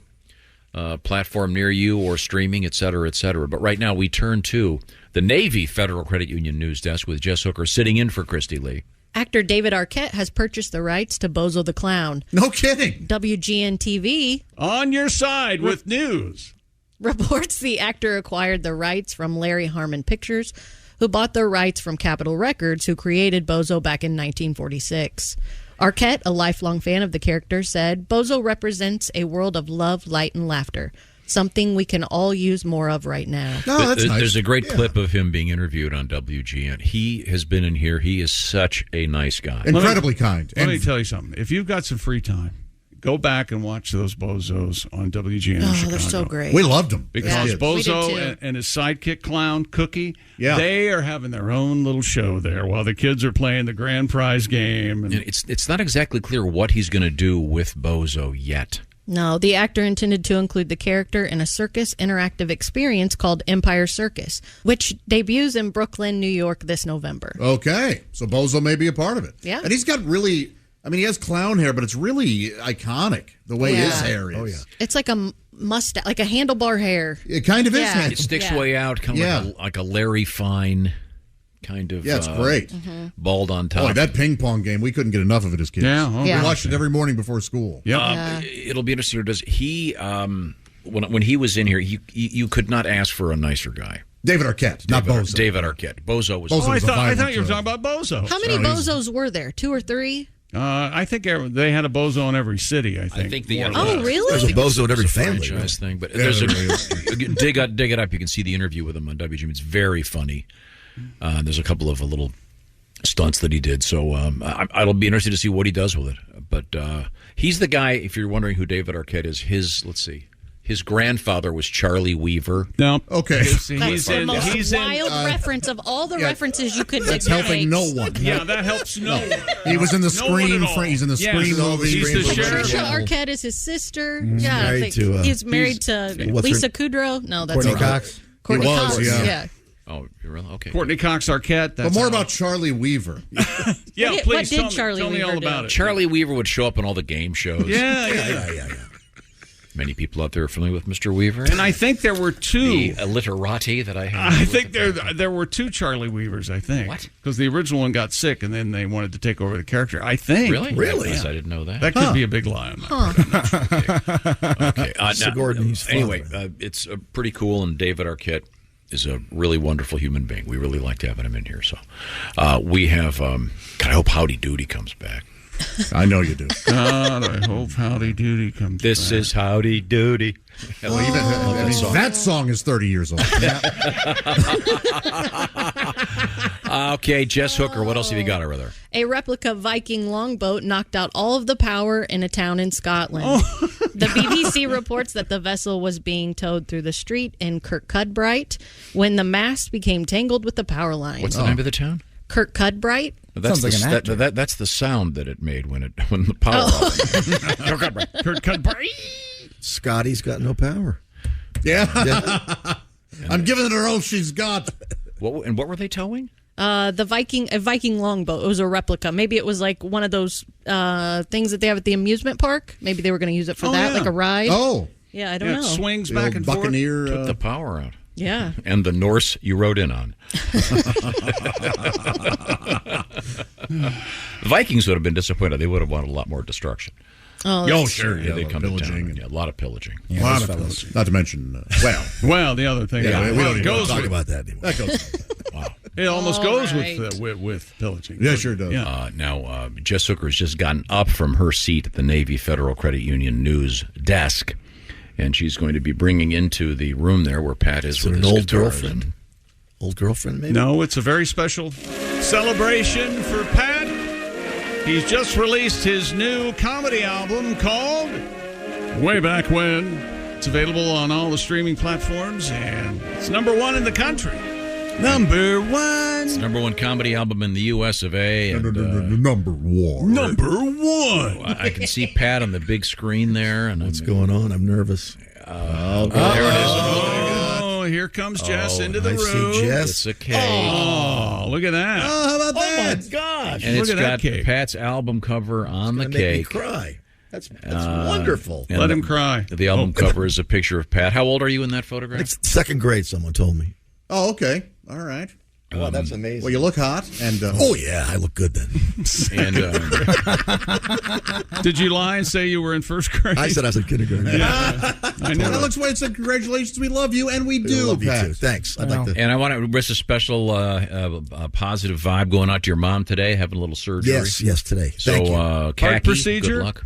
platform near you or streaming, et cetera, et cetera. But right now we turn to the Navy Federal Credit Union news desk with Jess Hooker sitting in for Christy Lee. Actor David Arquette has purchased the rights to Bozo the Clown. No kidding. WGN-TV On your side with news. reports the actor acquired the rights from Larry Harmon Pictures, who bought the rights from Capitol Records, who created Bozo back in 1946. Arquette, a lifelong fan of the character, said, Bozo represents a world of love, light, and laughter. Something we can all use more of right now. No, that's nice. There's a great clip of him being interviewed on WGN. He has been in here. He is such a nice guy. Incredibly kind. Let me tell you something. If you've got some free time, go back and watch those Bozos on WGN in Chicago. They're so great. We loved them. Because Yeah. Bozo and his sidekick clown, Cookie, Yeah. they are having their own little show there while the kids are playing the grand prize game. And It's not exactly clear what he's going to do with Bozo yet. No, the actor intended to include the character in a circus interactive experience called Empire Circus, which debuts in Brooklyn, New York this November. Okay, so Bozo may be a part of it. Yeah. And he's got really, I mean, he has clown hair, but it's really iconic the way his hair is. Oh, yeah. It's like a mustache, like a handlebar hair. It kind of is. Yeah. It sticks way out, kind of like a Larry Fine kind of. Yeah, it's great. Bald on top. Boy, that ping pong game, we couldn't get enough of it as kids. Yeah, Yeah. We watched it every morning before school. It'll be interesting. Does he? When he was in here, you could not ask for a nicer guy. David Arquette, not Bozo. David Arquette. Bozo was. I thought you were talking about Bozo. How many Bozos were there? 2 or 3? I think they had a Bozo in every city. I think. Oh, really? There's a Bozo in every family. Franchise thing, but there's dig it up. You can see the interview with him on WGN. It's very funny. There's a couple of little stunts that he did, so I'll be interested to see what he does with it. But he's the guy. If you're wondering who David Arquette is, his grandfather was Charlie Weaver. No, okay. That's the most wild reference of all the references you could make. That's helping no one. Yeah, that helps no one. He was in the No one Scream. at all. He's in the Yes, Scream movie. he's the sheriff. Patricia Arquette is his sister. He's Yeah, I married think to, he's married to what's Lisa her- Kudrow. No, that's Courtney wrong. Cox. Courtney He was, Cox. yeah. Oh, really? Okay. Courtney Cox Arquette. But more about Charlie Weaver. Yeah, What please did Charlie tell me Weaver all do? about it. Charlie Weaver would show up in all the game shows. Yeah. Many people out there are familiar with Mr. Weaver. And I think there were two. The literati that I have. I think there were 2 Charlie Weavers, I think. What? Because the original one got sick, and then they wanted to take over the character. I think. Really? I didn't know that. That could be a big lie on that. Okay. Sigourney, he's Anyway, it's pretty cool, and David Arquette is a really wonderful human being. We really liked having him in here. So we have. God, I hope Howdy Doody comes back. I know you do. God, I hope Howdy Doody comes This back. is Howdy Doody. That song is 30 years old. Okay, Jess Hooker, what else have you got over there? A replica Viking longboat knocked out all of the power in a town in Scotland. The BBC reports that the vessel was being towed through the street in Kirkcudbright when the mast became tangled with the power line. What's the name of the town? Kirkcudbright. That's Sounds like an actor. that's the sound that it made when the power. Kirkcudbright. Scotty's got no power. Yeah. I'm giving her all she's got. What were they towing? A Viking longboat. It was a replica. Maybe it was like one of those things that they have at the amusement park. Maybe they were going to use it for that, like a ride. Oh. Yeah, I don't know. It swings The back old and Buccaneer. Took the power out. Yeah. And the Norse you rode in on. The Vikings would have been disappointed. They would have wanted a lot more destruction. Oh, Sure. Yeah, they come to pillaging. town. Yeah, a lot of pillaging. A lot of pillaging. Not to mention, Well, the other thing. Yeah, we don't even goes talk with, about that anymore. That goes. Wow. It almost All goes right. with pillaging. Yeah, sure does. Yeah. Now, Jess Hooker has just gotten up from her seat at the Navy Federal Credit Union news desk, and she's going to be bringing into the room there where Pat is with an his old guitars. girlfriend. Old girlfriend, maybe? No, it's a very special celebration for Pat. He's just released his new comedy album called Way Back When. It's available on all the streaming platforms, and it's #1 in the country. Number one. It's the number one comedy album in the U.S. of A. And, number one. Number one. I can see Pat on the big screen there. And What's going on? I'm nervous. There it is. Oh, here comes Jess into the I room. see Jess. It's a cake. Oh, look at that. Oh, how about that? Oh, my gosh. And Look it's at that got cake. Pat's album cover on the Make me cake. cry. That's wonderful. And Let him cry. The album cover is a picture of Pat. How old are you in that photograph? It's second grade, someone told me. Oh, okay. All right. Wow, that's amazing. Well, you look hot. And oh, yeah, I look good then. And Did you lie and say you were in first grade? I said I was in kindergarten. Yeah. I know. That looks like it said, congratulations, we love you, and we do, love you Pat. too. Thanks. I'd like to. And I want to wish a special positive vibe going out to your mom today, having a little surgery. Yes, today. So, Thank you. Heart Khaki, procedure? good luck.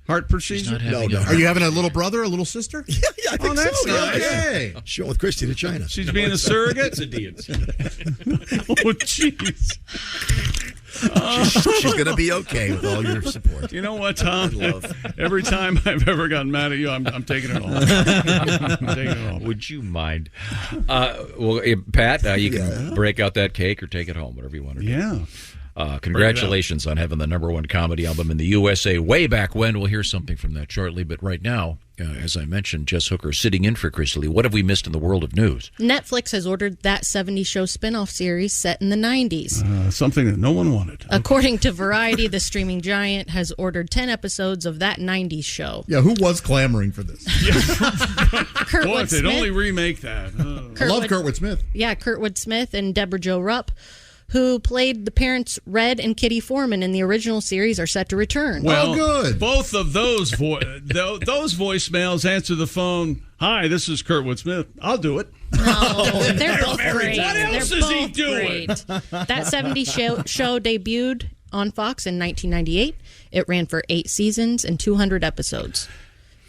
Heart procedure? No. Are you having a little brother, a little sister? Yeah, I think that's so. nice. Hey. She went with Christy to China. She's being a surrogate? It's a deed. Oh, jeez. She's going to be okay with all your support. You know what, Tom? Every time I've ever gotten mad at you, I'm taking it all. I'm taking it all. Would you mind? Well, Pat, you can break out that cake or take it home, whatever you want to do. Yeah. Congratulations on having the number one comedy album in the USA way back when. We'll hear something from that shortly. But right now, as I mentioned, Jess Hooker sitting in for Christy Lee. What have we missed in the world of news? Netflix has ordered That 70s Show spinoff series set in the 90s. Something that no one wanted. According to Variety, the streaming giant has ordered 10 episodes of That 90s Show. Yeah, who was clamoring for this? Kurtwood Boy, if they'd Smith. only remake that. I love Kurtwood Smith. Yeah, Kurtwood Smith and Deborah Jo Rupp, who played the parents Red and Kitty Foreman in the original series, are set to return. Well, good. Both of those those voicemails answer the phone. Hi, this is Kurtwood Smith. I'll do it. No, they're both great. What else They're is he both doing? great. That 70s show debuted on Fox in 1998. It ran for 8 seasons and 200 episodes.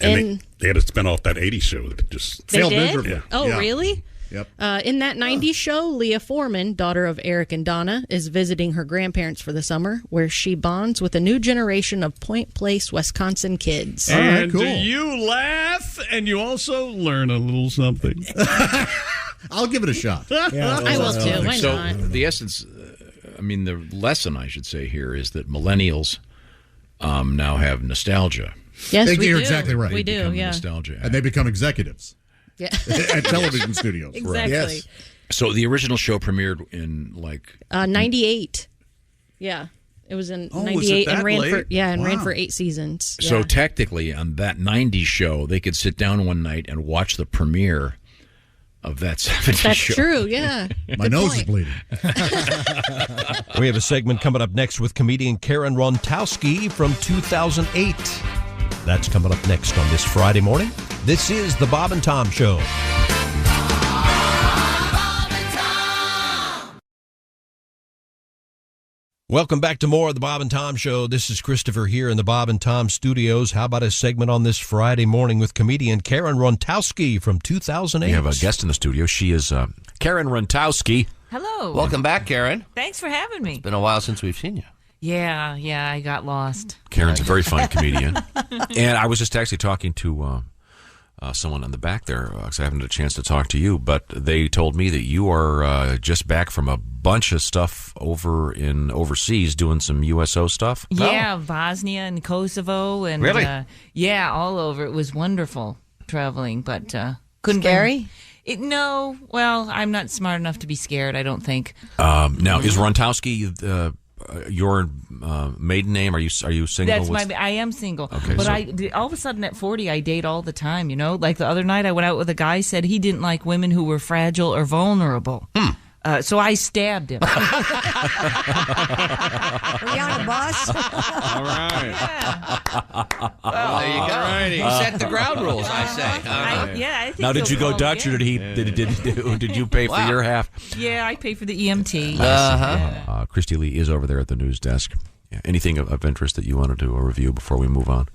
And they had to spin off that 80s show that just They failed did? miserably. Yeah. Oh, Yeah. really? Yep. In that 90s show, Leah Foreman, daughter of Eric and Donna, is visiting her grandparents for the summer, where she bonds with a new generation of Point Place, Wisconsin kids. And you laugh, and you also learn a little something. I'll give it a shot. I will too. Why So not? the essence, the lesson I should say here is that millennials now have nostalgia. Yes, we You're do. exactly right. We do, yeah. Nostalgia. And they become executives Yeah. at television studios. Exactly. Yes. So the original show premiered in 98. Yeah. It was in Oh, was it 98 and that ran late? for ran Wow. for 8 seasons. So Yeah. technically, on that 90s show, they could sit down one night and watch the premiere of that 70s That's show. true, yeah. My Good nose point. is bleeding. We have a segment coming up next with comedian Karen Rontowski from 2008. That's coming up next on this Friday morning. This is the Bob and Tom Show. Welcome back to more of the Bob and Tom Show. This is Christopher here in the Bob and Tom studios. How about a segment on this Friday morning with comedian Karen Rontowski from 2008? We have a guest in the studio. She is Karen Rontowski. Hello. Welcome back, Karen. Thanks for having me. Been a while since we've seen you. Yeah, I got lost. Karen's a very fun comedian. And I was just actually talking to someone on the back there, because I haven't had a chance to talk to you, but they told me that you are just back from a bunch of stuff overseas doing some USO stuff. Yeah, Bosnia and Kosovo and Really? all over. It was wonderful traveling, but couldn't Scary? No, well, I'm not smart enough to be scared, I don't think. Now, is Rontowski your maiden name? Are you single? That's I am single. Okay, but so- all of a sudden at 40, I date all the time, you know? Like the other night, I went out with a guy, said he didn't like women who were fragile or vulnerable. So I stabbed him. Are you on a bus? All right. Well, there you go. He set the ground rules, I say. I think Now, did so. you go Oh, Dutch, yeah. or did you pay for your half? Yeah, I pay for the EMT. Christy Lee is over there at the news desk. Yeah. Anything of interest that you wanted to review before we move on?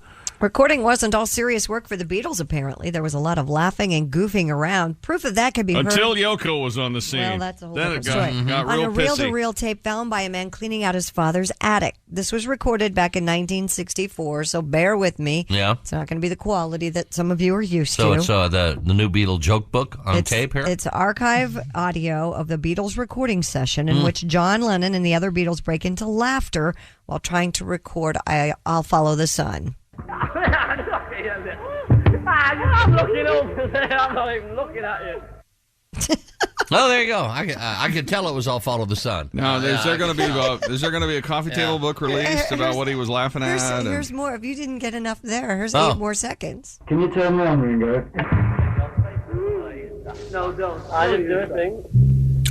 Recording wasn't all serious work for the Beatles, apparently. There was a lot of laughing and goofing around. Proof of that could be Until heard. Yoko was on the scene. Well, that's a whole then different it story. got On real a pissy. reel-to-reel tape found by a man cleaning out his father's attic. This was recorded back in 1964, so bear with me. Yeah. It's not going to be the quality that some of you are used So to. it's the new Beatle joke book on tape here? It's archive audio of the Beatles recording session in Mm. which John Lennon and the other Beatles break into laughter while trying to record I'll Follow the Sun. I'm looking over there. I'm not even looking at you. Oh, there you go. I could tell it was I'll Follow the Sun. Now, is there going to be a coffee table book released about what he was laughing at? Here's more. If you didn't get enough there, here's Oh. 8 more seconds. Can you turn me on, Ringo? No, don't. I didn't do a thing.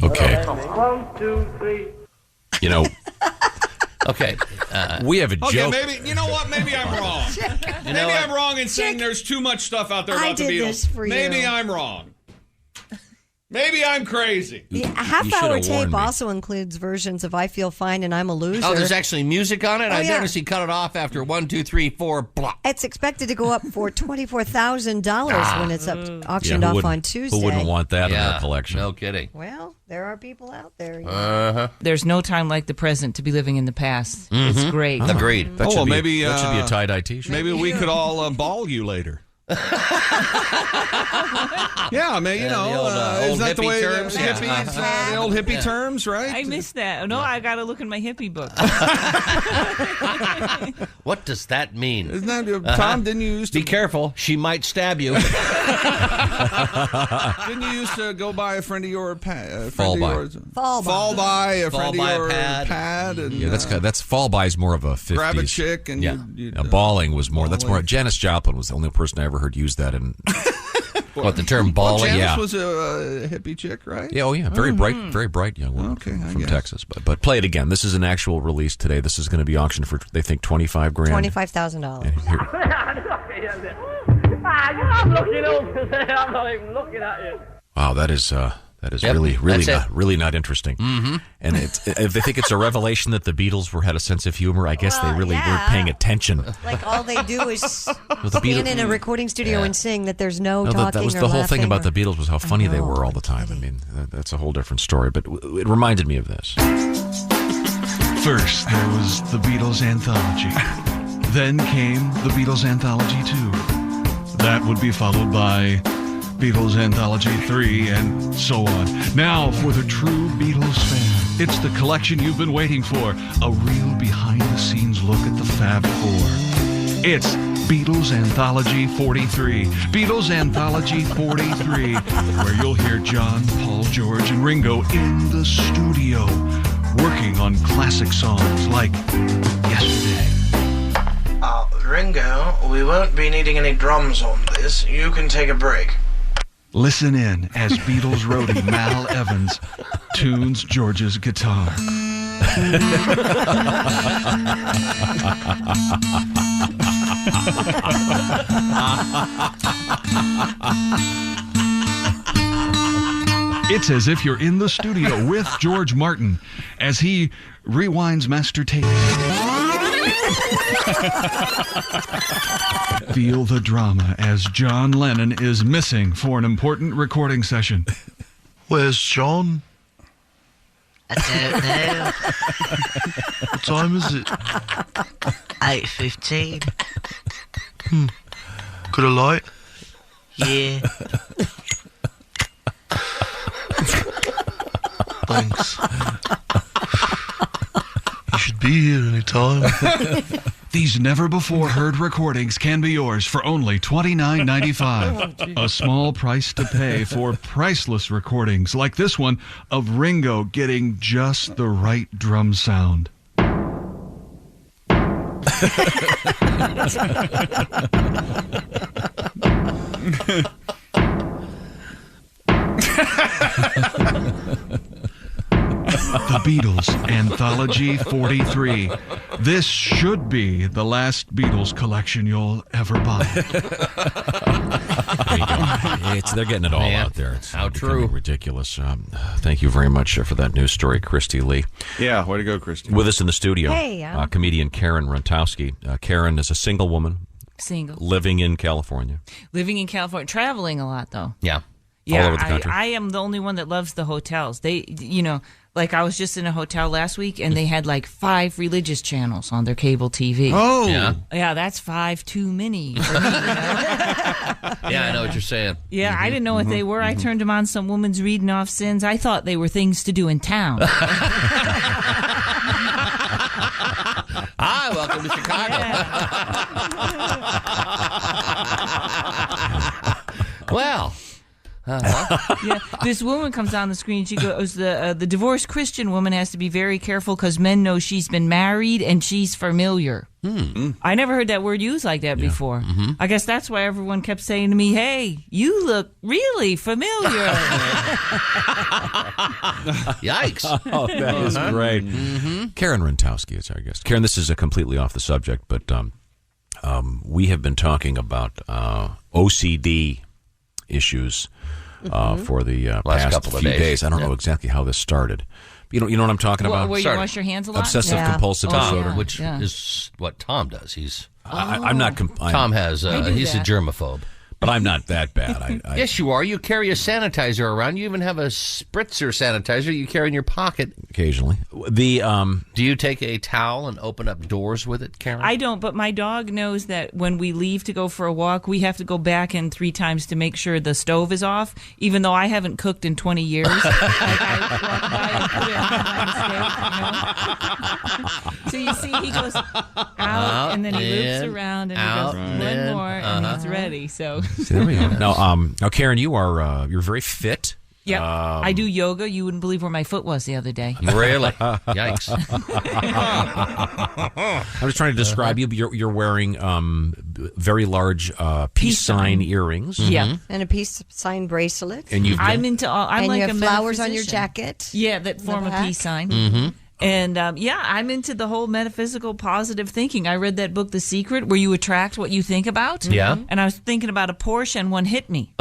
Okay. 1, 2, 3. You know, okay. We have a Okay, joke. maybe, you know what? Maybe I'm wrong. Maybe I'm wrong in saying there's too much stuff out there I about the did Beatles. this for Maybe you. I'm wrong. Maybe I'm crazy. The half-hour tape also includes versions of I Feel Fine and I'm a Loser. Oh, there's actually music on it? Oh, I yeah. noticed he cut it off after 1, 2, 3, 4, blah. It's expected to go up for $24,000 when it's auctioned who off wouldn't- on Tuesday. Who wouldn't want that in Yeah, their collection? No kidding. Well, there are people out there. you know. Uh-huh. There's no time like the present to be living in the past. It's Mhm. great. Agreed. That Oh, should well, be, maybe, that should be a tie-dye T-shirt. Maybe we could all ball you later. Yeah, I mean, you Yeah, know, the old, isn't old that the hippie way terms? the Yeah. hippies, the old hippie Yeah. terms, right? I missed that. No, I got to look in my hippie book. What does that mean? Isn't that Tom? Didn't you used to Be careful. She might stab you. Didn't you used to go by a friend of yours? Fall by. Fall by a Fall friend by a of yours pad. and Yeah, that's fall by is more of a 50s. grab a chick and yeah. you'd, Balling was more. That's more. Janis Joplin was the only person I ever heard use that. And What, the term balling? Janis Yeah. was a hippie chick, right? yeah, oh yeah, very bright young woman from Texas. But play it again. This is an actual release today. This is going to be auctioned for they think $25,000. $25,000. I'm looking over there. I'm not even looking at you. Wow, that is Yep, really not interesting. Mm-hmm. And if they think it's a revelation that the Beatles had a sense of humor, I guess they really weren't paying attention. Like all they do is the stand in a Beatles- recording studio Yeah. and sing that there's no No, talking that was or the whole thing laughing about or- the Beatles was how funny they were all the time. I mean, that's a whole different story. But it reminded me of this. First, there was the Beatles Anthology. Then came the Beatles Anthology 2. That would be followed by Beatles Anthology 3, and so on. Now, for the true Beatles fan, it's the collection you've been waiting for. A real behind-the-scenes look at the Fab Four. It's Beatles Anthology 43. Beatles Anthology 43, where you'll hear John, Paul, George, and Ringo in the studio, working on classic songs like Yesterday. Ringo, we won't be needing any drums on this. You can take a break. Listen in as Beatles roadie Mal Evans tunes George's guitar. It's as if you're in the studio with George Martin as he rewinds master tape. Feel the drama as John Lennon is missing for an important recording session. Where's John? I don't know. What time is it? 8:15. Got a light? Yeah. Thanks. You should be here any time. These never-before-heard recordings can be yours for only $29.95. A small price to pay for priceless recordings like this one of Ringo getting just the right drum sound. The Beatles Anthology 43. This should be the last Beatles collection you'll ever buy. They're getting it all Man, out there. It's how becoming true. ridiculous. Thank you very much for that news story, Christy Lee. Yeah, way to go, Christy. With us in the studio, Hey, comedian Karen Runtowski. Karen is a single woman. Single. Living in California. Living in California. Traveling a lot, though. Yeah. Yeah, All over the country. I am the only one that loves the hotels. They, like I was just in a hotel last week, and they had like 5 religious channels on their cable TV. Oh. Yeah. Yeah, that's 5 too many for me. Yeah, I know what you're saying. Yeah, I didn't know what they were. I turned them on. Some woman's reading off sins. I thought they were things to do in town. Hi, welcome to Chicago. Well. Yeah, this woman comes on the screen. She goes, the divorced Christian woman has to be very careful because men know she's been married and she's familiar. I never heard that word used like that before. I guess that's why everyone kept saying to me, hey, you look really familiar. Yikes. Oh, that is great. Karen Rentowski is our guest. Karen, this is a completely off the subject, but we have been talking about OCD issues for the Last past couple of few days. I don't know exactly how this started. You know what I'm talking about? Where you wash your hands a lot? Obsessive compulsive disorder. Which is what Tom does. He's I'm not. Tom has. He's a germaphobe. But I'm not that bad. Yes, you are. You carry a sanitizer around. You even have a spritzer sanitizer you carry in your pocket. Occasionally. Do you take a towel and open up doors with it, Karen? I don't, but my dog knows that when we leave to go for a walk, we have to go back in 3 times to make sure the stove is off, even though I haven't cooked in 20 years. Like I walk by and put it on my steak, So you see, he goes out, and then he loops around, and he goes one more, and he's ready. So. See, there we go. Now, Karen, you're very fit. Yep. I do yoga. You wouldn't believe where my foot was the other day. Really? Yikes. I'm just trying to describe you. You're wearing very large peace sign earrings. Yeah. And a peace sign bracelet. And I'm into all. I'm and like you a have flowers on your metaphysician. jacket. Yeah, that form a peace sign. Mm-hmm. And I'm into the whole metaphysical positive thinking. I read that book, The Secret, where you attract what you think about. Yeah. And I was thinking about a Porsche, and one hit me.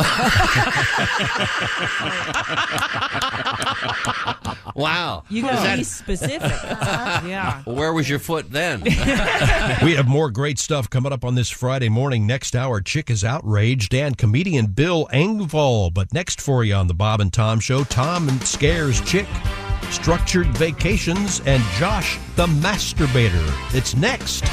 Wow. You got to be specific. Yeah. Where was your foot then? We have more great stuff coming up on this Friday morning. Next hour, Chick is outraged and comedian Bill Engvall. But next for you on the Bob and Tom Show, Tom scares Chick, structured vacations, and Josh the masturbator. It's next.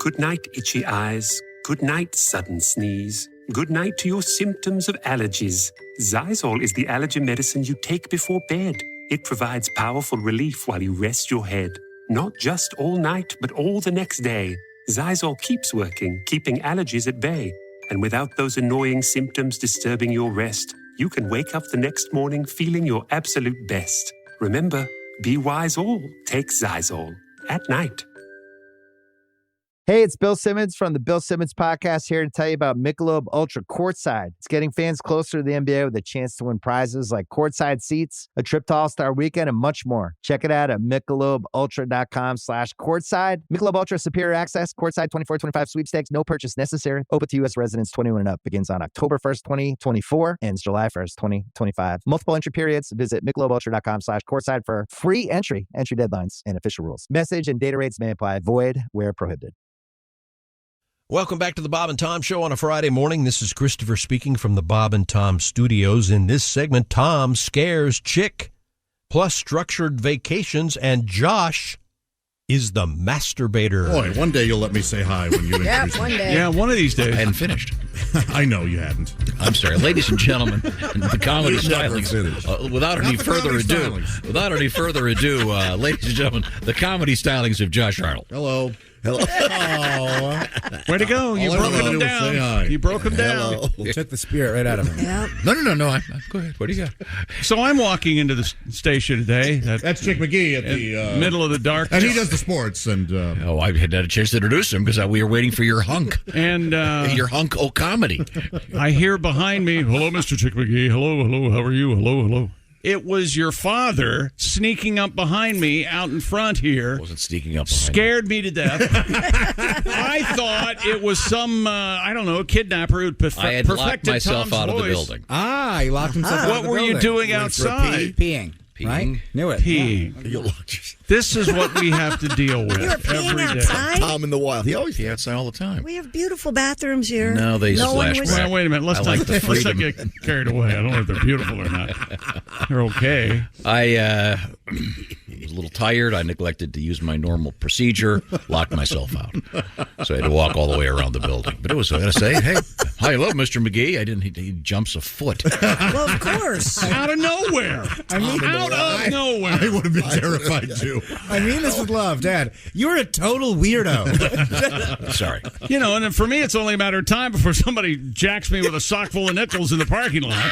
Good night, itchy eyes. Good night, sudden sneeze. Good night to your symptoms of allergies. Zysol is the allergy medicine you take before bed. It provides powerful relief while you rest your head. Not just all night, but all the next day. Zysol keeps working, keeping allergies at bay. And without those annoying symptoms disturbing your rest, you can wake up the next morning feeling your absolute best. Remember, be wise all. Take Zysol. At night. Hey, it's Bill Simmons from the Bill Simmons Podcast here to tell you about Michelob Ultra Courtside. It's getting fans closer to the NBA with a chance to win prizes like courtside seats, a trip to All-Star Weekend, and much more. Check it out at MichelobUltra.com/courtside. Michelob Ultra Superior Access, Courtside 24-25 sweepstakes, no purchase necessary. Open to U.S. residents 21 and up. Begins on October 1st, 2024, ends July 1st, 2025. Multiple entry periods. Visit MichelobUltra.com/courtside for free entry deadlines, and official rules. Message and data rates may apply. Void where prohibited. Welcome back to the Bob and Tom Show on a Friday morning. This is Christopher speaking from the Bob and Tom Studios. In this segment, Tom scares Chick, plus structured vacations, and Josh is the masturbator. Boy, one day you'll let me say hi when you introduce me. one day. Yeah, one of these days. I hadn't finished. I know you hadn't. I'm sorry, ladies and gentlemen, the comedy You've never stylings. finished. Without any further ado, ladies and gentlemen, the comedy stylings of Josh Arnold. Hello. Way to go. You broke him down. You broke him down. You took the spirit right out of him. Yeah. No. Go ahead. What do you got? So I'm walking into the station today. That's Chick McGee at the middle of the dark. And he does the sports. And I hadn't had a chance to introduce him because we were waiting for your hunk. And your hunk comedy. I hear behind me, hello, Mr. Chick McGee. Hello. How are you? Hello. It was your father sneaking up behind me out in front here. Wasn't sneaking up behind Scared me to death. I thought it was some, kidnapper who'd I had locked perfected myself Tom's out of the voice. building. He locked himself out of the What were building. you doing Went for a outside? pee? Peeing. Right? Knew it. Peeing. This is what we have to deal with You were peeing every day. outside? Tom in the wild. He always pee outside all the time. We have beautiful bathrooms here. No, they splash was- Well, wait a minute. Let's I like not, the let's not freedom. get carried away. I don't know if they're beautiful or not. They're okay. I was a little tired. I neglected to use my normal procedure, locked myself out. So I had to walk all the way around the building. But it was, I got to say, hey, hi, hello, Mr. McGee. I didn't, he jumps a foot. Well, of course. Out of nowhere. I mean, Out of nowhere. I would have been terrified too. I mean this with love, Dad. You're a total weirdo. Sorry. You know, and then for me, it's only a matter of time before somebody jacks me with a sock full of nickels in the parking lot.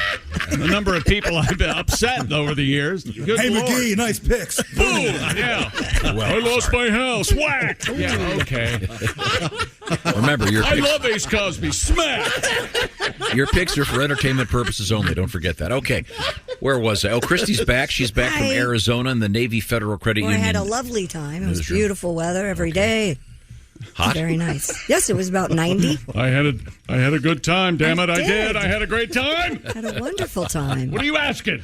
And the number of people I've been upset over the years. Good Hey, Lord. McGee, nice picks. Boom! Yeah. I lost my house. Whack! Yeah, okay. Remember, your I picks, love Ace Cosby. Smack! your picks are for entertainment purposes only. Don't forget that. Okay. Where was I? Oh, Christy's back. She's back from Hi. Arizona in the Navy Federal Credit Well, I Union. had a lovely time. It was Newsroom. beautiful weather every day. Hot? Very nice. Yes, it was about 90. I had a good time. Damn it, I did. I had a great time. Had a wonderful time. What are you asking?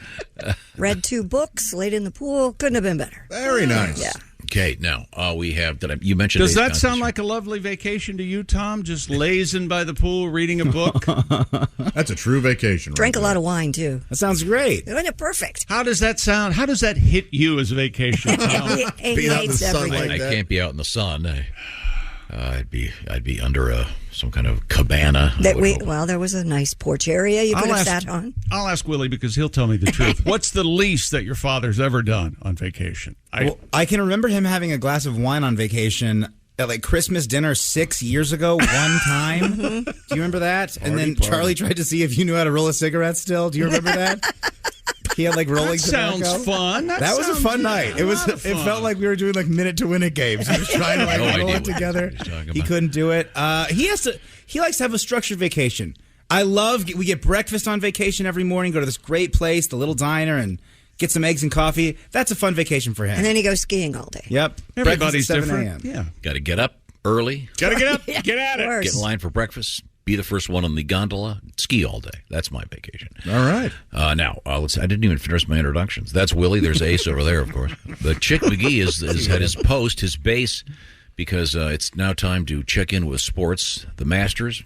Read 2 books, laid in the pool. Couldn't have been better. Very nice. Yeah. Okay, now we have. You mentioned. Does Ace that Cosby. sound like a lovely vacation to you, Tom? Just lazing by the pool, reading a book? That's a true vacation. Drank a lot of wine, too. That sounds great. Wasn't it perfect? How does that sound? How does that hit you as a vacation, Tom? He hates everything. I can't be out in the sun. I'd be under some kind of cabana. Well, there was a nice porch area you could have sat on. I'll ask Willie because he'll tell me the truth. What's the least that your father's ever done on vacation? I can remember him having a glass of wine on vacation at like Christmas dinner 6 years ago one time. Do you remember that? And then Charlie tried to see if you knew how to roll a cigarette still. Do you remember that? He had like rolling That tobacco. sounds fun. That was a fun night. It felt like we were doing like minute to win it games. He was trying to like No roll idea it what together. he's talking He about. couldn't do it. He likes to have a structured vacation. We get breakfast on vacation every morning, go to this great place, the little diner, and get some eggs and coffee. That's a fun vacation for him. And then he goes skiing all day. Yep. Everybody's Breakfast at 7 different. a.m. Yeah. Got to get up early. Got to get up, get at it. Get in line for breakfast. Be the first one on the gondola. Ski all day. That's my vacation. All right. Now, let's. I didn't even finish my introductions. That's Willie. There's Ace over there, of course. But Chick McGee is at his post, his base, because it's now time to check in with sports. The Masters,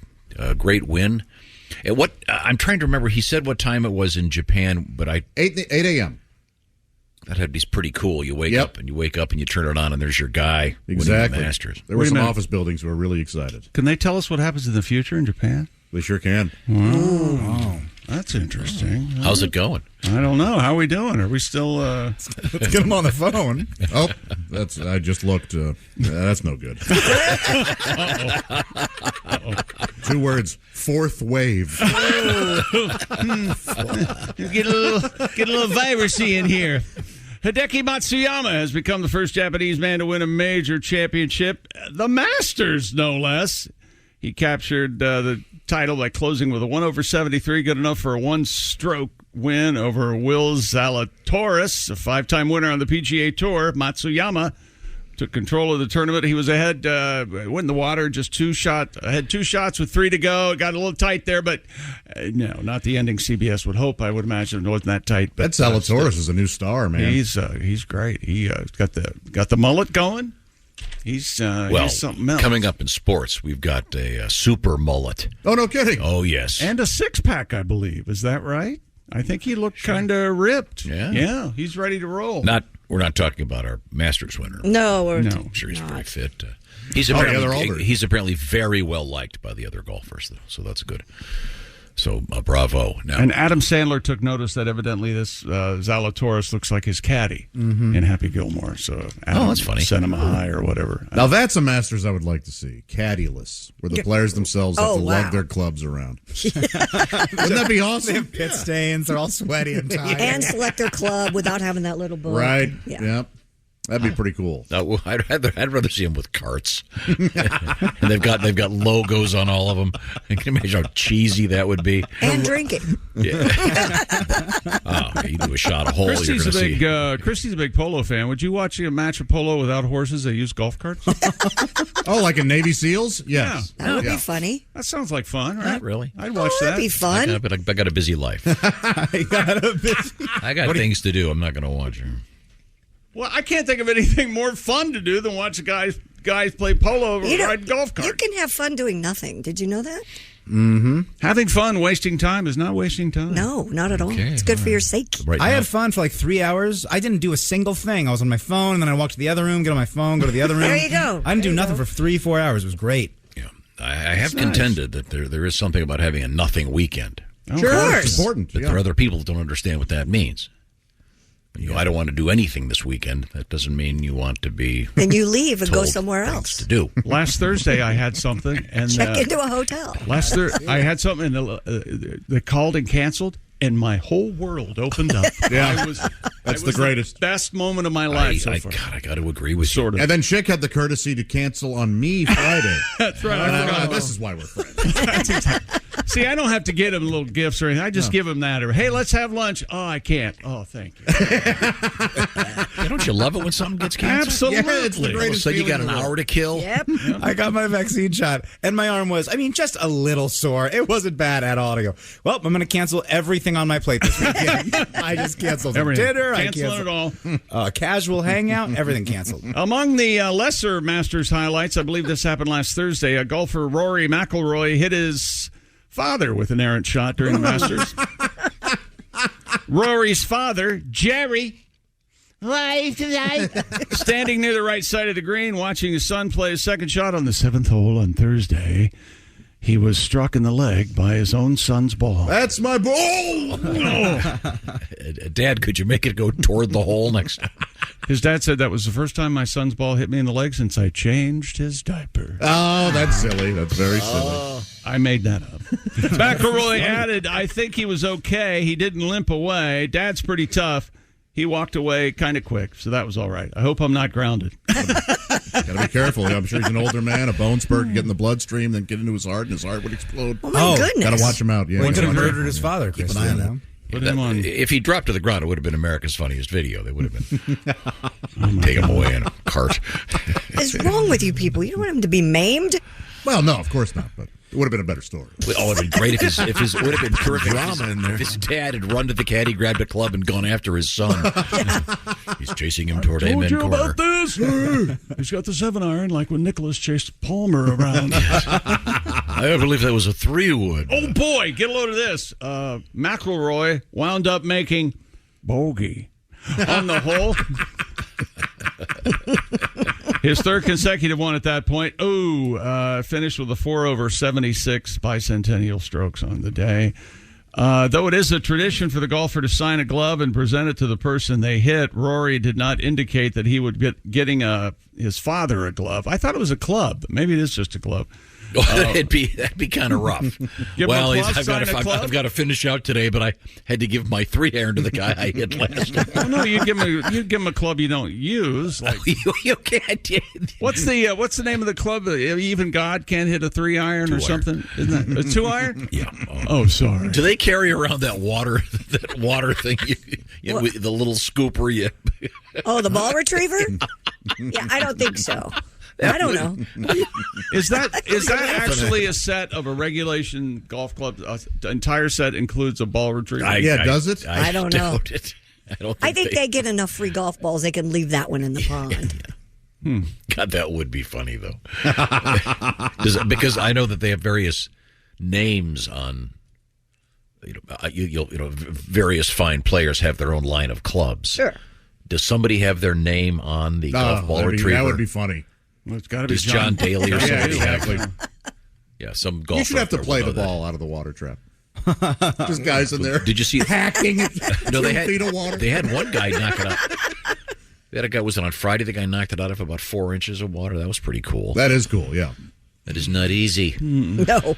great win. And I'm trying to remember. He said what time it was in Japan, but 8 a.m. That had to be pretty cool. You wake up and you turn it on, and there's your guy winning Exactly. the Masters. There were Wait a some minute. office buildings who were really excited. Can they tell us what happens in the future in Japan? They sure can. Oh, that's interesting. How's it going? I don't know. How are we doing? Are we still? Let's get him on the phone. Oh, I just looked. That's no good. 2 words. Fourth wave. Get a little virusy in here. Hideki Matsuyama has become the first Japanese man to win a major championship, the Masters, no less. He captured the title by closing with a 1/73, good enough for a one-stroke win over Will Zalatoris, a 5-time winner on the PGA Tour. Matsuyama took control of the tournament. He was ahead, went in the water, just 2 shots, had 2 shots with 3 to go. It got a little tight there, but no, not the ending CBS would hope. I would imagine it wasn't that tight. But That Zalatoris is a new star, man. He's great. He got the mullet going. He's something else. Coming up in sports, we've got a super mullet. Oh, no kidding. Oh, yes. And a 6-pack, I believe. Is that right? I think he looked kind of ripped. Yeah, he's ready to roll. We're not talking about our Masters winner. No, I'm sure he's very fit. He's they're apparently older. he's apparently very well liked by the other golfers, though, so that's good. So bravo. Now, And Adam Sandler took notice that evidently this Zalatoris looks like his caddy in Happy Gilmore. So Adam that's funny. Sent him a high or whatever. Now that's a Masters I would like to see. Caddyless, where the players themselves have to lug their clubs around. Wouldn't that be awesome? They have pit stains. They're all sweaty and tired. And select their club without having that little book. Right. Yeah. Yep. That'd be pretty cool. I'd rather see them with carts. And they've got logos on all of them. You can imagine how cheesy that would be. And drinking. Yeah. You do a shot of hole. Christy's a big polo fan. Would you watch a match of polo without horses? They use golf carts. Oh, like in Navy SEAls? Yes. That would be funny. That sounds like fun, right? Not really. I'd watch that. That'd be fun. I got a busy life. I got things to do. I'm not going to watch them. Well, I can't think of anything more fun to do than watch guys play polo or ride golf carts. You can have fun doing nothing. Did you know that? Mm-hmm. Having fun, wasting time is not wasting time. No, not at all. It's good for your sake. I had fun for like 3 hours. I didn't do a single thing. I was on my phone, and then I walked to the other room, get on my phone, go to the other room. There you go. I didn't do nothing for 3-4 hours. It was great. Yeah, I have contended that there is something about having a nothing weekend. Sure, it's important. But there are other people that don't understand what that means. I don't want to do anything this weekend. That doesn't mean you want to be. Then you leave and go somewhere else to do. Last Thursday, I had something and check into a hotel. I had something and they called and canceled, and my whole world opened up. Yeah, that's the greatest. Best moment of my life so far. God, I got to agree with you. And then Chick had the courtesy to cancel on me Friday. That's right. I forgot. This is why we're friends. See, I don't have to get him little gifts or anything. I just give him that. Or, hey, let's have lunch. Oh, I can't. Oh, thank you. Don't you love it when something gets canceled? Absolutely. Yeah, it's the greatest So you got an feeling in the hour world. to kill? Yep. I got my vaccine shot, and my arm was, just a little sore. It wasn't bad at all. To go, well, I'm going to cancel everything on my plate this weekend. I just canceled Everything. dinner. Canceling I canceled casual hangout. Everything canceled. Among the lesser Masters highlights, I believe this happened last Thursday. Golfer Rory McIlroy hit his father with an errant shot during the Masters. Rory's father, Jerry, standing near the right side of the green, watching his son play his second shot on the 7th hole on Thursday. He was struck in the leg by his own son's ball. That's my ball! Dad, could you make it go toward the hole next time? His dad said that was the first time my son's ball hit me in the leg since I changed his diaper. Oh, that's silly. That's very silly. I made that up. McIlroy added, I think he was okay. He didn't limp away. Dad's pretty tough. He walked away kind of quick, so that was all right. I hope I'm not grounded. Got to be careful. I'm sure he's an older man. A bone spur could get in the bloodstream, then get into his heart, and his heart would explode. Oh, my goodness. Got to watch him out. Yeah, He could have murdered his father. Keep an eye on that. Put him on. If he dropped to the ground, it would have been America's Funniest Video. They would have been take him away in a cart. What's wrong with you people? You don't want him to be maimed? Well, no, of course not, but it would have been a better story. Oh, it would have been great if his it would have been terrific if his dad had run to the caddy, grabbed a club, and gone after his son. He's chasing him toward Amen Told you Corner. about this? He's got the 7-iron like when Nicholas chased Palmer around. I believe that was a 3-wood. Oh, boy, get a load of this. McIlroy wound up making bogey on the hole. His third consecutive one at that point. Finished with a 4/76 bicentennial strokes on the day. Though it is a tradition for the golfer to sign a glove and present it to the person they hit, Rory did not indicate that he would getting his father a glove. I thought it was a club, but maybe it is just a glove. That'd be kind of rough. Well, I've I've got to finish out today, but I had to give my 3-iron to the guy I hit last time. Oh, no, you give him a club you don't use. Like, you can't. What's the name of the club? Even God can't hit a 3-iron or something. Isn't that a 2-iron? Yeah. Oh, sorry. Do they carry around that water thing? With the little scooper. Oh, the ball retriever? Yeah, I don't think so. I don't know. Is that actually a set of a regulation golf club? The entire set includes a ball retriever. Does it? I don't know. I think they get enough free golf balls. They can leave that one in the pond. God, that would be funny though. Because I know that they have various names on. Various fine players have their own line of clubs. Sure. Does somebody have their name on the golf ball retriever? That would be funny. Well, it's got to be Does John Daly or somebody exactly. some golfer. You should have to play the ball out of the water trap. Just guys in there. Did you see hacking? No, 2 feet of water. They had one guy knock it out. They had a guy. Was it on Friday? The guy knocked it out of about 4 inches of water. That was pretty cool. That is cool. Yeah. That is not easy. No.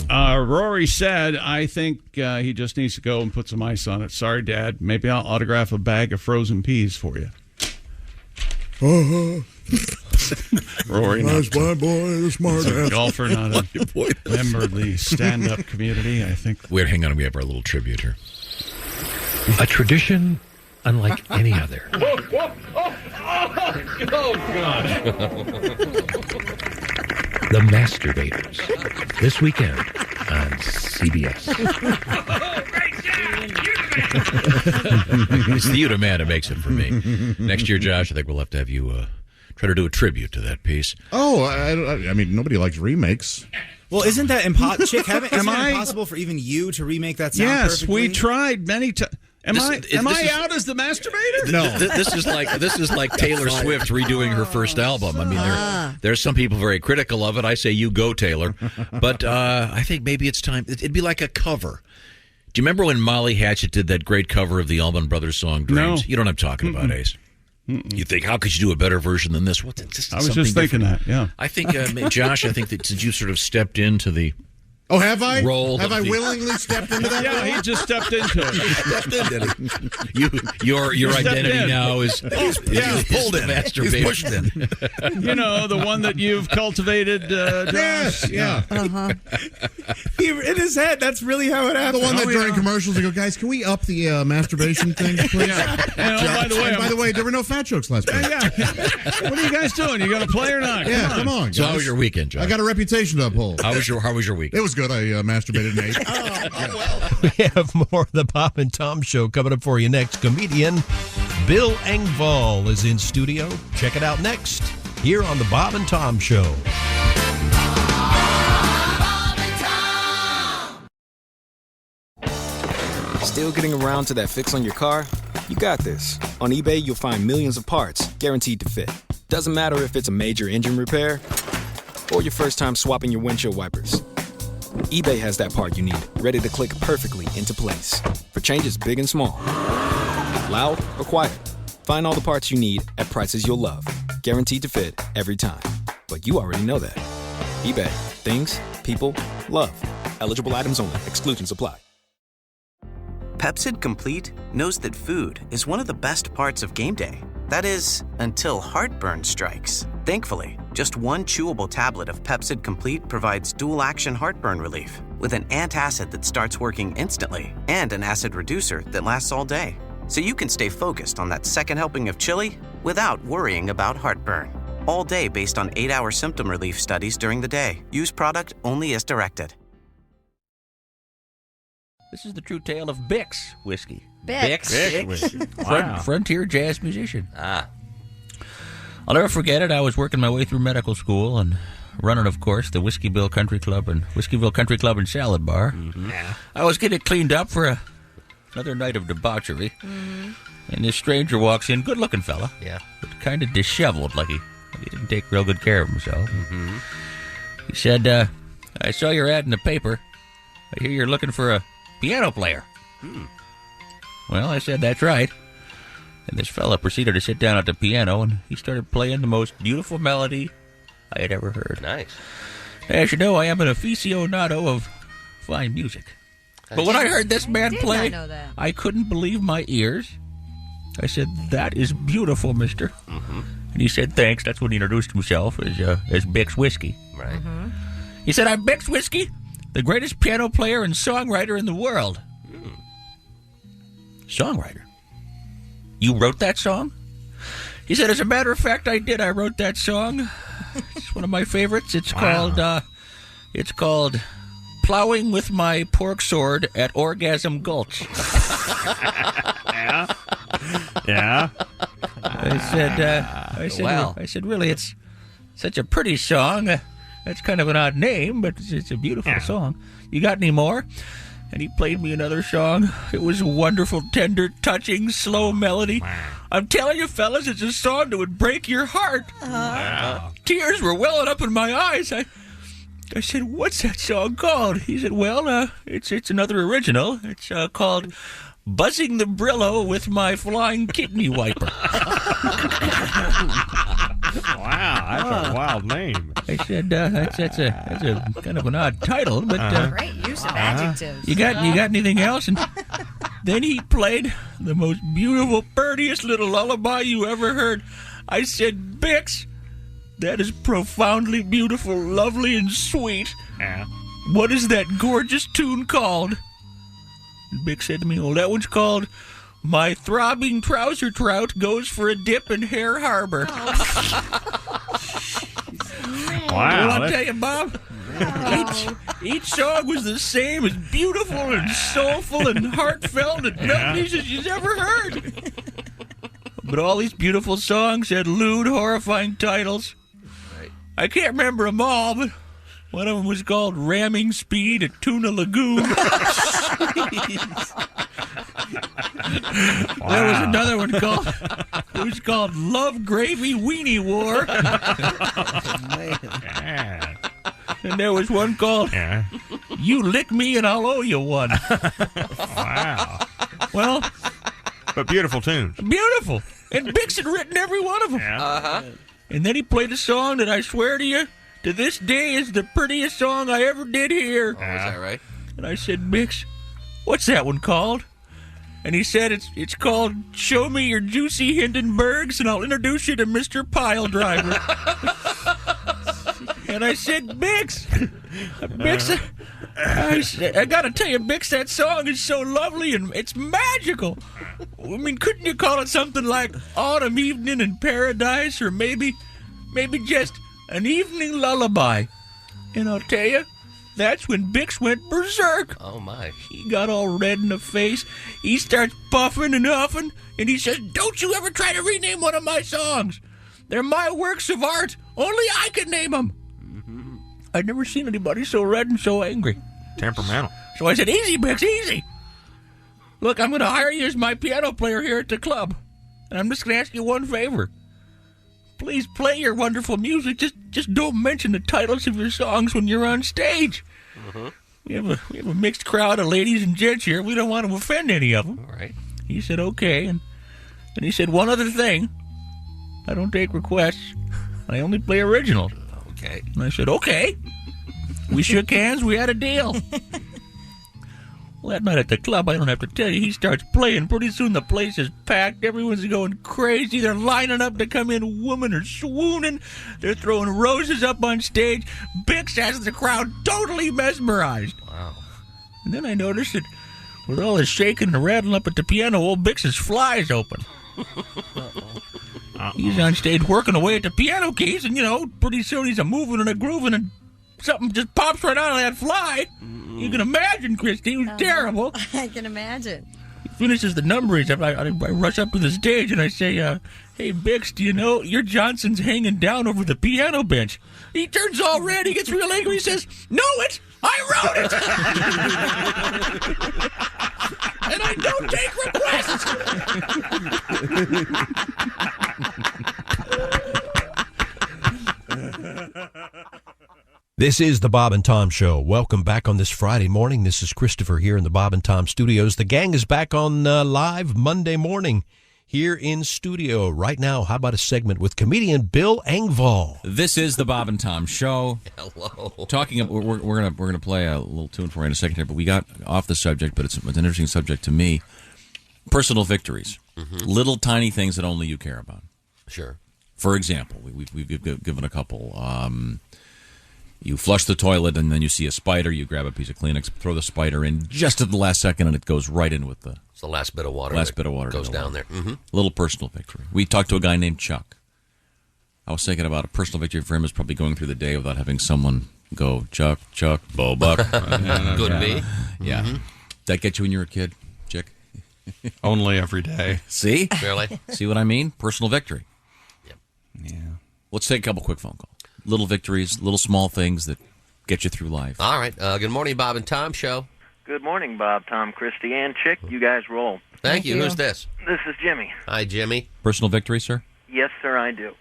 Rory said, I think he just needs to go and put some ice on it. Sorry, Dad. Maybe I'll autograph a bag of frozen peas for you. Rory, That's my boy, the smart ass. golfer, not a member of the stand-up community. I think. Wait, hang on. We have our little tribute here. A tradition unlike any other. The Masturbators. This weekend on CBS. It's the Utah man who makes it for me. Next year, Josh, I think we'll have to have you try to do a tribute to that piece. Oh, I mean, nobody likes remakes. Well, isn't that impossible? Chick, isn't it impossible for even you to remake that sound Yes, perfectly? we tried many times. Am I out as the masturbator? No, this is like Taylor Swift redoing her first album. I mean, there's some people very critical of it. I say you go, Taylor, but I think maybe it's time. It'd be like a cover. Do you remember when Molly Hatchet did that great cover of the Allman Brothers song "Dreams"? No. You know what I'm talking about, Ace. You think, how could you do a better version than this? What? I was just thinking that. Yeah, I think, Josh. I think that since you sort of stepped into the have I? Role have I willingly stepped into that? Yeah, he just stepped into it. Your identity now is pulled in. Masturbator. He's pushed in. You know, the one that you've cultivated, Josh. Yes, yeah. In his head, that's really how it happened. The one that during commercials they go, guys, can we up the masturbation thing, please? And by the way, there were no fat jokes last week. Yeah. What are you guys doing? You got to play or not? Yeah, come on, guys. So how was your weekend, Josh? I got a reputation to uphold. How was your week? It was good. I masturbated and ate. We have more of the Bob and Tom Show coming up for you next. Comedian Bill Engvall is in studio. Check it out next here on the Bob and Tom Show. Still getting around to that fix on your car? You got this. On eBay, you'll find millions of parts guaranteed to fit. Doesn't matter if it's a major engine repair or your first time swapping your windshield wipers. eBay has that part you need, ready to click perfectly into place for changes big and small. Loud or quiet, find all the parts you need at prices you'll love. Guaranteed to fit every time. But you already know that. eBay. Things, people, love. Eligible items only. Exclusions apply. Pepsid Complete knows that food is one of the best parts of game day. That is, until heartburn strikes. Thankfully, just one chewable tablet of Pepsid Complete provides dual-action heartburn relief with an antacid that starts working instantly and an acid reducer that lasts all day. So you can stay focused on that second helping of chili without worrying about heartburn. All day based on 8-hour symptom relief studies during the day. Use product only as directed. This is the true tale of Bix whiskey. Bix whiskey. Wow. Frontier jazz musician. I'll never forget it. I was working my way through medical school and running, of course, the Whiskeyville Country Club and Salad Bar. Mm-hmm. Yeah. I was getting cleaned up for another night of debauchery. Mm-hmm. And this stranger walks in, good-looking fella. Yeah. But kind of disheveled, like he didn't take real good care of himself. Mm-hmm. He said, I saw your ad in the paper. I hear you're looking for a piano player. Well, I said, that's right. And this fella proceeded to sit down at the piano, and he started playing the most beautiful melody I had ever heard. Nice. As you know, I am an aficionado of fine music. But when I heard this man play, I couldn't believe my ears. I said, that is beautiful, mister. Mm-hmm. And he said, thanks. That's when he introduced himself as Bix Whiskey. Right. Mm-hmm. He said, I'm Bix Whiskey, the greatest piano player and songwriter in the world. Songwriter? You wrote that song? He said, as a matter of fact, I did. I wrote that song. It's one of my favorites. It's called Plowing with My Pork Sword at Orgasm Gulch. Yeah. I said, really, it's such a pretty song. That's kind of an odd name, but it's a beautiful song. You got any more? And he played me another song. It was a wonderful, tender, touching, slow melody. I'm telling you, fellas, it's a song that would break your heart. Tears were welling up in my eyes. I said, what's that song called? He said, well, it's another original. It's called Buzzing the Brillo with My Flying Kidney Wiper. Wow, that's a wild name. I said, that's a kind of an odd title, but great use of adjectives. You got anything else? And then he played the most beautiful, prettiest little lullaby you ever heard. I said, Bix, that is profoundly beautiful, lovely, and sweet. Yeah. What is that gorgeous tune called? And Bix said to me, well, that one's called My Throbbing Trouser Trout Goes for a Dip in Hare Harbor. Wow. Well, I'll tell you, Bob, each song was the same, as beautiful and soulful and heartfelt and melodies as you've ever heard. But all these beautiful songs had lewd, horrifying titles. I can't remember them all, but one of them was called Ramming Speed at Tuna Lagoon. There was another one called Love Gravy Weenie War. And there was one called You Lick Me and I'll Owe You One. Wow. Well, but beautiful tunes. Beautiful. And Bix had written every one of them. Yeah. And then he played a song that I swear to you, to this day is the prettiest song I ever did hear. Oh, is that right? And I said, Bix, what's that one called? And he said, it's called Show Me Your Juicy Hindenburgs and I'll introduce you to Mr. Pile Driver. And I said, Bix, I gotta tell you, Bix, that song is so lovely and it's magical. I mean, couldn't you call it something like Autumn Evening in Paradise or maybe just An Evening Lullaby? And I'll tell you, that's when Bix went berserk. Oh, my. He got all red in the face. He starts puffing and huffing, and he says, don't you ever try to rename one of my songs. They're my works of art. Only I can name them. I'd never seen anybody so red and so angry. Temperamental. So I said, easy, Bix, easy. Look, I'm going to hire you as my piano player here at the club. And I'm just going to ask you one favor. Please play your wonderful music. Just don't mention the titles of your songs when you're on stage. We have a mixed crowd of ladies and gents here. We don't want to offend any of them. All right. He said, okay. And he said, one other thing. I don't take requests. I only play originals. Okay. And I said, okay. We shook hands. We had a deal. Well, that night at the club, I don't have to tell you, he starts playing. Pretty soon the place is packed. Everyone's going crazy. They're lining up to come in. Women are swooning. They're throwing roses up on stage. Bix has the crowd totally mesmerized. Wow. And then I noticed that with all this shaking and rattling up at the piano, old Bix's fly's open. He's on stage working away at the piano keys, and, pretty soon he's a-moving and a-grooving, and something just pops right out of that fly. You can imagine, Christy. It was terrible. I can imagine. He finishes the number. I rush up to the stage, and I say, hey, Bix, do you know your Johnson's hanging down over the piano bench? He turns all red. He gets real angry. He says, know it! I wrote it! And I don't take requests! This is the Bob and Tom Show. Welcome back on this Friday morning. This is Christopher here in the Bob and Tom studios. The gang is back on live Monday morning here in studio. Right now, how about a segment with comedian Bill Engvall? This is the Bob and Tom Show. Hello. We're gonna play a little tune for you in a second here, but we got off the subject, but it's an interesting subject to me. Personal victories. Little tiny things that only you care about. Sure. For example, we've given a couple. You flush the toilet and then you see a spider. You grab a piece of Kleenex, throw the spider in just at the last second, and it goes right in with it's the last bit of water. Goes down there. Little personal victory. We talked to a guy named Chuck. I was thinking about a personal victory for him is probably going through the day without having someone go, Chuck, Bo Buck. Could be. Yeah. That get you when you were a kid, Chick? Only every day. See? Really? See what I mean? Personal victory. Yep. Yeah. Let's take a couple quick phone calls. Little victories, little small things that get you through life. All right. Good morning, Bob and Tom Show. Good morning, Bob, Tom, Christy, and Chick. You guys roll. Thank you. Who's this? This is Jimmy. Hi, Jimmy. Personal victory, sir? Yes, sir, I do.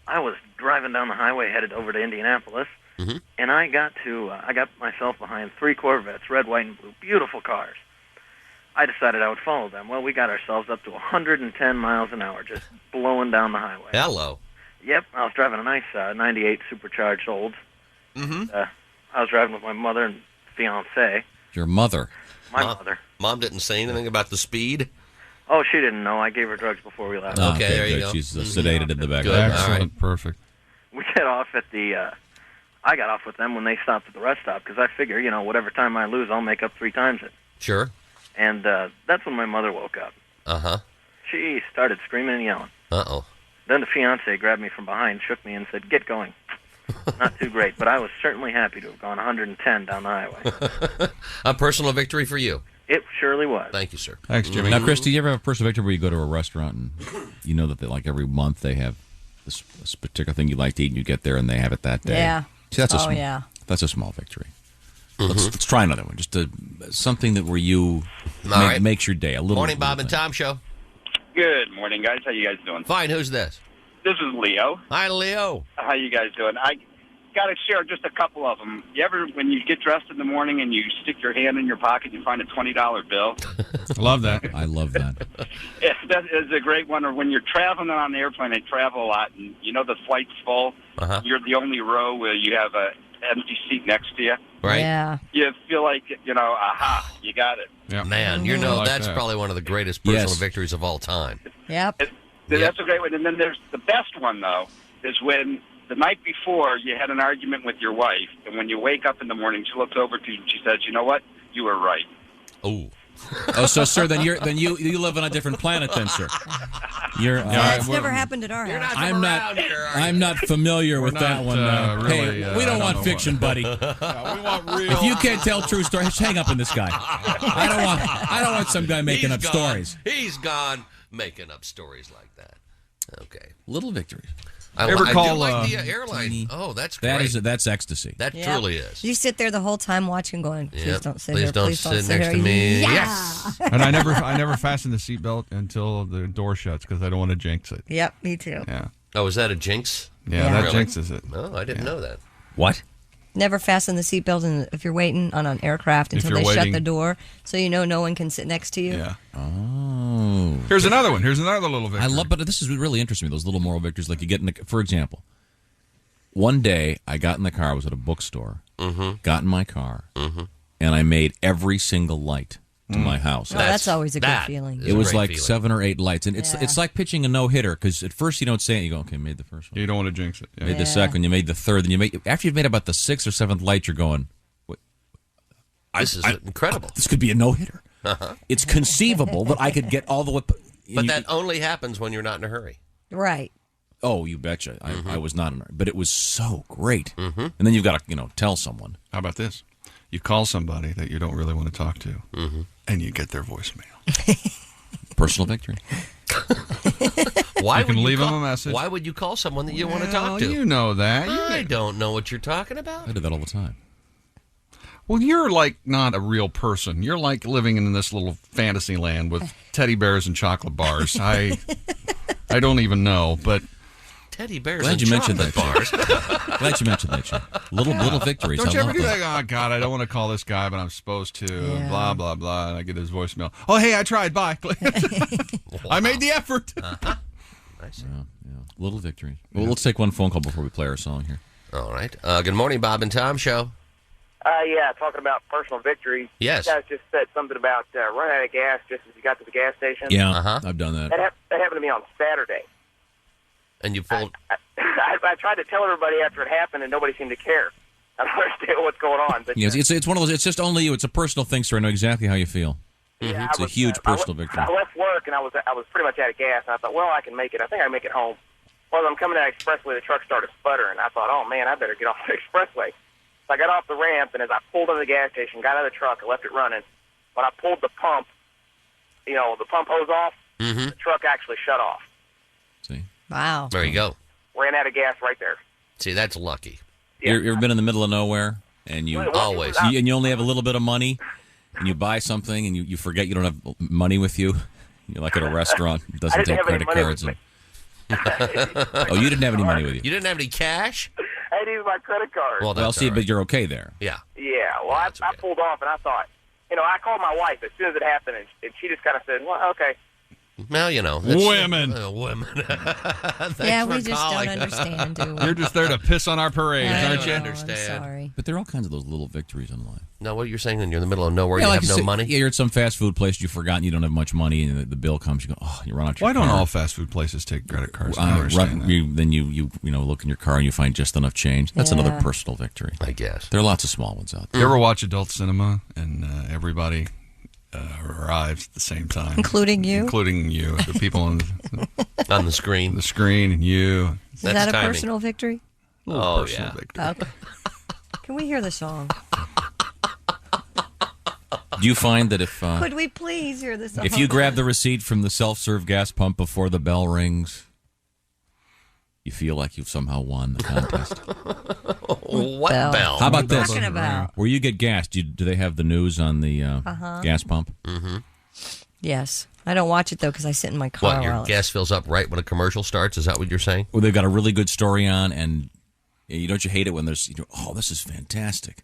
I was driving down the highway headed over to Indianapolis, and I got myself behind 3 Corvettes, red, white, and blue, beautiful cars. I decided I would follow them. Well, we got ourselves up to 110 miles an hour, just blowing down the highway. Hello. Yep, I was driving a nice 98 supercharged Olds. I was driving with my mother and fiance. Your mother? My mother. Mom didn't say anything about the speed? Oh, she didn't know. I gave her drugs before we left. Okay, there you go. She's sedated in the back. Good. Excellent. Perfect. We get off at the. I got off with them when they stopped at the rest stop because I figure, whatever time I lose, I'll make up 3 times it. Sure. And that's when my mother woke up. Uh-huh. She started screaming and yelling. Uh-oh. Then the fiancé grabbed me from behind, shook me, and said, "Get going." Not too great, but I was certainly happy to have gone 110 down the highway. A personal victory for you. It surely was. Thank you, sir. Thanks, Jimmy. Now, Chris, do you ever have a personal victory where you go to a restaurant and you know that like every month they have this particular thing you like to eat and you get there and they have it that day? Yeah. See, that's yeah. That's a small victory. Let's try another one. Just something that where you makes your day a little. Morning, Bob and Tom Show. Good morning, guys. How you guys doing? Fine. Who's this? This is Leo. Hi, Leo. How you guys doing? I got to share just a couple of them. You ever, when you get dressed in the morning and you stick your hand in your pocket, you find a $20 bill? Love that. I love that. Yeah, that is a great one. Or when you're traveling on the airplane, I travel a lot, and the flight's full. You're the only row where you have a empty seat next to you. Right. Yeah. You feel like, aha, you got it. Yep. Man, that's probably one of the greatest personal victories of all time. Yep. That's a great one. And then there's the best one, though, is when the night before you had an argument with your wife, and when you wake up in the morning, she looks over to you and she says, "You know what? You were right." Oh. Oh, so sir, then you live on a different planet, then, sir. That's never happened at our house. I'm not familiar with that one. Really, hey, we don't want fiction, buddy. We want real. If you can't tell true stories, just hang up on this guy. I don't want some guy making up stories. He's gone making up stories like that. Okay. Little victories. I do like the airline. Oh, that's great. That's ecstasy. That truly is. You sit there the whole time watching, going, "Please don't sit here. Please don't sit next to me." Yeah. Yes. And I never fasten the seatbelt until the door shuts because I don't want to jinx it. Yep, me too. Yeah. Oh, is that a jinx? Yeah, that jinxes it. No, I didn't know that. What? Never fasten the seatbelt if you're waiting on an aircraft until they shut the door, so no one can sit next to you. Yeah. Oh. Here's another one. Here's another little victory. but this is really interesting. Those little moral victories, like you get in for example, one day I got in the car. I was at a bookstore. Got in my car, and I made every single light to my house. Oh, that's always a good feeling. It was like 7 or 8 lights, and it's like pitching a no-hitter because at first you don't say it. You go, okay, made the first one. You don't want to jinx it. Yeah. Made the second. You made the third. Then after you've made about the 6th or 7th light, you're going, wait, this is incredible. This could be a no-hitter. It's conceivable that I could get all the way. But that only happens when you're not in a hurry. Right. Oh, you betcha. I was not in a hurry, but it was so great. And then you've got to tell someone. How about this? You call somebody that you don't really want to talk to, and you get their voicemail. Personal victory. Why you can leave them a message. Why would you call someone that you want to talk to? You know that. I don't know what you're talking about. I do that all the time. Well, you're like not a real person. You're like living in this little fantasy land with teddy bears and chocolate bars. I don't even know, but teddy bears Glad and you mentioned chocolate that, bars. Glad you mentioned that, Jim. Little victories. Don't you I ever love do that. that? Oh, God, I don't want to call this guy, but I'm supposed to. And blah, blah, blah. And I get his voicemail. Oh, hey, I tried. Bye. I made the effort. Nice. Yeah. Little victories. Well, let's take one phone call before we play our song here. All right. Good morning, Bob and Tom Show. Yeah, talking about personal victories. Yes. You guys just said something about running out of gas just as you got to the gas station. Yeah, I've done that. That happened to me on Saturday. And you pulled... I tried to tell everybody after it happened, and nobody seemed to care. I don't understand what's going on. But Yes, it's one of those. It's just only you. It's a personal thing, sir. I know exactly how you feel. Yeah, It's a huge personal victory. I left work, and I was pretty much out of gas, and I thought, well, I can make it. I think I can make it home. Well, I'm coming down the expressway, the truck started sputtering. I thought, oh, man, I better get off the expressway. So I got off the ramp, and as I pulled into the gas station, got out of the truck, I left it running. When I pulled the pump, the pump hose off, the truck actually shut off. See? Wow. There you go. Ran out of gas right there. See, that's lucky. You ever been in the middle of nowhere and you Always. and you only have a little bit of money and you buy something and you forget you don't have money with you? You're like at a restaurant. It doesn't take credit cards. Oh, you didn't have any money with you? You didn't have any cash? I didn't use my credit card. Well, see, but you're okay there. Yeah. Yeah, well, I pulled off, and I thought, I called my wife as soon as it happened, and she just kind of said, well, okay. Well, that's Women. Women. Thanks Yeah, for we just calling. don't understand, do we? You're just there to piss on our parades, I aren't you? know, understand. I'm sorry. But there are all kinds of those little victories in life. No, what you're saying, then you're in the middle of nowhere, Yeah, you like have no say- money? Yeah, you're at some fast food place, you've forgotten you don't have much money, and the bill comes, you go, oh, you run out your Why don't car. all fast food places take credit cards? I don't understand that. Then you look in your car and you find just enough change. That's Yeah. another personal victory. I guess. There are lots of small ones out there. You ever watch adult cinema and everybody arrives at the same time? Including you? Including you. The people on the screen. The screen and you. Is that a personal victory? Little personal victory. Okay. Can we hear the song? Do you find that if Could we please hear the song? if you grab the receipt from the self-serve gas pump before the bell rings, you feel like you've somehow won the contest? What bell? How about What are you this? talking about? Where you get gas, do they have the news on the gas pump? Mm-hmm. Yes. I don't watch it, though, because I sit in my car. What, your while it- gas fills up right when a commercial starts? Is that what you're saying? Well, they've got a really good story on, and don't you hate it when there's, this is fantastic.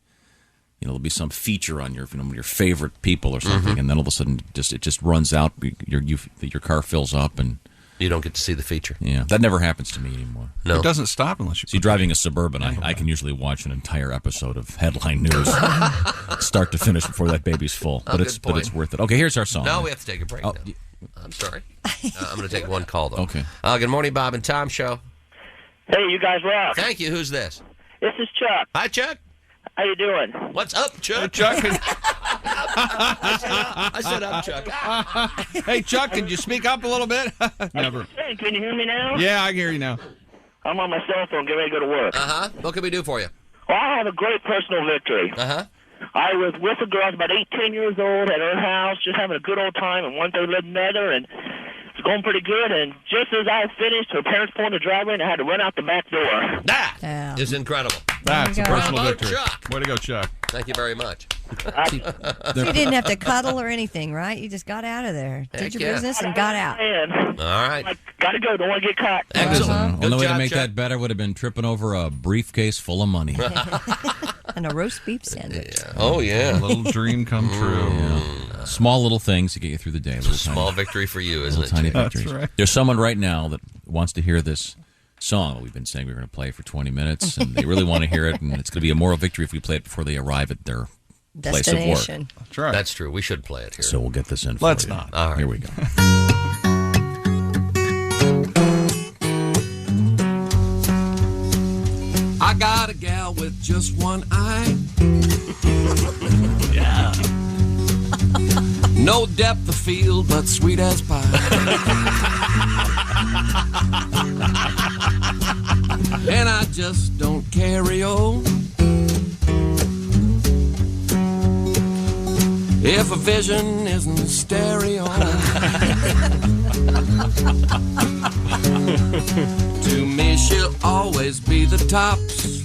There'll be some feature on your favorite people or something, and then all of a sudden it just runs out. Your car fills up, and you don't get to see the feature. Yeah, that never happens to me anymore. No. It doesn't stop unless you. See, driving a Suburban, I can usually watch an entire episode of headline news, start to finish, before that baby's full. Oh, But it's good point. worth it. Okay, here's our song. No, we have to take a break. Oh, now. I'm sorry. I'm going to take one call, though. Okay. Good morning, Bob and Tom Show. Hey, you guys rock. Thank you. Who's this? This is Chuck. Hi, Chuck. How you doing? What's up, Chuck? Hey, Chuck. I said up, Chuck. Hey, Chuck, could you speak up a little bit? Never. Hey, can you hear me now? Yeah, I can hear you now. I'm on my cell phone, getting ready to go to work. Uh-huh. What can we do for you? Well, I have a great personal victory. Uh-huh. I was with a girl, I was about 18 years old, at her house, just having a good old time, and one day we lived together, and it's going pretty good, and just as I finished, her parents pulled in the driveway, and I had to run out the back door. That is incredible. That's a personal Bravo, victory. Chuck. Way to go, Chuck. Thank you very much. You didn't have to cuddle or anything, right? You just got out of there, did your yeah. business, and got out. All right. Gotta go, don't want to get caught. Excellent. The only way to job, make Chuck. that better would have been tripping over a briefcase full of money. And a roast beef sandwich. Oh, yeah. A little dream come true. Yeah. Small little things to get you through the day. Little Small tiny, victory for you, isn't little it? tiny Chuck? victories. right. There's someone right now that wants to hear this song that we've been saying we were going to play for 20 minutes, and they really want to hear it, and it's going to be a moral victory if we play it before they arrive at their place of work. Destination. That's right. That's true. We should play it here. So we'll get this in for Let's you. not. All right. Here we go. I got a gal with just one eye. Yeah. No depth of field, but sweet as pie. And I just don't carry on. If a vision isn't stereo. To me, she'll always be the tops.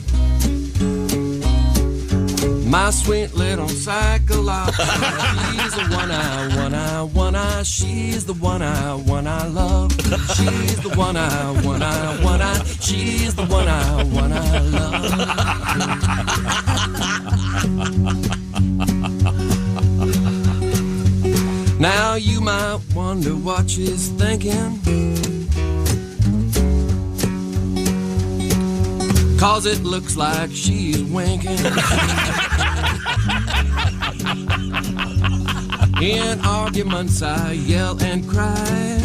My sweet little cyclops. She's the one I, she's the one I love. She's the one I, she's the one I love. Now you might wonder what she's thinking. 'Cause it looks like she's winking. In arguments I yell and cry,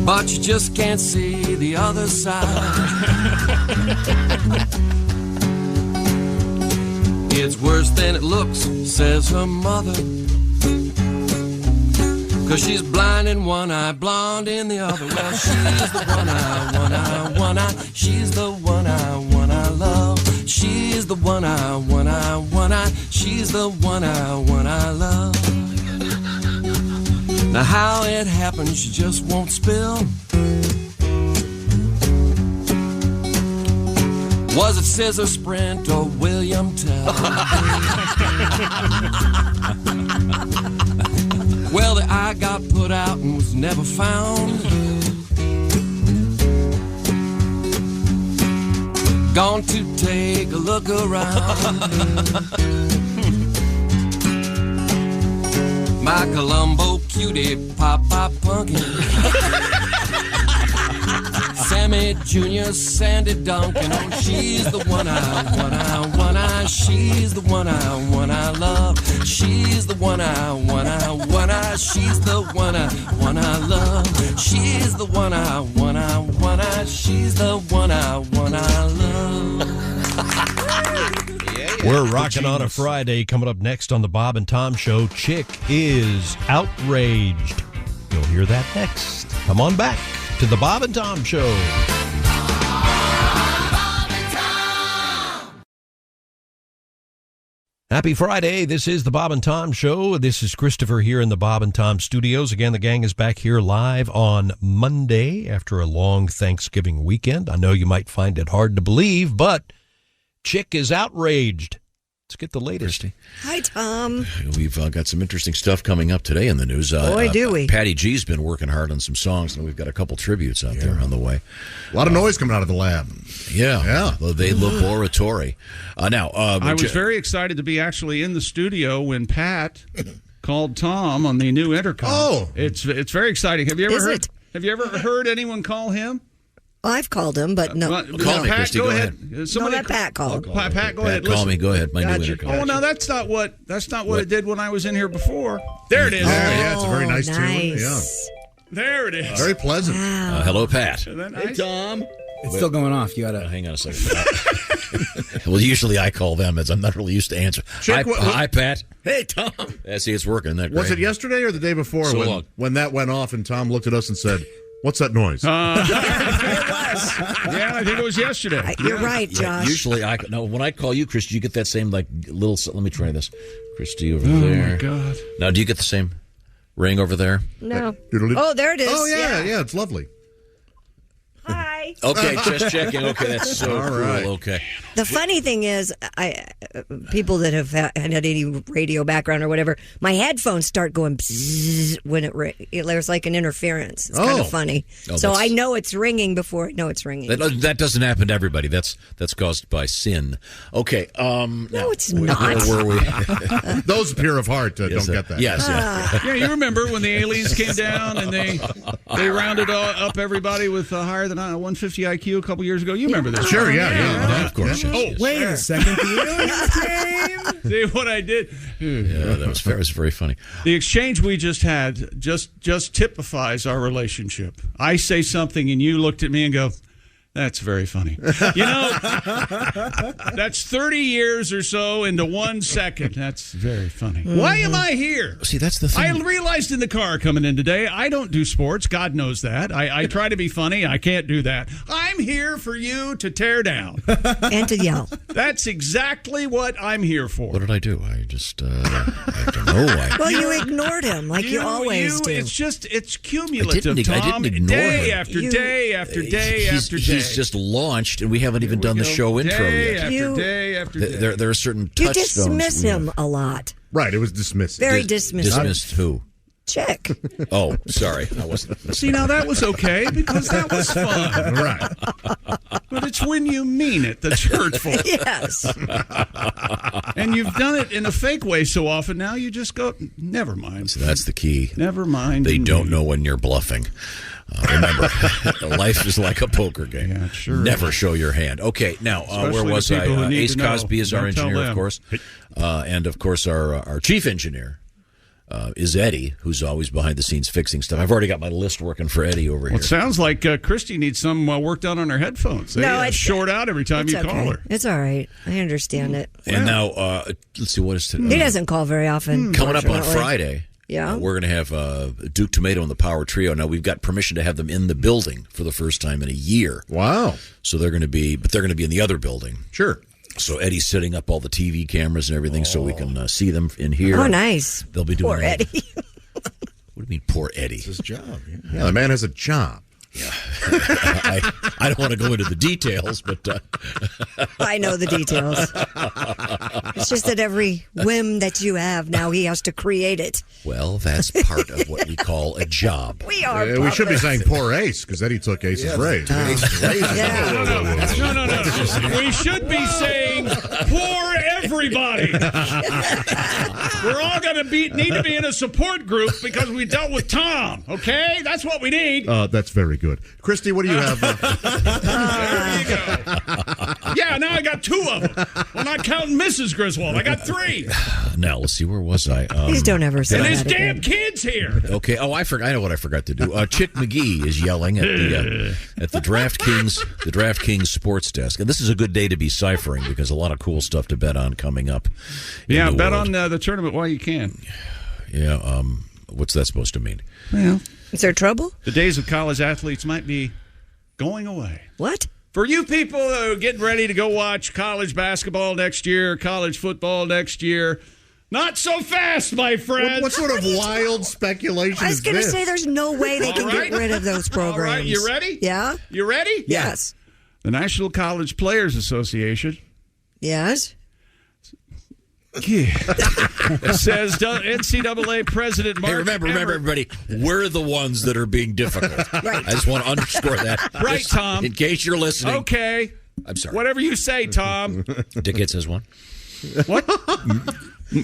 but you just can't see the other side. It's worse than it looks, says her mother. 'Cause she's blind in one eye, blonde in the other. Well, she's the one I, she's the one I love. She's the one I, she's the one I love. Now how it happened, she just won't spill. Was it Scissor Sprint or William Tell? Well, the eye got put out and was never found. Gone to take a look around. My Columbo cutie, Pop Punkin. Sammy Jr., Sandy Duncan. Oh, she's the one I, she's the one I love. She's the one I, she's the one I love. She's the one I, she's the one I love. We're rocking on a Friday. Coming up next on the Bob and Tom Show, Chick is outraged. You'll hear that next. Come on back to the Bob and Tom Show. Happy Friday. This is the Bob and Tom Show. This is Christopher here in the Bob and Tom studios. Again, the gang is back here live on Monday after a long Thanksgiving weekend. I know you might find it hard to believe, but Chick is outraged. Let's get the latest. Hi, Tom. We've got some interesting stuff coming up today in the news. Boy, do we. Patty G's been working hard on some songs, and we've got a couple tributes out there on the way. A lot of noise coming out of the lab. Yeah. The laboratory. I was very excited to be actually in the studio when Pat called Tom on the new intercom. Oh. It's very exciting. Have you ever heard anyone call him? I've called him, but no. Call me, Pat, Christy. Go ahead. Let Pat call. Pat, go ahead. Call me. Go ahead. My new Gotcha. intercom. Oh, no, that's not what it did when I was in here before. There it is. Yeah, it's a very nice tune. Nice. Yeah. There it is. Very pleasant. Hello, Pat. Hey, Tom. It's still going off. You gotta hang on a second. Well, usually I call them as I'm not really used to answer. Hi, Pat. Hey, Tom. See, it's working. That was it yesterday or the day before when that went off and Tom looked at us and said, "What's that noise?" Yeah, I think it was yesterday. You're right, Josh. Usually, when I call you, Christy, you get that same little. Let me try this, Christy over there. Oh my God! Now, do you get the same ring over there? No. Oh, there it is. Oh yeah, it's lovely. Hi. Okay, just checking. Okay, that's so All cool. right. Okay. The funny thing is, people that have had any radio background or whatever, my headphones start going bzzz when there's like an interference. It's kind of funny. So I know it's ringing before I know it's ringing. That doesn't happen to everybody. That's caused by sin. Okay. No, it's not. Where were we? Those pure of heart don't get that. Yes. Yeah, you remember when the aliens came down and they rounded up everybody with higher than 150 IQ a couple years ago? You remember this? Sure, yeah. Of course. Oh, wait a second. The aliens came. See what I did? Yeah, that was very funny. The exchange we just had just typifies our relationship. I say something and you looked at me and go, "That's very funny." You know, that's 30 years or so into 1 second. That's very funny. Why am I here? See, that's the thing. I realized in the car coming in today, I don't do sports. God knows that. I try to be funny. I can't do that. I'm here for you to tear down. And to yell. That's exactly what I'm here for. What did I do? I just, I don't know. Well, you ignored him like you always do. It's cumulative, I Tom. didn't ignore day him. after day after day after day. He's just launched, and we haven't even done the show intro yet. Day after day. There are certain You touchstones. dismiss him a lot. Right, it was dismissed. Very dismissive. Dismissed who? Chick. Oh, sorry. I wasn't. See, now that was okay because that was fun. Right. But it's when you mean it that's hurtful. Yes. And you've done it in a fake way so often now you just go, never mind. So that's the key. Never mind. They don't know when you're bluffing. Remember, life is like a poker game. Yeah, sure. Never show your hand. Okay, now, where was I? Ace Cosby is our engineer, of course. And, of course, our chief engineer is Eddie, who's always behind the scenes fixing stuff. I've already got my list working for Eddie over here. It sounds like Christy needs some work done on her headphones. They short out every time you call her. It's all right. I understand it. And now, let's see, what is today? He doesn't call very often. Coming up on Friday. Yeah. We're going to have Duke Tomato and the Power Trio. Now, we've got permission to have them in the building for the first time in a year. Wow. So they're going to be in the other building. Sure. So Eddie's setting up all the TV cameras and everything so we can see them in here. Oh, nice. They'll be doing Poor Eddie. What do you mean, poor Eddie? It's his job. Yeah, the man has a job. I don't want to go into the details, but I know the details. It's just that every whim that you have, now he has to create it. well, that's part of what we call a job. We are. We should be puppets. saying poor Ace because Eddie took Ace's raise. No. We should be saying poor everybody. We're all going to need to be in a support group because we dealt with Tom. Okay, that's what we need. That's very good. Christy, what do you have? There you go. Yeah, now I got 2 of them. Well, not counting Mrs. Griswold. I got 3. Now, let's see, where was I? Please don't ever say And that his again. damn kids here. Okay. Oh, I know what I forgot to do. Chick McGee is yelling at the DraftKings sports desk, and this is a good day to be ciphering because a lot of cool stuff to bet on coming up. Yeah, in the bet world. on the tournament while you can. Yeah. What's that supposed to mean? Well, is there trouble? The days of college athletes might be going away. What? For you people who are getting ready to go watch college basketball next year, college football next year, not so fast, my friends. What sort of wild speculation I was is going to this? say there's no way they can get rid of those programs. All right, you ready? Yeah? You ready? Yes. The National College Players Association Yes? says NCAA President Mark Hey, remember, everybody, we're the ones that are being difficult. Right. I just want to underscore that. Right, Just Tom. In case you're listening. Okay. I'm sorry. Whatever you say, Tom. Dick Hits has one. What?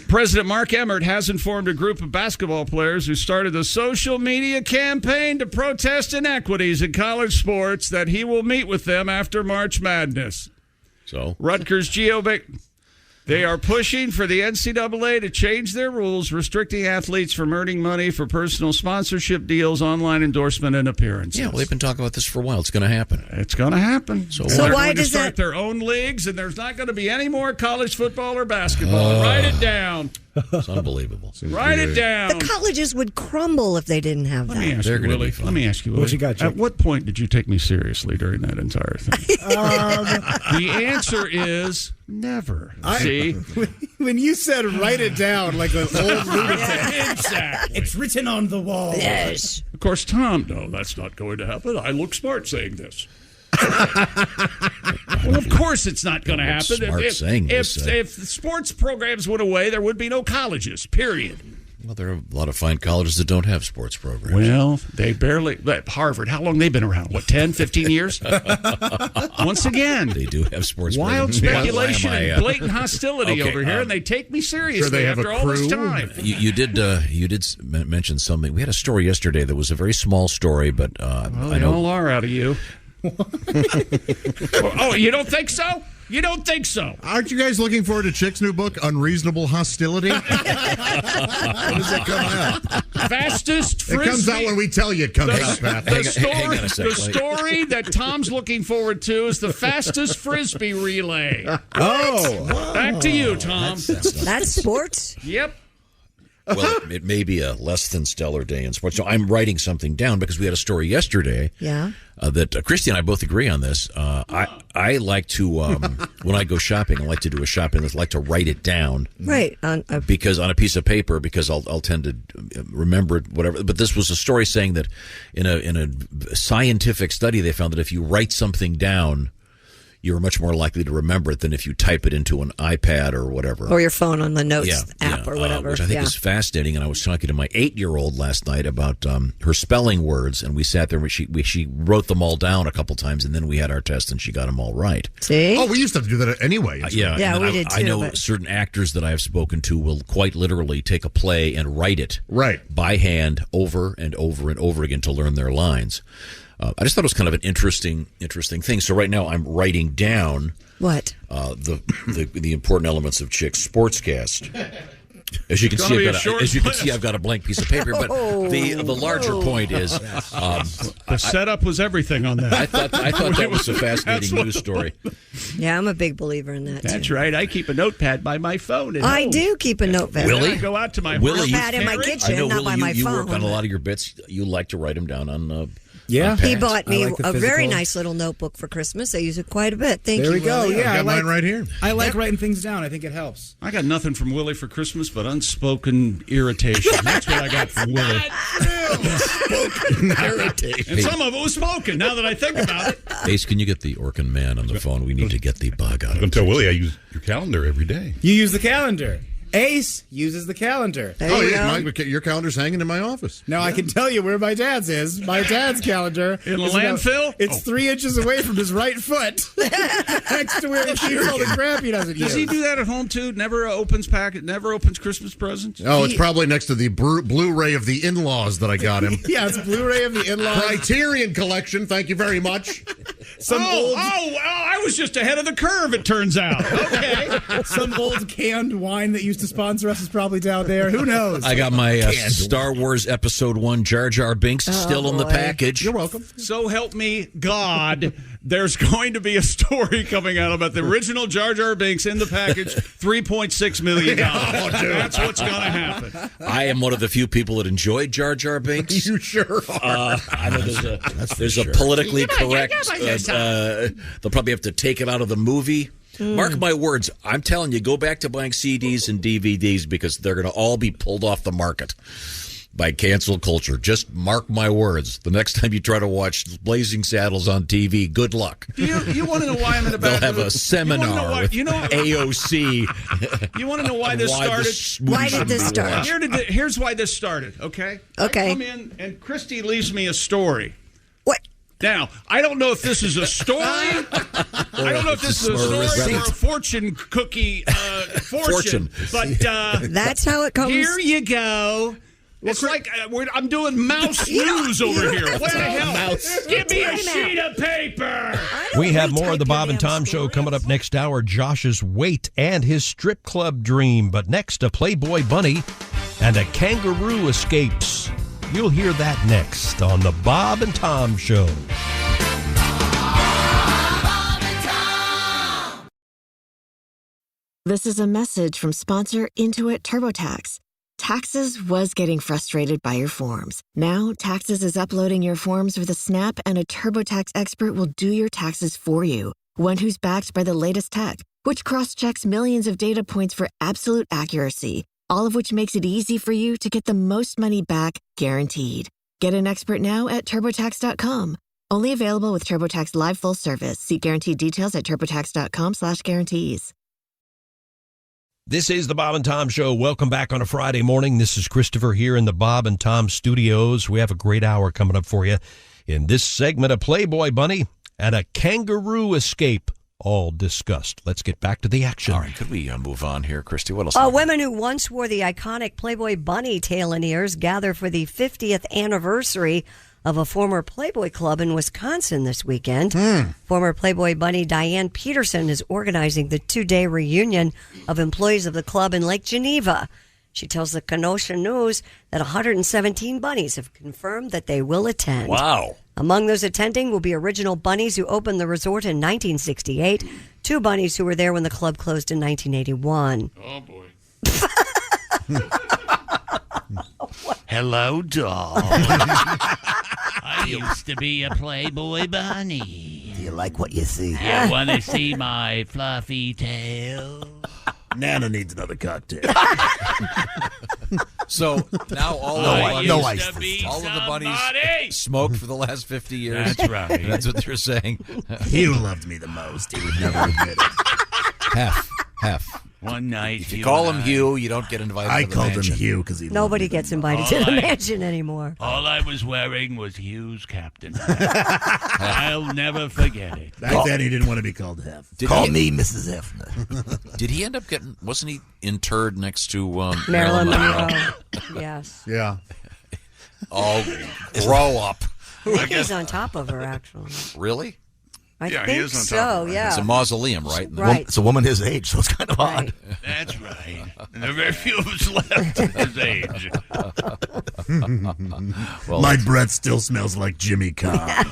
President Mark Emmert has informed a group of basketball players who started a social media campaign to protest inequities in college sports that he will meet with them after March Madness. So? Rutgers they are pushing for the NCAA to change their rules, restricting athletes from earning money for personal sponsorship deals, online endorsement, and appearances. Yeah, well, they've been talking about this for a while. It's going to happen. It's going to happen. So they're why going to does start that- their own leagues, and there's not going to be any more college football or basketball. Write it down. It's unbelievable. Write it down. The colleges would crumble if they didn't have Let me that. ask They're you, gonna Willie. be fine. Let me ask you, Willie. What you got, Jake? At what point did you take me seriously during that entire thing? The answer is never. See? When you said write it down like an old lunatic. Exactly. It's written on the wall. Yes. Of course, Tom, no, that's not going to happen. I look smart saying this. Well, of course it's not going to happen. Smart saying this, If the sports programs went away, there would be no colleges, period. Well, there are a lot of fine colleges that don't have sports programs. Well, they barely. Harvard, how long they been around? What, 10, 15 years? Once again, They do have sports wild programs. speculation Why am I, and blatant hostility okay, over here, and they take me seriously they have after a all this crew? time. You did mention something. We had a story yesterday that was a very small story, but Well, I they know all are out of you. Oh, you don't think so? You don't think so? Aren't you guys looking forward to Chick's new book, Unreasonable Hostility? When does that come out? Fastest It frisbee. comes out when we tell you it comes out, Pat. The story, hang on a sec, the wait. story that Tom's looking forward to is the fastest frisbee relay. Oh. Back to you, Tom. That's sports? Yep. well, it may be a less than stellar day in sports. So I'm writing something down because we had a story yesterday Yeah. that Christy and I both agree on this. I like to, when I go shopping, I like to do a shopping list. I like to write it down. Right. Because on a piece of paper, because I'll tend to remember it, whatever. But this was a story saying that in a scientific study, they found that if you write something down, you're much more likely to remember it than if you type it into an iPad or whatever. Or your phone on the notes app or whatever. Which I think is fascinating. And I was talking to my 8-year-old last night about her spelling words, and we sat there and she wrote them all down a couple times, and then we had our test, and she got them all right. See? Oh, we used to have to do that anyway. Yeah, and we I, did I too, know but- certain actors that I have spoken to will quite literally take a play and write it by hand over and over and over again to learn their lines. I just thought it was kind of an interesting thing. So right now I'm writing down what the important elements of Chick's Sportscast. As you can It's see, gonna be a I've got a blank piece of paper. But the larger point is, The setup was everything on that. I thought that was a fascinating That's news what- story. Yeah, I'm a big believer in that. That's too. right. I keep a notepad by my phone. At I home. do keep a notepad. Willie? I go out to my Willie, Notepad in my kitchen, I know, not Willie, by my you phone. work on a lot of your bits. You like to write them down on Yeah. He bought me I like the a very physical. nice little notebook for Christmas. I use it quite a bit. Thank There you. we go. Willie. Yeah, I got mine right here. I like writing things down. I think it helps. I got nothing from Willie for Christmas but unspoken irritation. That's what I got from Willie. Irritation. And some of it was spoken, now that I think about it. Ace, can you get the Orkin man on the phone? We need to get the bug out of I'm going to tell Willie I use your calendar every day. You use the calendar. Ace uses the calendar. Your calendar's hanging in my office. Now I can tell you where my dad's is. My dad's calendar In the is landfill? It's 3 inches away from his right foot, next to where he keeps all the crap he doesn't use. Does he do that at home too? Never opens Christmas presents? Oh, it's probably next to the Blu-ray of the In-Laws that I got him. Yeah, it's Blu-ray of the In-Laws. Criterion Collection. Thank you very much. I was just ahead of the curve, it turns out. Okay. Some old canned wine that used to sponsor us is probably down there. Who knows? I got my Star Wars Episode 1 Jar Jar Binks still in the package. You're welcome. So help me God, there's going to be a story coming out about the original Jar Jar Binks in the package, $3.6 million. That's what's going to happen. I am one of the few people that enjoyed Jar Jar Binks. You sure are. I know there's a politically correct. They'll probably have to take it out of the movie. Mark my words. I'm telling you, go back to buying CDs and DVDs because they're going to all be pulled off the market by cancel culture. Just mark my words. The next time you try to watch Blazing Saddles on TV, good luck. You want to know why I'm in a They'll bad have mood? a seminar with AOC. You want to know why this started? Why did this start? Here's why this started, okay? Okay. I come in, and Christy leaves me a story. What? Now, I don't know if this is a story. I don't know if this is a story or a fortune cookie fortune. But That's how it comes. Here you go. It's like I'm doing mouse news over here. What the hell? Give me a sheet of paper. We have more of the Bob and Tom Show coming up next hour. Josh's weight and his strip club dream. But next, a Playboy bunny and a kangaroo escapes. You'll hear that next on the Bob and Tom Show. This is a message from sponsor Intuit TurboTax. Taxes was getting frustrated by your forms. Now, Taxes is uploading your forms with a snap, and a TurboTax expert will do your taxes for you. One who's backed by the latest tech, which cross-checks millions of data points for absolute accuracy, all of which makes it easy for you to get the most money back, guaranteed. Get an expert now at TurboTax.com. Only available with TurboTax Live Full Service. See guaranteed details at TurboTax.com/guarantees. This is the Bob and Tom Show. Welcome back on a Friday morning. This is Christopher here in the Bob and Tom studios. We have a great hour coming up for you. In this segment, a Playboy bunny and a kangaroo escape, all discussed. Let's get back to the action. All right, could we move on here, Christy? What else? Women who once wore the iconic Playboy bunny tail and ears gather for the 50th anniversary of a former Playboy club in Wisconsin this weekend. Former Playboy bunny Diane Peterson is organizing the 2-day reunion of employees of the club in Lake Geneva. She tells the Kenosha News that 117 bunnies have confirmed that they will attend. Wow. Among those attending will be original bunnies who opened the resort in 1968, 2 bunnies who were there when the club closed in 1981. Oh, boy. Hello, dog. I used to be a Playboy bunny. Do you like what you see? You want to see my fluffy tail? Nana needs another cocktail. So now all of the bunnies smoked for the last 50 years. That's right. That's what they're saying. Hugh loved me the most. He would never admit it. Half. One night, if you call him Hugh, you don't get invited. I to the called mansion. him Hugh because he. Nobody gets invited to the mansion anymore. All I was wearing was Hugh's captain. I'll never forget it. Back then, he didn't want to be called Hef. Call me Mrs. Hefner. Did he end up getting? Wasn't he interred next to Marilyn Monroe? Yes. Yeah. Oh, grow up. I think he's on top of her, actually. Really? I think so, yeah. It's a mausoleum, right? Right. It's a woman his age, so it's kind of odd. That's right. There are very few of us left at his age. Well, my breath still smells like Jimmy Cobb.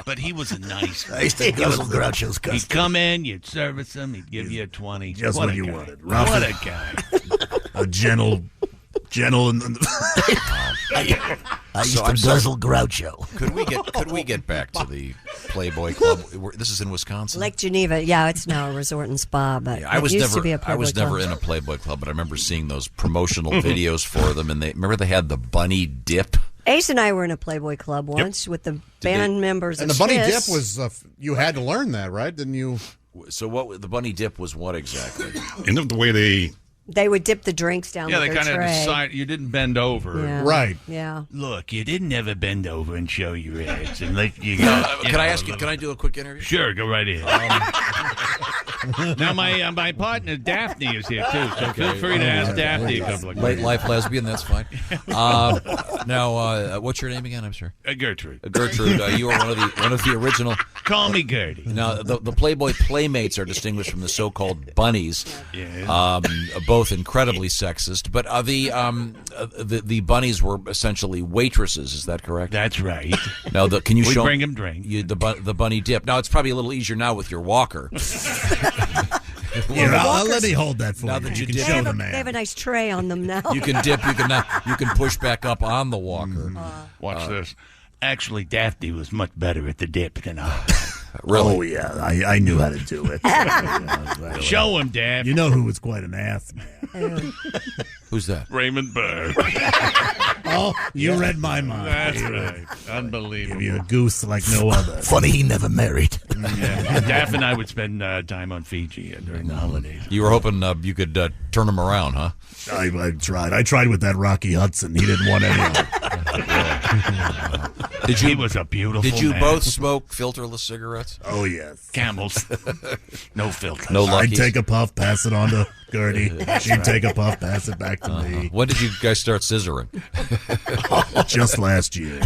But he was a nice guy. I used to guzzle Groucho's custard. He'd come in, you'd service him, he'd give you a 20. Just what what a you guy. wanted. What a guy. A gentle and I used to guzzle Groucho. Could we get back to the Playboy Club? This is in Wisconsin. Lake Geneva. Yeah, it's now a resort and spa, but I was it used never. to be a Playboy I was never Club. in a Playboy Club, but I remember seeing those promotional videos for them, and they had the bunny dip. Ace and I were in a Playboy Club once with the band members. And of the bunny Kiss. dip was, you had to learn that, right? Didn't you? So what? The bunny dip was what exactly? And the way They would dip the drinks down Yeah, with they their kind of tray. decide you didn't bend over. Yeah. Right. Yeah. Look, you didn't ever bend over and show your ass and let you go. Can I ask you? Can I do a quick interview? Sure, go right ahead. Now my partner Daphne is here too, so feel free to ask Daphne a couple of Late questions. life lesbian, that's fine. Now, what's your name again? I'm sorry. Gertrude. Gertrude, you are one of the original. Call me Gertie. Now, the Playboy Playmates are distinguished from the so-called bunnies, both incredibly sexist. But the bunnies were essentially waitresses. Is that correct? That's right. Now, can you We show bring 'em drinks. the bunny dip? Now, it's probably a little easier now with your walker. Here, I'll let me hold that for Now you. that You you can dip, show the They man. have a nice tray on them now. you can dip. You can push back up on the walker. Watch this. Actually, Daphne was much better at the dip than I. Really? Oh, yeah. I knew how to do it. Show him, Daphne. You know who was quite an ass, man. Who's that? Raymond Burr. Oh, you read my mind. That's right. Unbelievable. Give you a goose like no other. Funny he never married. Yeah. Daphne and I would spend time on Fiji during the holidays. You were hoping you could turn him around, huh? I tried. I tried with that Rocky Hudson. He didn't want anyone. He was a beautiful Did you man. both smoke filterless cigarettes? Oh, yes. Camels. No filter. No I'd Luckies? take a puff, pass it on to Gertie. She'd take a puff, pass it back to me. When did you guys start scissoring? Just last year.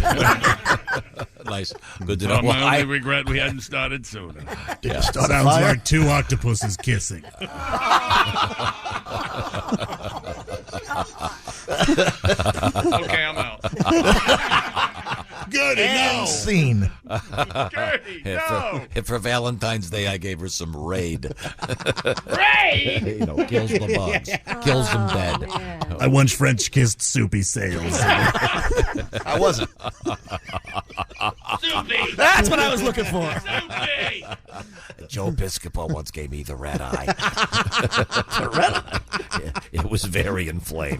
Nice. Good to know. My only regret we hadn't started sooner. Yeah. Sounds like two octopuses kissing. Okay, I'm out. Good enough. Scene. Gertie, no. For Valentine's Day, I gave her some Raid. Raid? Kills the bugs. Kills them dead. I once French kissed Soupy Sales. I wasn't. Soupy. That's what I was looking for. Soupy. Joe Piscopo once gave me the red eye. The red eye? It was very inflamed.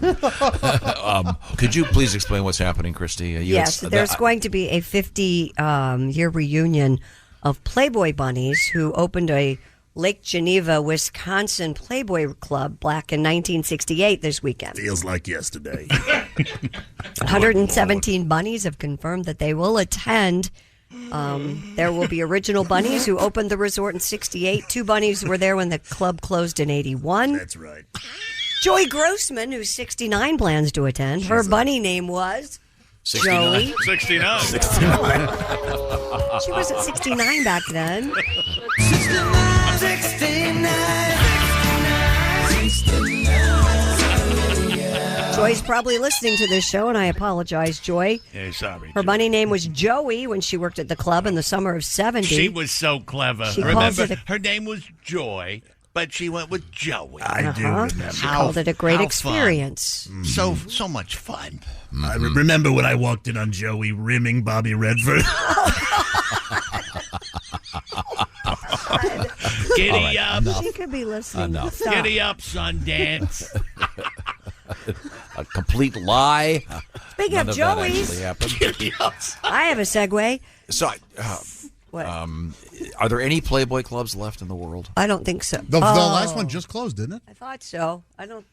Could you please explain what's happening, Christy? Yes, there's going to be a 50-year reunion of Playboy bunnies who opened a Lake Geneva, Wisconsin Playboy Club back in 1968 this weekend. Feels like yesterday. 117 bunnies have confirmed that they will attend. There will be original bunnies who opened the resort in 68. 2 bunnies were there when the club closed in 81. That's right. Joy Grossman, who's 69, plans to attend. Her bunny name was 69. Joey. 69. She wasn't 69 back then. Joy's probably listening to this show, and I apologize, Joy. Yeah, sorry. Her bunny name was Joey when she worked at the club in the summer of 70. She was so clever. She calls Remember, it her name was Joy, but she went with Joey. I do remember. She called it a great how experience. fun. So much fun. I remember when I walked in on Joey rimming Bobby Redford. Giddy up. She could be listening. Enough. Stop. Giddy up, Sundance. A complete lie. Speaking None of that Joey's, actually happened. I have a segue. So, What? are there any Playboy clubs left in the world? I don't think so. The last one just closed, didn't it? I thought so. I don't.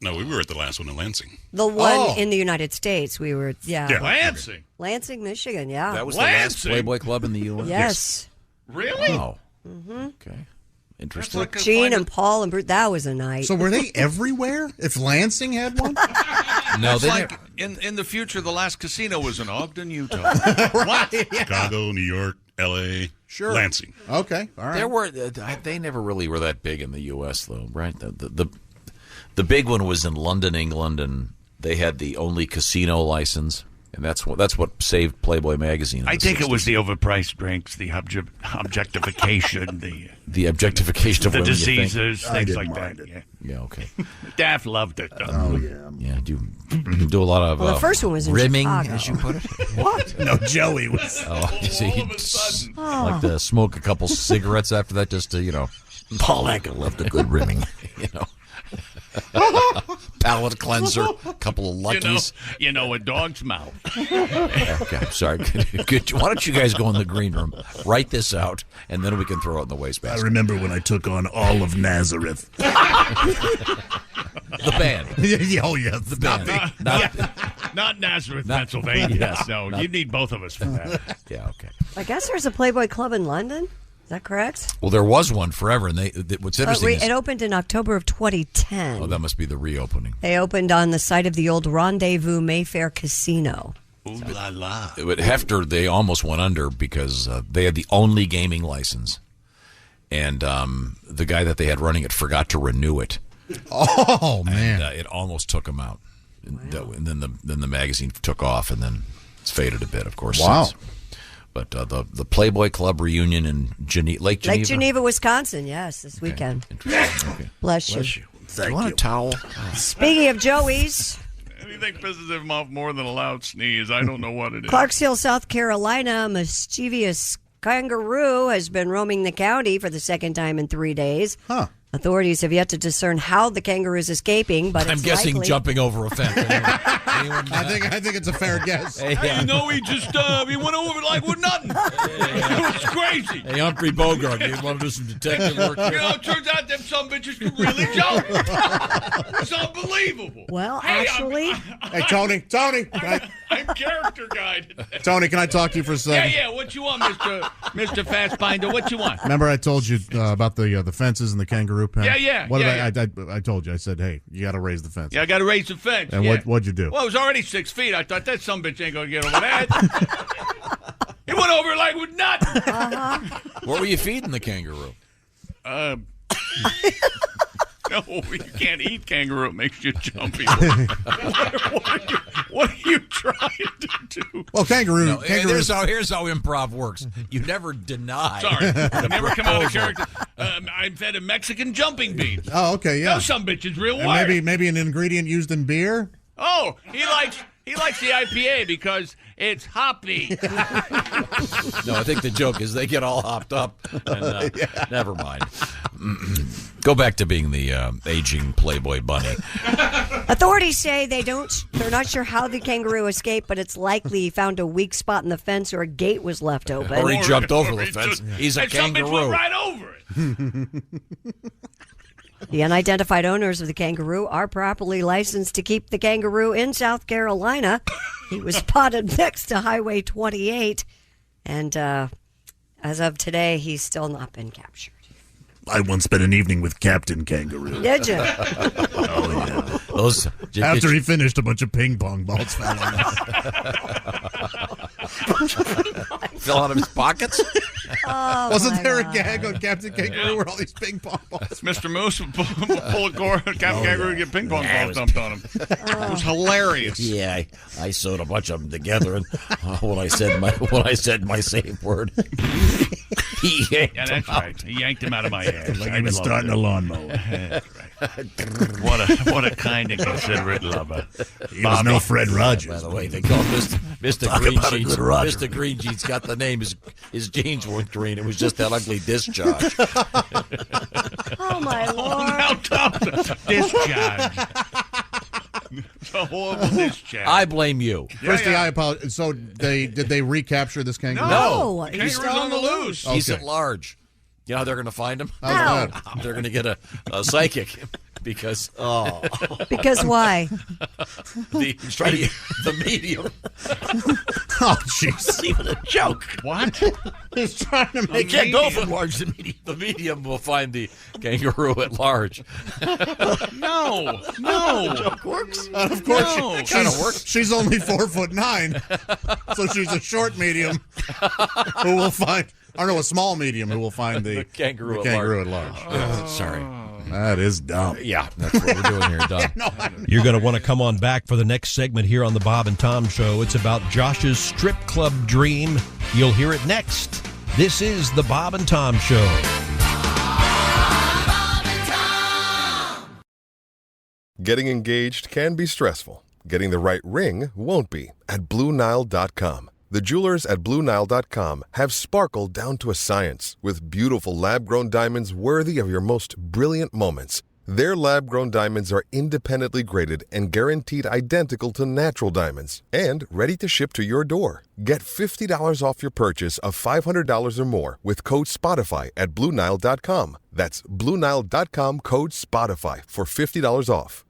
No, we were at the last one in Lansing. The one in the United States, we were. Yeah. Lansing. Lansing, Michigan. Yeah. That was the last Lansing? Playboy club in the U.S.? Yes. Really? Oh, Mm-hmm. okay. Interesting. That's like Gene and Paul and Bruce. That was a night. So were they everywhere? If Lansing had one? No, It's they like never- in the future, the last casino was in Ogden, Utah. What? Chicago, New York, L.A., Sure. Lansing. Okay, all right. There were they never really were that big in the U.S. though, right? The big one was in London, England, and they had the only casino license. And that's what saved Playboy magazine. In I the think 60s. it was the overpriced drinks, the objectification, the objectification of the women, you think? diseases, I things didn't like mind that. it. Yeah, okay. Daft loved it, though. Oh, yeah. Yeah, do a lot of Well, the first one was in rimming, Chicago. as you put it. What? No, Joey was. Oh, so he'd like to smoke a couple cigarettes after that, just to Paul Anka loved a good rimming. Palate cleanser, a couple of Luckies. You know, a dog's mouth. Okay, I'm sorry. Why don't you guys go in the green room, write this out, and then we can throw it in the I wastebasket. remember when I took on all of Nazareth. The band. Oh, yes. The band. Not Nazareth, Not- Pennsylvania. yes, no, not- you need both of us for that. Yeah, okay. I guess there's a Playboy Club in London. Is that correct? Well, there was one forever, and what's interesting is... It opened in October of 2010. Oh, that must be the reopening. They opened on the site of the old Rendezvous Mayfair Casino. Ooh la la. But Hefter, they almost went under because they had the only gaming license, and the guy that they had running it forgot to renew it. Oh, man. And, it almost took him out. And then the magazine took off, and then it's faded a bit, of course. Wow. Since. But the Playboy Club reunion in Lake Geneva. Lake Geneva, Wisconsin. Yes, this weekend. Okay. Bless you. Do you want a towel? Speaking of Joey's, Anything pisses him off more than a loud sneeze. I don't know what it is. Clarksville, South Carolina, a mischievous kangaroo has been roaming the county for the second time in 3 days. Huh. Authorities have yet to discern how the kangaroo is escaping, but I'm it's guessing likely. jumping over a fence. I think it's a fair guess. Hey, You know, he just he went over like with nothing. It was crazy. Hey, Humphrey Bogart, you want to do some detective work? You know, it turns out them some bitches can really jump. It's unbelievable. Well, Hey, actually, Hey, Tony. Can I'm character guide. can I talk to you for a Yeah, second? yeah. What you want, Mr. Fastbinder? What you want? Remember I told you about the fences and the kangaroo pen? Yeah, yeah, What yeah, I told you. I said, hey, you got to raise the fence. Yeah, I got to raise the fence. And yeah. what'd you do? Well, it was already 6 feet. I thought that sumbitch ain't gonna get over that. He went over like with nothing. What were you feeding the kangaroo? No, you can't eat kangaroo. It makes you jumpy. What are you trying to do? Well, kangaroo. No, kangaroos. here's how improv works. You never deny. Sorry, I never come out of proposal. character. I fed him Mexican jumping beans. Oh, okay, yeah. Those some bitches real And wired. maybe an ingredient used in beer? Oh, he likes the IPA because it's hoppy. No, I think the joke is they get all hopped up. And, Never mind. Go back to being the aging Playboy bunny. authorities say they're not sure how the kangaroo escaped, but it's likely he found a weak spot in the fence or a gate was left open. Or he jumped over the he fence. just- He's a and some bitch kangaroo. went right over it. The unidentified owners of the kangaroo are properly licensed to keep the kangaroo in South Carolina. He was spotted next to Highway 28, and as of today, he's still not been captured. I once spent an evening with Captain Kangaroo. Did you? Oh, yeah. Those, After he finished, a bunch of ping pong balls fell on him. fell out of his pockets? Oh, Wasn't there a gag on Captain Kangaroo where all these ping pong balls? Mr. Moose would pull a cord, Captain Kangaroo would get ping pong balls dumped on him. It was hilarious. Yeah, I sewed a bunch of them together, and when I said my safe word, he yanked Yeah, that's right. He yanked him out of my ass. Like I he was loved starting it. a lawnmower. That's right. What a kind and considerate lover. He was no Fred Rogers. By the way, they call Mr. Talk Green about a Jeans. good Roger. Mr. Green Jeans got the name. His jeans weren't green. It was just that ugly discharge. Oh, my Lord. Now, Tom, discharge. It's a horrible discharge. I blame you. Christy, I apologize. So did they recapture this kangaroo? No, Kangaroo's he's still on the loose. He's Okay. at large. You know how they're going to find him? How's that? They're going to get a psychic because Because why? the medium. Oh, jeez. Even a joke. What? He's trying to They make can't go for large. The medium. The medium will find the kangaroo at large. No. Joke works. And of course, No. she's only 4'9", so she's a short medium who will find. I don't know, a small medium who will find the kangaroo at large. Oh, sorry. That is dumb. Yeah, that's what we're doing here, Don. You're going to want to come on back for the next segment here on the Bob and Tom Show. It's about Josh's strip club dream. You'll hear it next. This is the Bob and Tom Show. Getting engaged can be stressful. Getting the right ring won't be at BlueNile.com. The jewelers at BlueNile.com have sparkle down to a science with beautiful lab-grown diamonds worthy of your most brilliant moments. Their lab-grown diamonds are independently graded and guaranteed identical to natural diamonds and ready to ship to your door. Get $50 off your purchase of $500 or more with code SPOTIFY at BlueNile.com. That's BlueNile.com, code SPOTIFY for $50 off.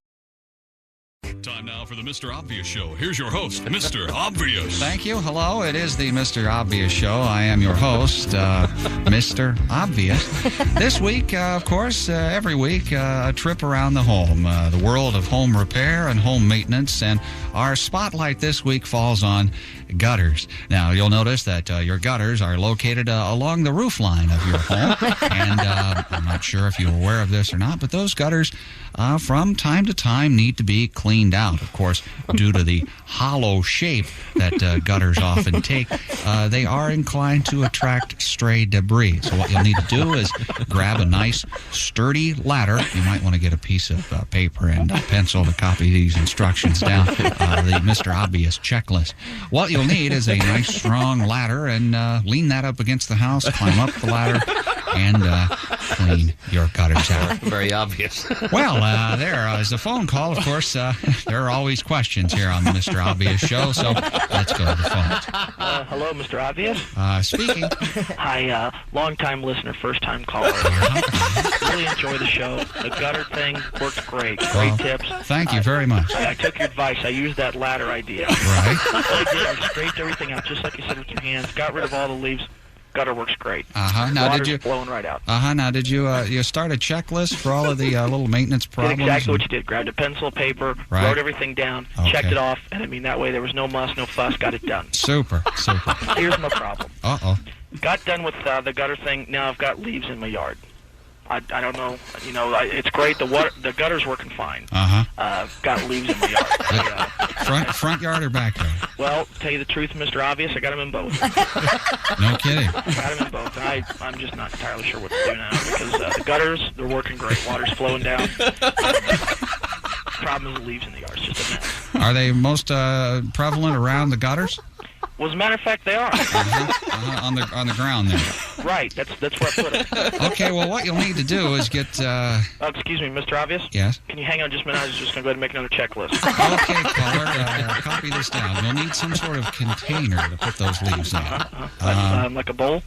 Time now for the Mr. Obvious Show. Here's your host, Mr. Obvious. Thank you. Hello. It is the Mr. Obvious Show. I am your host, Mr. Obvious. This week, of course, every week, a trip around the home, the world of home repair and home maintenance. And our spotlight this week falls on gutters. Now, you'll notice that your gutters are located along the roof line of your home. And I'm not sure if you're aware of this or not, but those gutters, from time to time, need to be cleaned out. Of course, due to the hollow shape that gutters often take, they are inclined to attract stray debris. So what you'll need to do is grab a nice, sturdy ladder. You might want to get a piece of paper and a pencil to copy these instructions down, the Mr. Obvious checklist. What you'll need is a nice, strong ladder, and lean that up against the house, climb up the ladder, and clean your gutters out. Very obvious. Well, there is a phone call. Of course, there are always questions here on the Mr. Obvious Show, so let's go to the phones. Hello, Mr. Obvious? Speaking. Hi, long-time listener, first-time caller. Really enjoy the show. The gutter thing works great. Great tips. Thank you very much. I took your advice. I used that ladder idea. Right. What I did, I scraped everything out, just like you said with your hands, got rid of all the leaves. Gutter works great. Now, Water's did you flowing right out? Now, did you start a checklist for all of the little maintenance problems? Did exactly what you did. Grabbed a pencil, paper, Right. wrote everything down, checked it off, and I mean that way there was no muss, no fuss. Got it done. Super. Here's my problem. Uh-oh. Got done with the gutter thing. Now I've got leaves in my yard. I don't know. You know, it's great. The gutter's working fine. Got leaves in my yard. Front yard or backyard? Well, tell you the truth, Mr. Obvious, I got them in both. No kidding. Got them in both. I'm just not entirely sure what to do now because the gutters, they're working great. Water's flowing down. Problem is the leaves in the yard. It's just a mess. Are they most prevalent around the gutters? Well, as a matter of fact, they are. On the ground there. Right. That's where I put them. Okay, well, what you'll need to do is get... excuse me, Mr. Obvious? Yes? Can you hang on just a minute? I was just going to go ahead and make another checklist. Okay, caller, copy this down. You'll need some sort of container to put those leaves in. Like a bowl?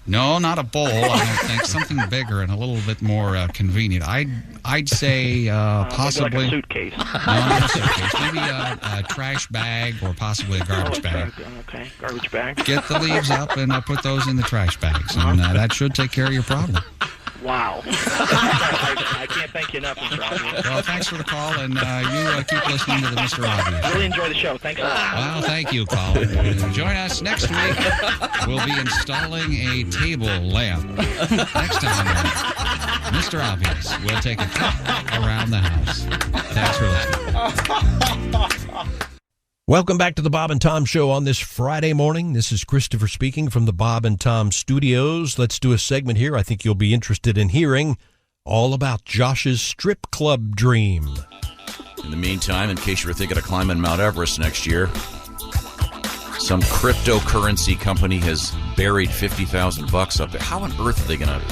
No, not a bowl. I don't think. Something bigger and a little bit more convenient. I'd say possibly... Maybe like a suitcase. No, not a suitcase. Maybe a trash bag or possibly a garbage bag. Okay, garbage bag. Get the leaves up and put those in the trash bags, and that should take care of your problem. Wow. I can't thank you enough, Mr. Obvious. Well, thanks for the call, and you keep listening to the Mr. Obvious. Really enjoy the show. Thanks a lot. Well, thank you, caller. Join us next week. We'll be installing a table lamp. Next time, Mr. Obvious will take a trip around the house. Thanks for listening. Welcome back to the Bob and Tom Show on this Friday morning. This is Christopher speaking from the Bob and Tom Studios. Let's do a segment here I think you'll be interested in hearing, all about Josh's strip club dream. In the meantime, in case you were thinking of climbing Mount Everest next year, some cryptocurrency company has buried $50,000 up there. How on earth are they going to...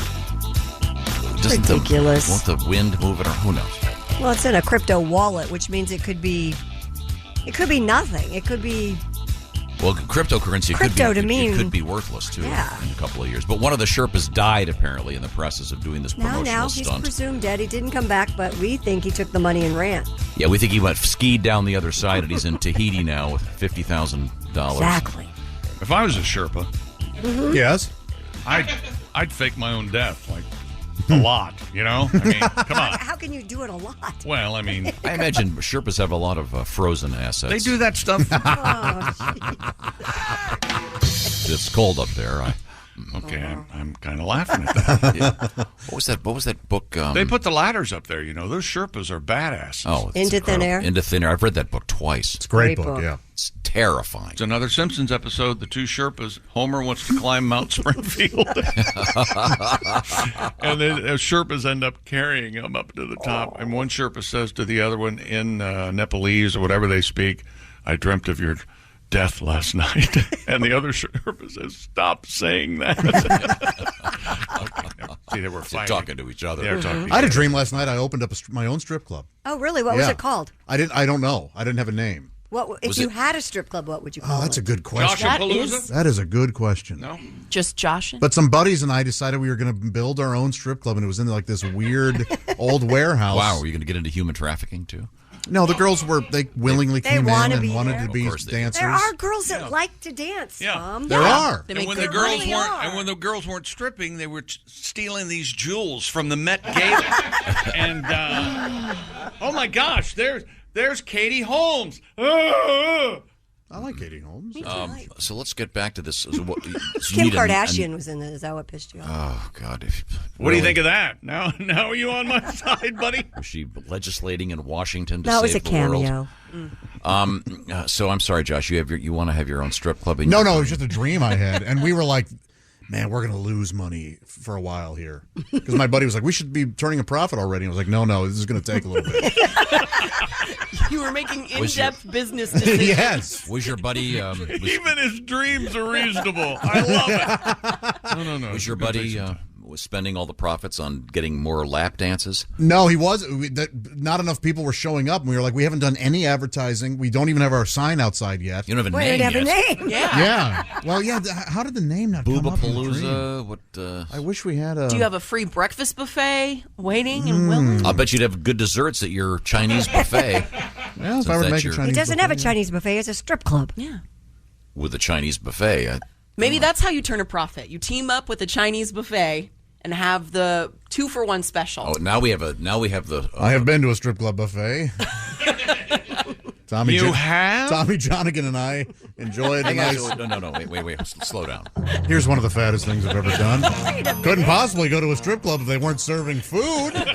Ridiculous. Won't the wind move it, or who knows? Well, it's in a crypto wallet, which means it could be nothing. It could be... Well, cryptocurrency could be worthless, too, in a couple of years. But one of the Sherpas died, apparently, in the process of doing this promotional Now he's stunt. presumed dead. He didn't come back, but we think he took the money and ran. Yeah, we think he went skied down the other side, and he's in Tahiti now with $50,000. Exactly. If I was a Sherpa, Yes. I'd fake my own death, like a lot, you know? I mean, come on. How can you do it a lot? Well, I mean... I imagine Sherpas have a lot of frozen assets. They do that stuff. Oh, It's cold up there. Okay, I'm kind of laughing at that. What was that book? They put the ladders up there. Those Sherpas are badass. Oh, Into Thin Air. Into Thin Air. I've read that book twice. It's a great book. Yeah, it's terrifying. It's another Simpsons episode. The two Sherpas. Homer wants to climb Mount Springfield, and then the Sherpas end up carrying him up to the top. And one Sherpa says to the other one in Nepalese or whatever they speak, "I dreamt of your death last night," and the other Sherpa says, "Stop saying that." See, they were fighting. Talking to each other. They were talking. I had a dream last night. I opened up my own strip club. Oh, really? What was it called? I don't know. I didn't have a name. What if you had a strip club? What would you call it? Oh, that's a good question. Josh-a-palooza? That is a good question. No, just Josh. But some buddies and I decided we were going to build our own strip club, and it was in like this weird old warehouse. Wow, were you going to get into human trafficking too? No, the girls they willingly came in and wanted to be Of course they dancers. There are girls that like to dance. Tom. There are. And when the girls weren't stripping, they were stealing these jewels from the Met Gala. And oh my gosh, there's Katie Holmes. I like Katie Holmes. So let's get back to this. Kim Kardashian was in it. Is that what pissed you off? Oh God! What do you think of that? Now are you on my side, buddy? Was she legislating in Washington to That was save a the world? cameo. So I'm sorry, Josh. You want to have your own strip club? No, it was just a dream I had, and we were like, "Man, we're going to lose money for a while here." Because my buddy was like, "We should be turning a profit already." And I was like, "No, this is going to take a little bit." You were making in-depth business decisions. Yes. Was your buddy? Even his dreams are reasonable. I love it. No. Was your buddy was spending all the profits on getting more lap dances? No, he was. Not enough people were showing up, and we were like, "We haven't done any advertising. We don't even have our sign outside yet." You don't have a Wait, name have a yet. name? Yeah. Well, yeah. How did the name not come up in the dream? Boobapalooza. What? I wish we had a. Do you have a free breakfast buffet waiting and willing? I'll bet you'd have good desserts at your Chinese buffet. Well, if I were to make a Chinese He doesn't have a buffet. Chinese buffet. It's a strip club. Yeah. With a Chinese buffet. Maybe that's how you turn a profit. You team up with a Chinese buffet and have the 2-for-1 special. Oh, now we have the. I have been to a strip club buffet. Tommy Johnigan and I enjoyed a nice. No. Wait. Slow down. Here's one of the fattest things I've ever done. Couldn't possibly go to a strip club if they weren't serving food. What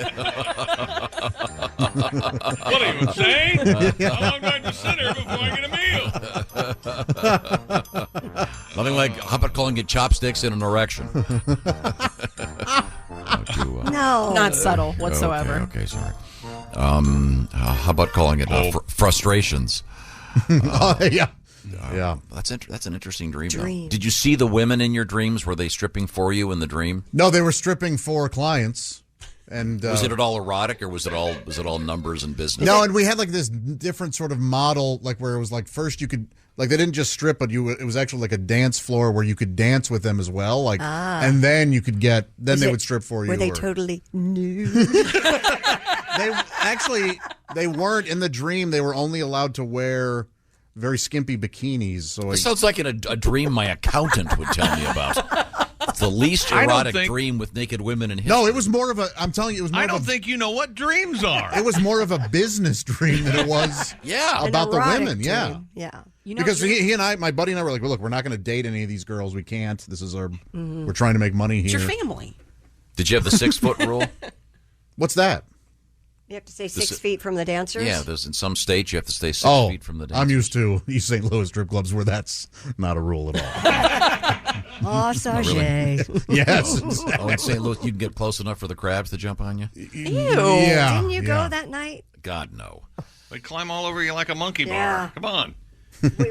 are you saying? How long do I have to sit here before I get a meal? Nothing like how about calling it chopsticks in an erection? No. Not subtle whatsoever. Okay, sorry. How about calling it frustrations? Yeah. That's an interesting dream. Did you see the women in your dreams? Were they stripping for you in the dream? No, they were stripping for clients. And was it at all erotic, or was it all numbers and business? No, and we had like this different sort of model, like where it was like first you could like they didn't just strip, but it was actually like a dance floor where you could dance with them as well, like, and then you could get they would strip for you. Were they totally nude? They weren't in the dream. They were only allowed to wear very skimpy bikinis. So it sounds like a dream my accountant would tell me about. It's the least erotic dream with naked women in history. No, it was more of a. I'm telling you, it was more. I don't think you know what dreams are. It was more of a business dream than it was. About the women. Dream. You know, because he and I, my buddy and I were like, well, look, we're not going to date any of these girls. We can't. This is our. We're trying to make money here. It's your family. Did you have the 6-foot rule? What's that? You have to stay 6 feet from the dancers? Yeah, there's in some states you have to stay 6 feet from the dancers. I'm used to East St. Louis strip clubs where that's not a rule at all. Oh, Sage. Yes. Exactly. Oh, in St. Louis, you can get close enough for the crabs to jump on you? Ew. Yeah. Didn't you go that night? God, no. They climb all over you like a monkey Yeah. bar. Come on.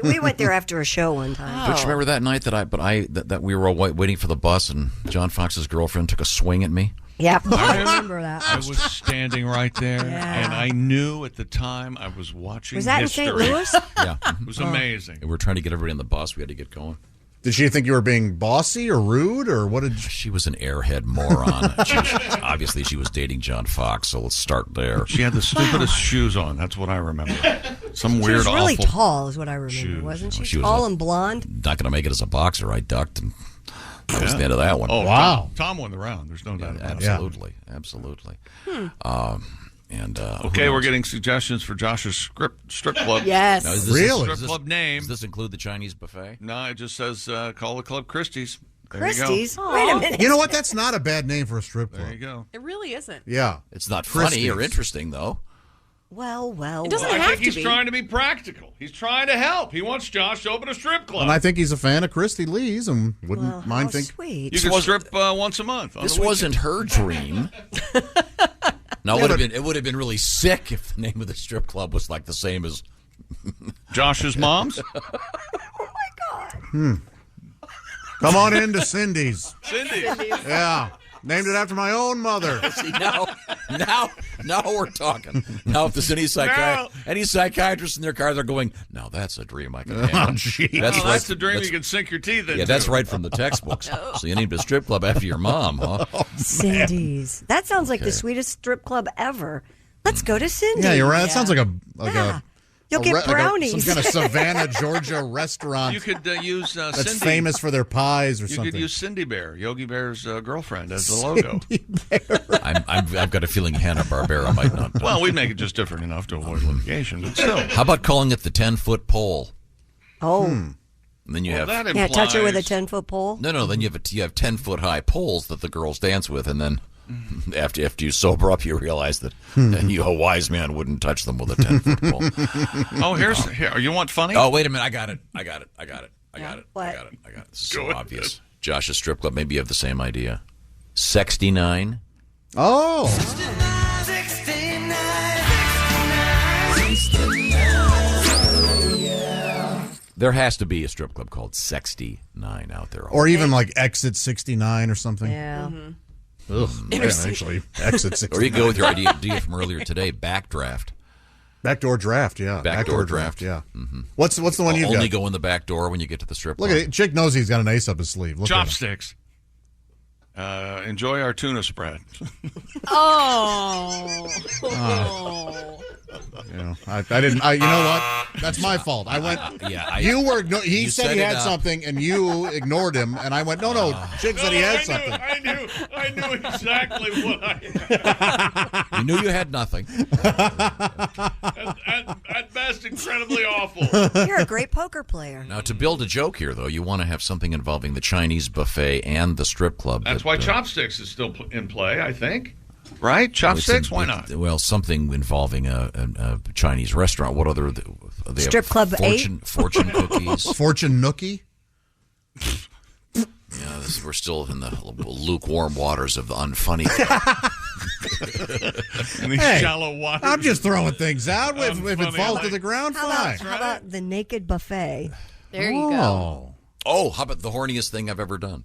We went there after a show one time. Don't you remember that night that we were all waiting for the bus and John Fox's girlfriend took a swing at me? Yep, I remember that. I was standing right there, and I knew at the time I was watching Was that history. in St. Louis? Yeah. It was amazing. And we were trying to get everybody on the bus. We had to get going. Did she think you were being bossy or rude, or what did she was an airhead moron. Obviously, she was dating John Fox, so let's start there. She had the stupidest shoes on. That's what I remember. Some She weird, was really awful tall, is what I remember, shoes. wasn't she? She was Tall and blonde. Not going to make it as a boxer. I ducked, and that was the end of that one. Oh, wow. Tom won the round. There's no doubt about Absolutely. Absolutely. Okay, we're getting suggestions for Josh's strip club. Yes. Now, is Really? Strip Club name. Does this include the Chinese buffet? No, it just says call the club Christie's. Christie's? Aw. Wait a minute. You know what? That's not a bad name for a strip club. There you go. It really isn't. Yeah. It's not funny or Christie's. interesting, though. Well. It doesn't I have think to he's be. trying to be practical. He's trying to help. He wants Josh to open a strip club. And I think he's a fan of Christy Lee's and wouldn't mind think. Sweet. You can strip once a month. This wasn't her dream. No, it would have been really sick if the name of the strip club was like the same as Josh's mom's. Come on into Cindy's. Cindy. Yeah. Named it after my own mother. See, now we're talking. Now, if there's any psychiatrists in their car, they're going, now that's a dream I can have. Oh, gee. That's the dream you can sink your teeth into. Yeah, that's right from the textbooks. So you named a strip club after your mom, huh? Cindy's. That sounds like the sweetest strip club ever. Let's go to Cindy's. Yeah, you're right. That sounds like You'll get brownies. some kind of Savannah, Georgia restaurant. You could use that's Cindy. famous for their pies or You something. could use Cindy Bear, Yogi Bear's girlfriend, as the logo. I've got a feeling Hanna-Barbera might not. Well, we'd make it just different enough to avoid litigation, but still. How about calling it the 10-foot pole? Oh. And then you have touch her with a 10-foot pole. No. Then you have 10-foot high poles that the girls dance with, and then after you sober up, you realize that a wise man wouldn't touch them with a 10-foot pole. Oh, here. You want funny? Oh, wait a minute. I got it. What? This is so obvious. Josh's strip club. Maybe you have the same idea. 69. Oh. There has to be a strip club called 69 out there. Or even like Exit 69 or something. Yeah. Ugh, man, actually, Exit 69. Or you go with your idea from earlier today, Backdraft. Backdoor draft, yeah. Backdoor draft. yeah. Mm-hmm. What's the one you've got? Only go in the back door when you get to the strip Look club. at it. Chick knows he's got an ace up his sleeve. Look Chopsticks. Enjoy our tuna spread. Oh. I didn't. You know what? That's my fault. I went. He said he had something, and you ignored him, and I went. No. Chick said he had something. I knew exactly what I. You knew you had nothing. At best, incredibly awful. You're a great poker player. Now, to build a joke here, though, you want to have something involving the Chinese buffet and the strip club. That's why Chopsticks is still in play, I think. Right? Chopsticks? Why not? Well, something involving a Chinese restaurant. What other? They strip club Fortune cookies. Fortune Nookie? Yeah, we're still in the lukewarm waters of the unfunny. In these shallow waters. I'm just throwing things out. If it falls to the ground, fine. How about the naked buffet? There you go. Oh, how about the horniest thing I've ever done?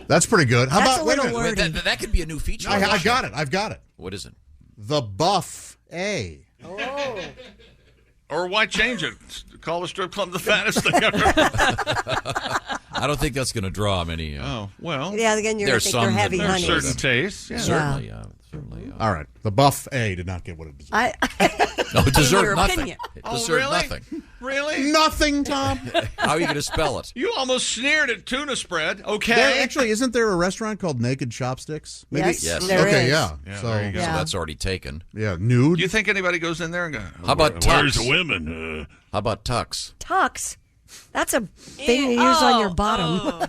That's pretty good. How That's about a little wait a minute. wordy. That could be a new feature. I got it. I've got it. What is it? The Buff-A. Oh. Or why change it? Call the strip club the fattest thing ever. I don't think that's going to draw many. Well. Yeah, again, you're going to think they're heavy There's honeys. certain tastes. Yeah. Certainly. All right. The Buff-A did not get what it deserved. No, it deserved your nothing. opinion. It deserved really? nothing. Really? Nothing, Tom. How are you going to spell it? You almost sneered at tuna spread. Okay. Isn't there a restaurant called Naked Chopsticks? Maybe? Yes, there okay, is. yeah. Yeah, So, there you go. So that's already taken. yeah, nude. Do you think anybody goes in there and goes, How about Where's tux? the women? How about tux? Tux. That's a thing you use on your bottom.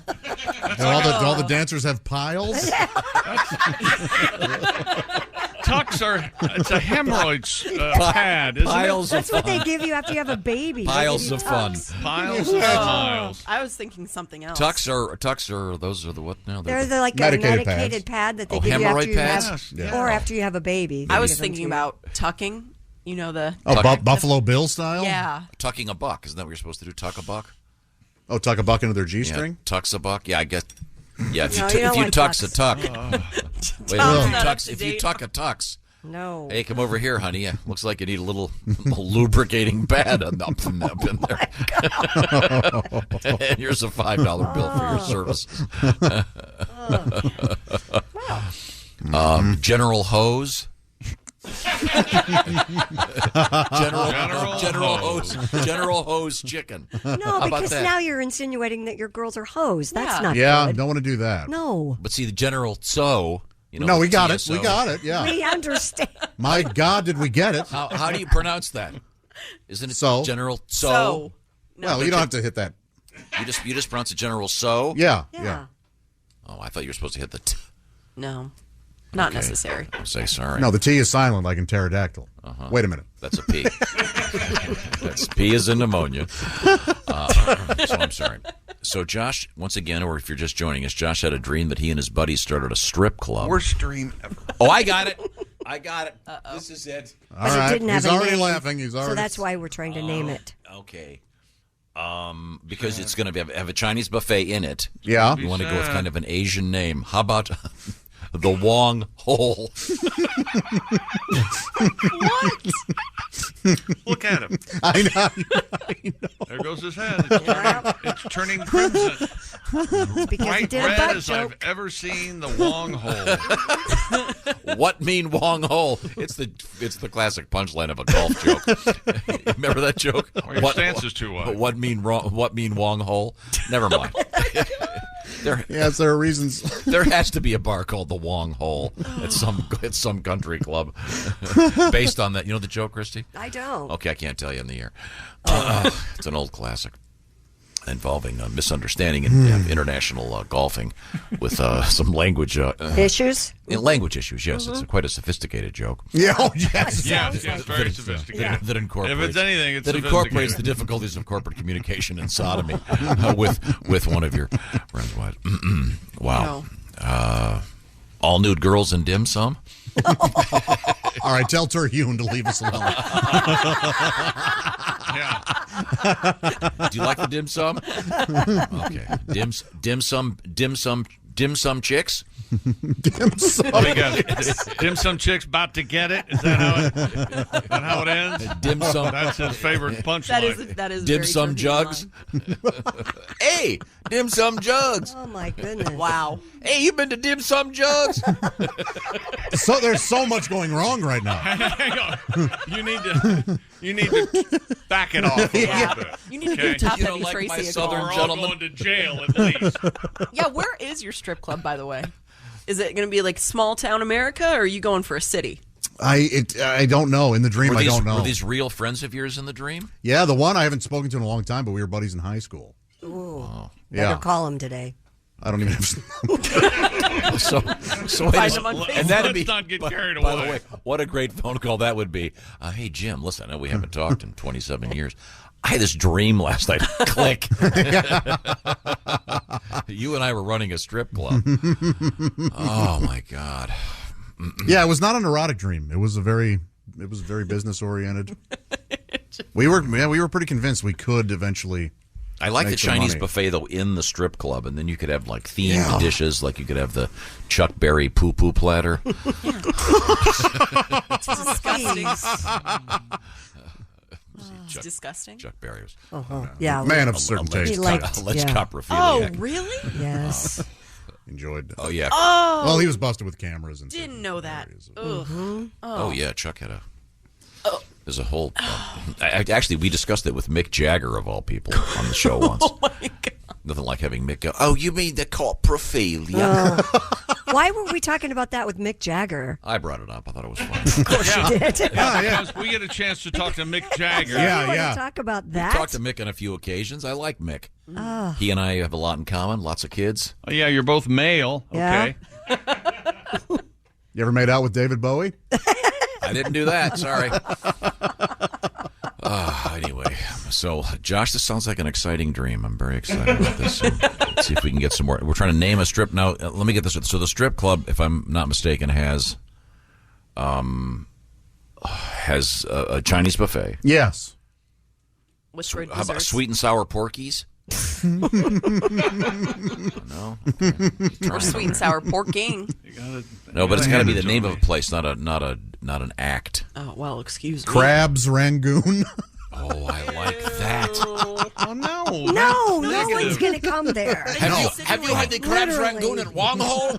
And all the dancers have piles. Tux it's a hemorrhoids pad, isn't Piles it? That's what they give you after you have a baby. They Piles give you of fun. Tux. Piles and piles. I was thinking something else. Tux are those are the what now? They're like a Medicated medicated pads. pad that they Oh, give you after hemorrhoid you pads? have, Yeah. or after you have a baby. I They was give them thinking to you. about tucking. You know the. Oh, Buffalo Bill style? Yeah. Tucking a buck. Isn't that what you're supposed to do? Tuck a buck? Oh, tuck a buck into their Yeah, G-string? tucks a buck. Yeah, I guess. Yeah, if No, you, you don't if you like tux a tucks. tuck. Wait, Tom's not up to if you date. tuck a tux. No. Hey, come over here, honey. Looks like you need a little lubricating pad up in there. And here's a $5 bill for your services. General Hose. General Hose chicken. No, How about because that? now you're insinuating that your girls are hoes. That's not Yeah, good. don't want to do that. No. But see, the General So. No, we got it. TSO. We got it, yeah. We understand. My God, did we get it? How do you pronounce that? Isn't it So? General So? So. Well, you don't have to hit that You just pronounce it General So? Yeah. Oh, I thought you were supposed to hit the T. No, not Okay. necessary. I'll say sorry. No, the T is silent like in pterodactyl. Wait a minute. That's a P. That's P is in pneumonia. So I'm sorry. So Josh, once again, or if you're just joining us, Josh had a dream that he and his buddies started a strip club. Worst dream ever. Oh, I got it. This is it. But it didn't have He's a already name, laughing. So that's why we're trying to name it. Okay. Because it's going to have a Chinese buffet in it. Yeah. You want to go with kind of an Asian name. How about the Wong Hole? What? Look at him. I know. There goes his head. It's turning crimson. Because Bright he did a red butt as joke. I've ever seen the Wong Hole. What mean Wong Hole? It's the classic punchline of a golf joke. Remember that joke? Or your stance is too wide. What mean Wong Hole? Never mind. Yes, there are reasons. There has to be a bar called the Wong Hole at some country club, based on that. You know the joke, Christy? I don't. Okay, I can't tell you in the air. It's an old classic involving misunderstanding and international golfing with some language Issues? Language issues, yes. It's quite a sophisticated joke. Yeah, oh, yes. Yes, very sophisticated. That incorporates, If it's anything, it's that incorporates sophisticated. the difficulties of corporate communication and sodomy with one of your friends' wives. Wow. All nude girls and dim sum? All right, tell Terhune to leave us alone. Do you like the dim sum? Okay. Dim sum chicks? Dim sum. Oh, you got dim sum chicks about to get it. Is that how it ends? Dim sum. That's his favorite punchline. That is Dim very sum Terhune jugs? line. Hey, dim sum jugs. Oh, my goodness. Wow. Hey, you been to dim sum jugs? So there's so much going wrong right now. Hang on. You need to back it off a little bit. You need to Okay? give Top You Heavy don't like Tracy my a Southern call. We're all gentlemen? going to jail at least. Yeah, where is your strip club, by the way? Is it going to be like small town America, or are you going for a city? I don't know. In the dream, I don't know. Were these real friends of yours in the dream? Yeah, the one I haven't spoken to in a long time, but we were buddies in high school. Ooh. Yeah. Better call him today. I don't even have. So Find them on Facebook. and that'd be. Let's not get carried By the away. way, what a great phone call that would be. Hey Jim, listen, I know we haven't talked in 27 years. I had this dream last night. Click. You and I were running a strip club. Oh my God. Yeah, it was not an erotic dream. It was very business oriented. We were pretty convinced we could eventually. I like the make some Chinese money. buffet though in the strip club, and then you could have like themed dishes, like you could have the Chuck Berry poo poo platter. It's disgusting. It's disgusting. Chuck Berry was Yeah. Man of certain alleged, taste. alleged yeah. coprophiliac. Oh, really? Yes. Enjoyed. Oh yeah. Oh, Well, he was busted with cameras and. didn't know that. Ugh. Mm-hmm. Oh yeah, Chuck had a. There's a whole. Actually, we discussed it with Mick Jagger of all people on the show once. Oh my God. Nothing like having Mick go, "Oh, you mean the coprophilia?" Why were we talking about that with Mick Jagger? I brought it up. I thought it was fun. Of course you did. Because we get a chance to talk to Mick Jagger. You want to talk about that? Talked to Mick on a few occasions. I like Mick. Oh. He and I have a lot in common. Lots of kids. Oh, yeah, you're both male. Yeah. Okay. You ever made out with David Bowie? I didn't do that. Sorry. Anyway, so Josh, this sounds like an exciting dream. I'm very excited about this. Let's see if we can get some more. We're trying to name a strip now. Let me get this. So the strip club, if I'm not mistaken, has a Chinese buffet. With Yes. good How about desserts. sweet and sour porkies? No. Okay. Or sweet and sour pork king. No, but it's got to be the hand it name to of a me. place, not an act. Oh, well, excuse me. Crabs Rangoon. Oh, I like that. Oh, no. No, no one's going to come there. Have you had the crabs rangoon at Wong Hole?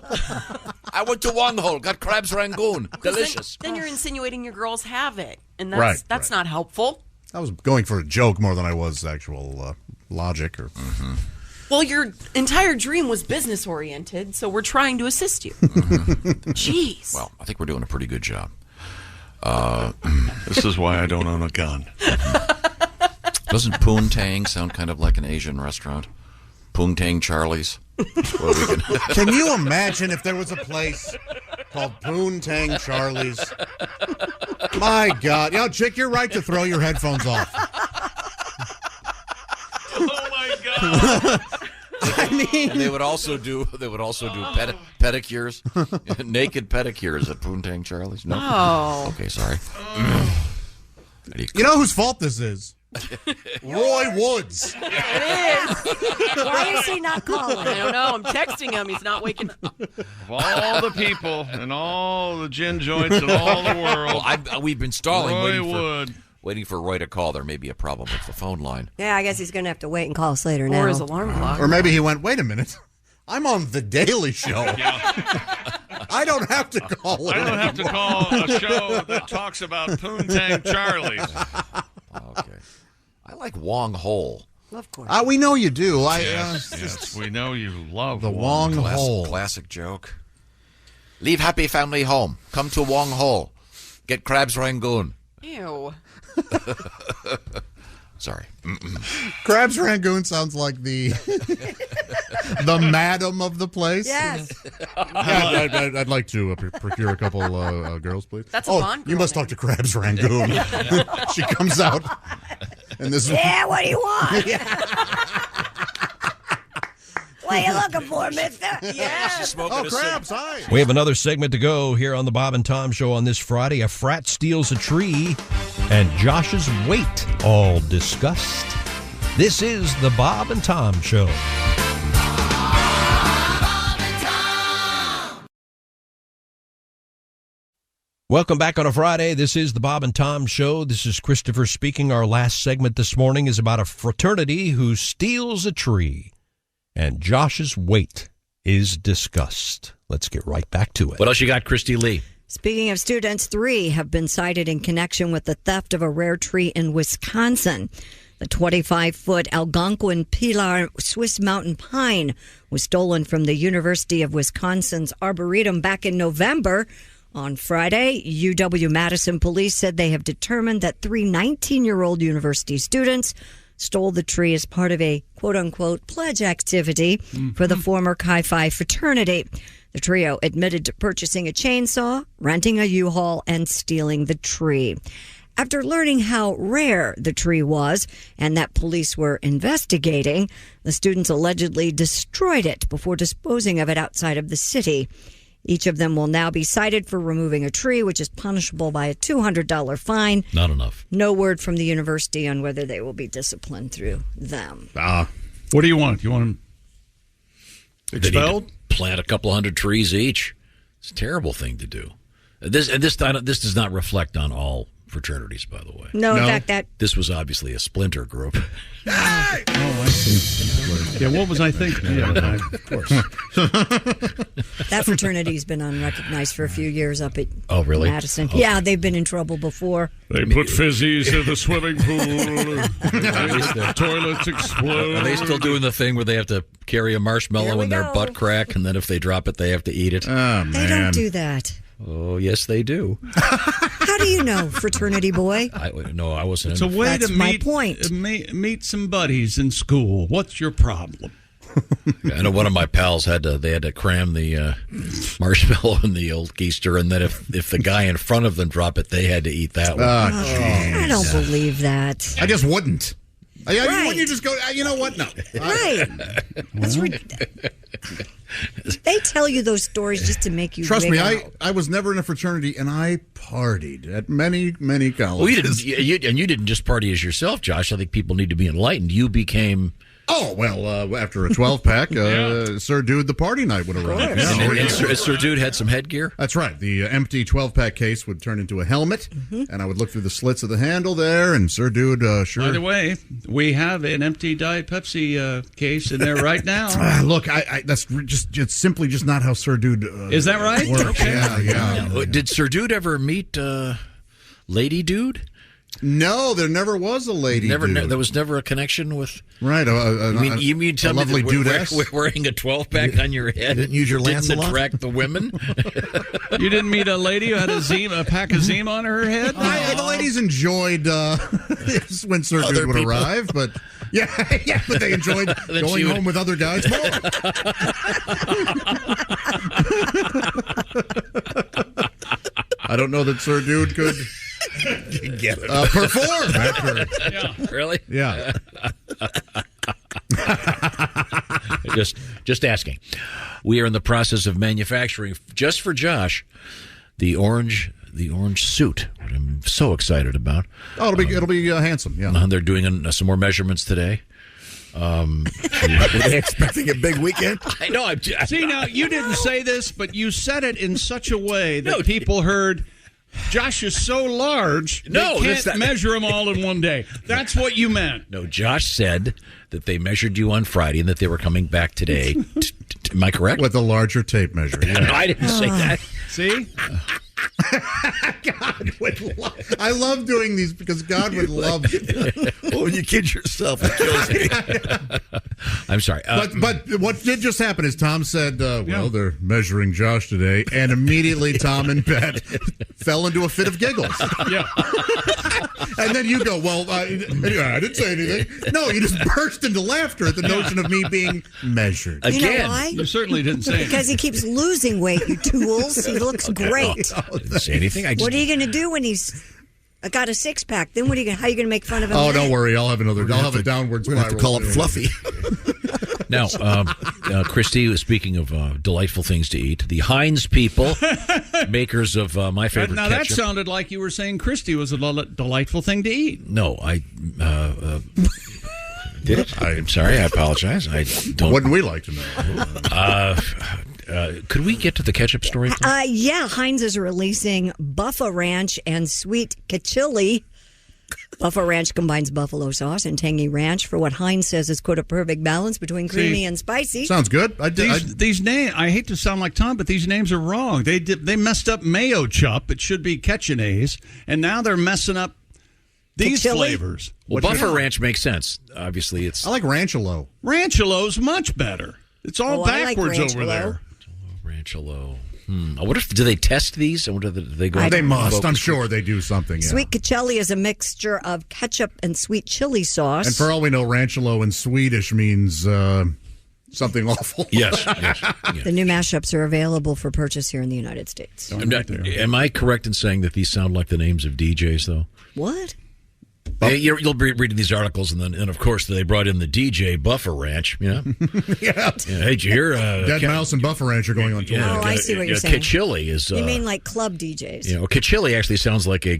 I went to Wong Hole, got crabs rangoon. Delicious. Then you're insinuating your girls have it, and Right, that's not helpful. I was going for a joke more than I was actual logic. Or Well, your entire dream was business oriented, so we're trying to assist you. Jeez. Well, I think we're doing a pretty good job. This is why I don't own a gun. Doesn't Poontang sound kind of like an Asian restaurant? Poontang Charlie's. Where we Can you imagine if there was a place called Poontang Charlie's? My God. Chick, you're right to throw your headphones off. Oh, my God. I mean, they would also do pedicures, naked pedicures at Poontang Charlie's. No. Oh. Okay, sorry. You know whose fault this is? Roy Woods. It is. Why is he not calling? I don't know. I'm texting him. He's not waking up. Of all the people and all the gin joints in all the world. Well, we've been stalling, Roy waiting for Roy to call. There may be a problem with the phone line. Yeah, I guess he's going to have to wait and call us later now. Or his alarm clock. Or maybe he went, wait a minute. I'm on The Daily Show. I don't have to call it. I don't have to call a show that talks about Poontang Charlie's. Okay. I like Wong Hole. Of course. We know you do. Yes, we know you love the Wong Hole. Classic joke. Leave happy family home. Come to Wong Hole. Get crabs Rangoon. Ew. Sorry. Crabs Rangoon sounds like the madam of the place. Yes. I'd like to procure a couple girls, please. That's a Bond girl you must name. talk to Crabs Rangoon. She comes out, and this. Yeah, what do you want? What are you looking for, mister? Yeah. Oh, Crabs, hi. We have another segment to go here on the Bob and Tom Show on this Friday. A frat steals a tree and Josh's weight all discussed. This is the Bob and Tom Show. Welcome back on a Friday. This is the Bob and Tom Show. This is Christopher speaking. Our last segment this morning is about a fraternity who steals a tree, and Josh's weight is discussed. Let's get right back to it. What else you got, Christy Lee? Speaking of students, 3 have been cited in connection with the theft of a rare tree in Wisconsin. The 25-foot Algonquin Pilar Swiss mountain pine was stolen from the University of Wisconsin's Arboretum back in November. On Friday, UW-Madison police said they have determined that 3 19-year-old university students stole the tree as part of a quote-unquote pledge activity for the former Chi Phi fraternity. The trio admitted to purchasing a chainsaw, renting a U-Haul, and stealing the tree. After learning how rare the tree was and that police were investigating, the students allegedly destroyed it before disposing of it outside of the city. Each of them will now be cited for removing a tree, which is punishable by a $200 fine. Not enough. No word from the university on whether they will be disciplined through them. What do you want? You want them expelled? They need to plant a couple hundred trees each. It's a terrible thing to do. This does not reflect on all fraternities, by the way. No, in fact, this was obviously a splinter group. Oh, I see. Yeah, what was I thinking? Yeah, of course. that fraternity's been unrecognized for a few years up at really? Madison. Okay. Yeah, they've been in trouble before. They put fizzies in the swimming pool. The toilets explode. Are they still doing the thing where they have to carry a marshmallow in their butt crack, and then if they drop it, they have to eat it? Oh, man. They don't do that. Oh, yes, they do. How do you know, fraternity boy? I wasn't. It's a way That's to my meet, point. meet some buddies in school. What's your problem? I know one of my pals had to cram the marshmallow in the old keister, and then if the guy in front of them dropped it, they had to eat that one. I don't believe that. I just wouldn't. Right. Wouldn't you just go, you know what? No. Right. That's they tell you those stories just to make you Trust me, out. I was never in a fraternity, and I partied at many, many colleges. Well, you didn't just party as yourself, Josh. I think people need to be enlightened. You became... Oh, well, after a 12-pack, Sir Dude, the party night would arrive. And Sir Dude had some headgear? That's right. The empty 12-pack case would turn into a helmet, and I would look through the slits of the handle there, and Sir Dude, sure. By the way, we have an empty Diet Pepsi case in there right now. Look, that's it's simply just not how Sir Dude is that right? works. Okay. Yeah. Did Sir Dude ever meet Lady Dude? No, there never was a lady. There dude. was never a connection with. Right. You mean tell me lovely that wearing a 12-pack on your head didn't use your Lancelot? attract the women? You didn't meet a lady who had a pack of Zima on her head? The ladies enjoyed when Sir Dude would arrive, but but they enjoyed going home with other guys more. I don't know that Sir Dude could get it. Perform after. Yeah. Really? Yeah. Just asking. We are in the process of manufacturing just for Josh the orange suit, which I'm so excited about. Oh, it'll be handsome. Yeah. They're doing some more measurements today. Were they expecting a big weekend? I know. See, now, you didn't say this, but you said it in such a way that people heard, Josh is so large, they can't measure him all in one day. That's what you meant. No, Josh said that they measured you on Friday and that they were coming back today. Am I correct? With a larger tape measure. Yeah. No, I didn't say that. See? God would love. I love doing these because God would love. Well, when you kid yourself, it kills me. I'm sorry. But what did just happen is Tom said, they're measuring Josh today, and immediately Tom and Bet fell into a fit of giggles. Yeah. And then you go, I didn't say anything. No, you just burst into laughter at the notion of me being measured. You know why? You certainly didn't say anything. Because he keeps losing weight, you tools. He looks great. I didn't say anything. What are you going to do when he's got a six-pack? Then how are you going to make fun of him? Oh, don't worry. I'll have a downward spiral. We're going to have to call up Fluffy. Now, Christy, speaking of delightful things to eat, the Heinz people, makers of my favorite now ketchup. That sounded like you were saying Christy was a delightful thing to eat. No, I did it. I'm sorry. I apologize. I don't. Wouldn't we like to know? Could we get to the ketchup story? Heinz is releasing Buffa Ranch and Sweet Chili. Buffa Ranch combines buffalo sauce and tangy ranch for what Heinz says is, quote, a perfect balance between creamy and spicy. Sounds good. These names, I hate to sound like Tom, but these names are wrong. They messed up Mayo Chup. It should be Ketchinaise, and now they're messing up these flavors. Well, Buffa Ranch makes sense. Obviously, it's. I like Ranchalo. Ranchalo's much better. It's all backwards over there. Ranchalo. I wonder if do they test these? I wonder if they go. They must. I'm sure they do something. Yeah. Sweet chili is a mixture of ketchup and sweet chili sauce. And for all we know, Ranchalo in Swedish means something awful. Yes. The new mashups are available for purchase here in the United States. Am I correct in saying that these sound like the names of DJs, though? What? You'll be reading these articles, and of course they brought in the DJ Buffa Ranch. Yeah. Hey, did you hear? Dead Mouse and Buffa Ranch are going on tour. I see what you're saying. Kachili is. You mean like club DJs? Yeah, Kachili actually sounds like a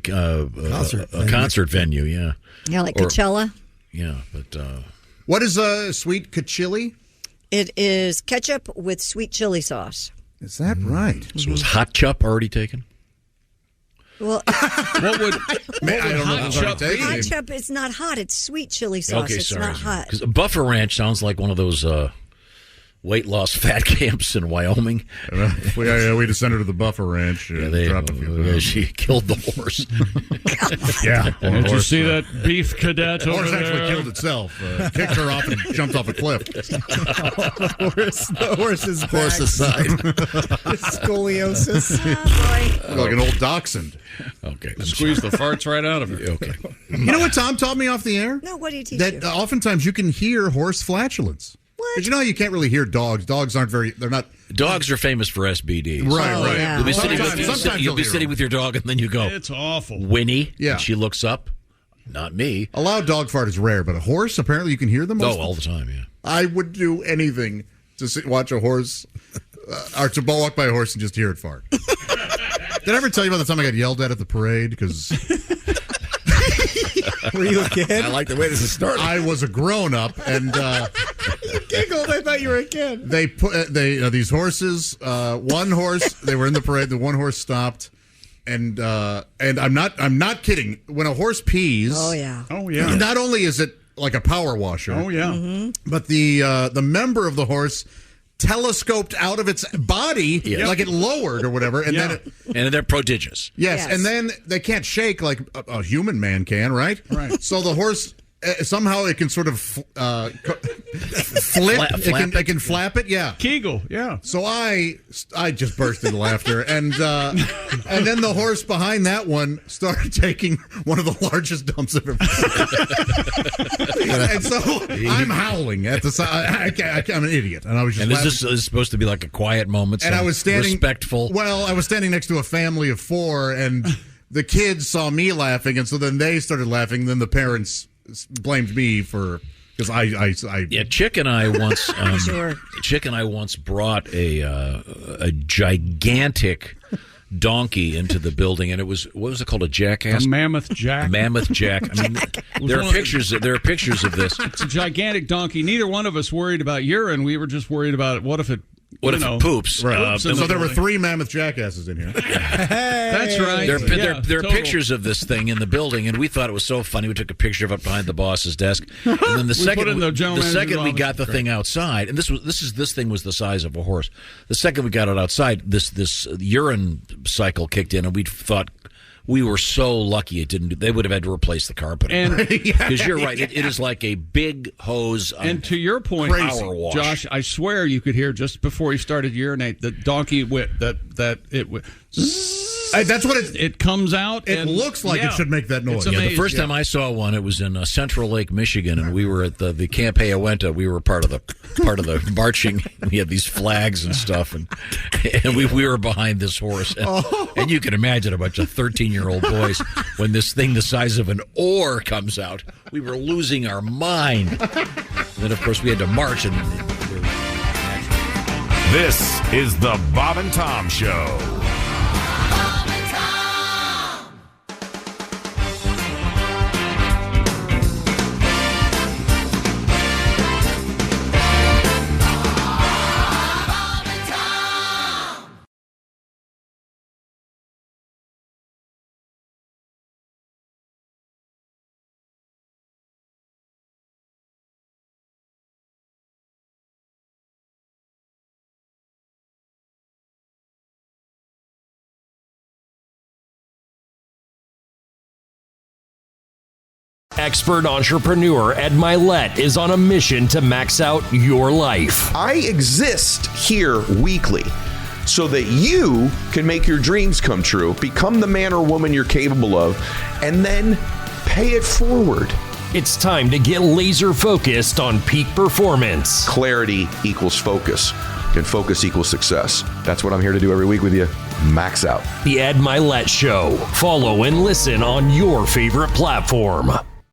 concert venue. Yeah. Yeah, like Coachella. Yeah, but what is sweet Kachili? It is ketchup with sweet chili sauce. Is that right? So was Hot Chup already taken? Well, what would Hot Chup be? Hot Chup, it's not hot. It's sweet chili sauce. Okay, it's not hot. Because Buffa Ranch sounds like one of those weight loss fat camps in Wyoming. We descended to the Buffa Ranch. She killed the horse. Did you see that beef cadet over there? The horse actually there? killed itself. Kicked her off and jumped off a cliff. The horse's back. Horse aside. Scoliosis. Like an old dachshund. Okay. Squeeze the farts right out of her. Okay. You know what Tom taught me off the air? No, what did he teach that you? Oftentimes you can hear horse flatulence. What? Because you know how you can't really hear dogs. Dogs aren't they're not. Dogs are famous for SBDs. Right. Yeah. You'll be Sometimes sitting with your dog, and then you go, It's awful. Winnie. Yeah. And she looks up. Not me. A loud dog fart is rare, but a horse, apparently you can hear them. All the time, yeah. I would do anything to watch a horse, or to walk by a horse and just hear it fart. Did I ever tell you about the time I got yelled at the parade? Because Were you a kid? I like the way this is starting. I was a grown-up, and giggled. I thought you were a kid. they put these horses. One horse, they were in the parade. The one horse stopped, and I'm not kidding. When a horse pees, Oh yeah. not only is it like a power washer, Oh yeah. but the member of the horse telescoped out of its body, like it lowered or whatever, and then and they're prodigious. Yes, and then they can't shake like a human man can, right? Right. So the horse somehow it can sort of flip. It can flap it. Yeah. Kegel. Yeah. So I just burst into laughter, and then the horse behind that one started taking one of the largest dumps I've ever seen. And so I'm howling at the side. I'm an idiot, and I was just. And is this supposed to be like a quiet moment? And I was standing respectful. Well, I was standing next to a family of 4, and the kids saw me laughing, and so then they started laughing. Then the parents blamed me for because I Chick and I once Chick and I once brought a gigantic donkey into the building, and it was, what was it called, a jackass? A mammoth jack. A mammoth jack. I mean, there are pictures of this. It's a gigantic donkey. Neither one of us worried about urine. We were just worried about what if it poops? Right. So there were 3 mammoth jackasses in here. That's right. There are pictures of this thing in the building, and we thought it was so funny. We took a picture of it behind the boss's desk, and then the second we got the thing outside, and this thing was the size of a horse. The second we got it outside, this urine cycle kicked in, and we thought. We were so lucky it didn't. They would have had to replace the carpet. Because you're right, it is like a big hose. And to your point, power wash. Josh, I swear you could hear just before he started to urinate the donkey that's what it comes out. It looks like it should make that noise. The first time I saw one, it was in Central Lake, Michigan, and we were at the Camp Hayawenta. We were part of the marching. We had these flags and stuff, and we were behind this horse. And you can imagine a bunch of 13-year-old boys when this thing the size of an oar comes out. We were losing our mind. Then, of course, we had to march. And this is the Bob and Tom Show. Expert entrepreneur Ed Milet is on a mission to max out your life. I exist here weekly so that you can make your dreams come true, become the man or woman you're capable of, and then pay it forward. It's time to get laser focused on peak performance. Clarity equals focus, and focus equals success. That's what I'm here to do every week with you. Max out. The Ed Milet Show. Follow and listen on your favorite platform.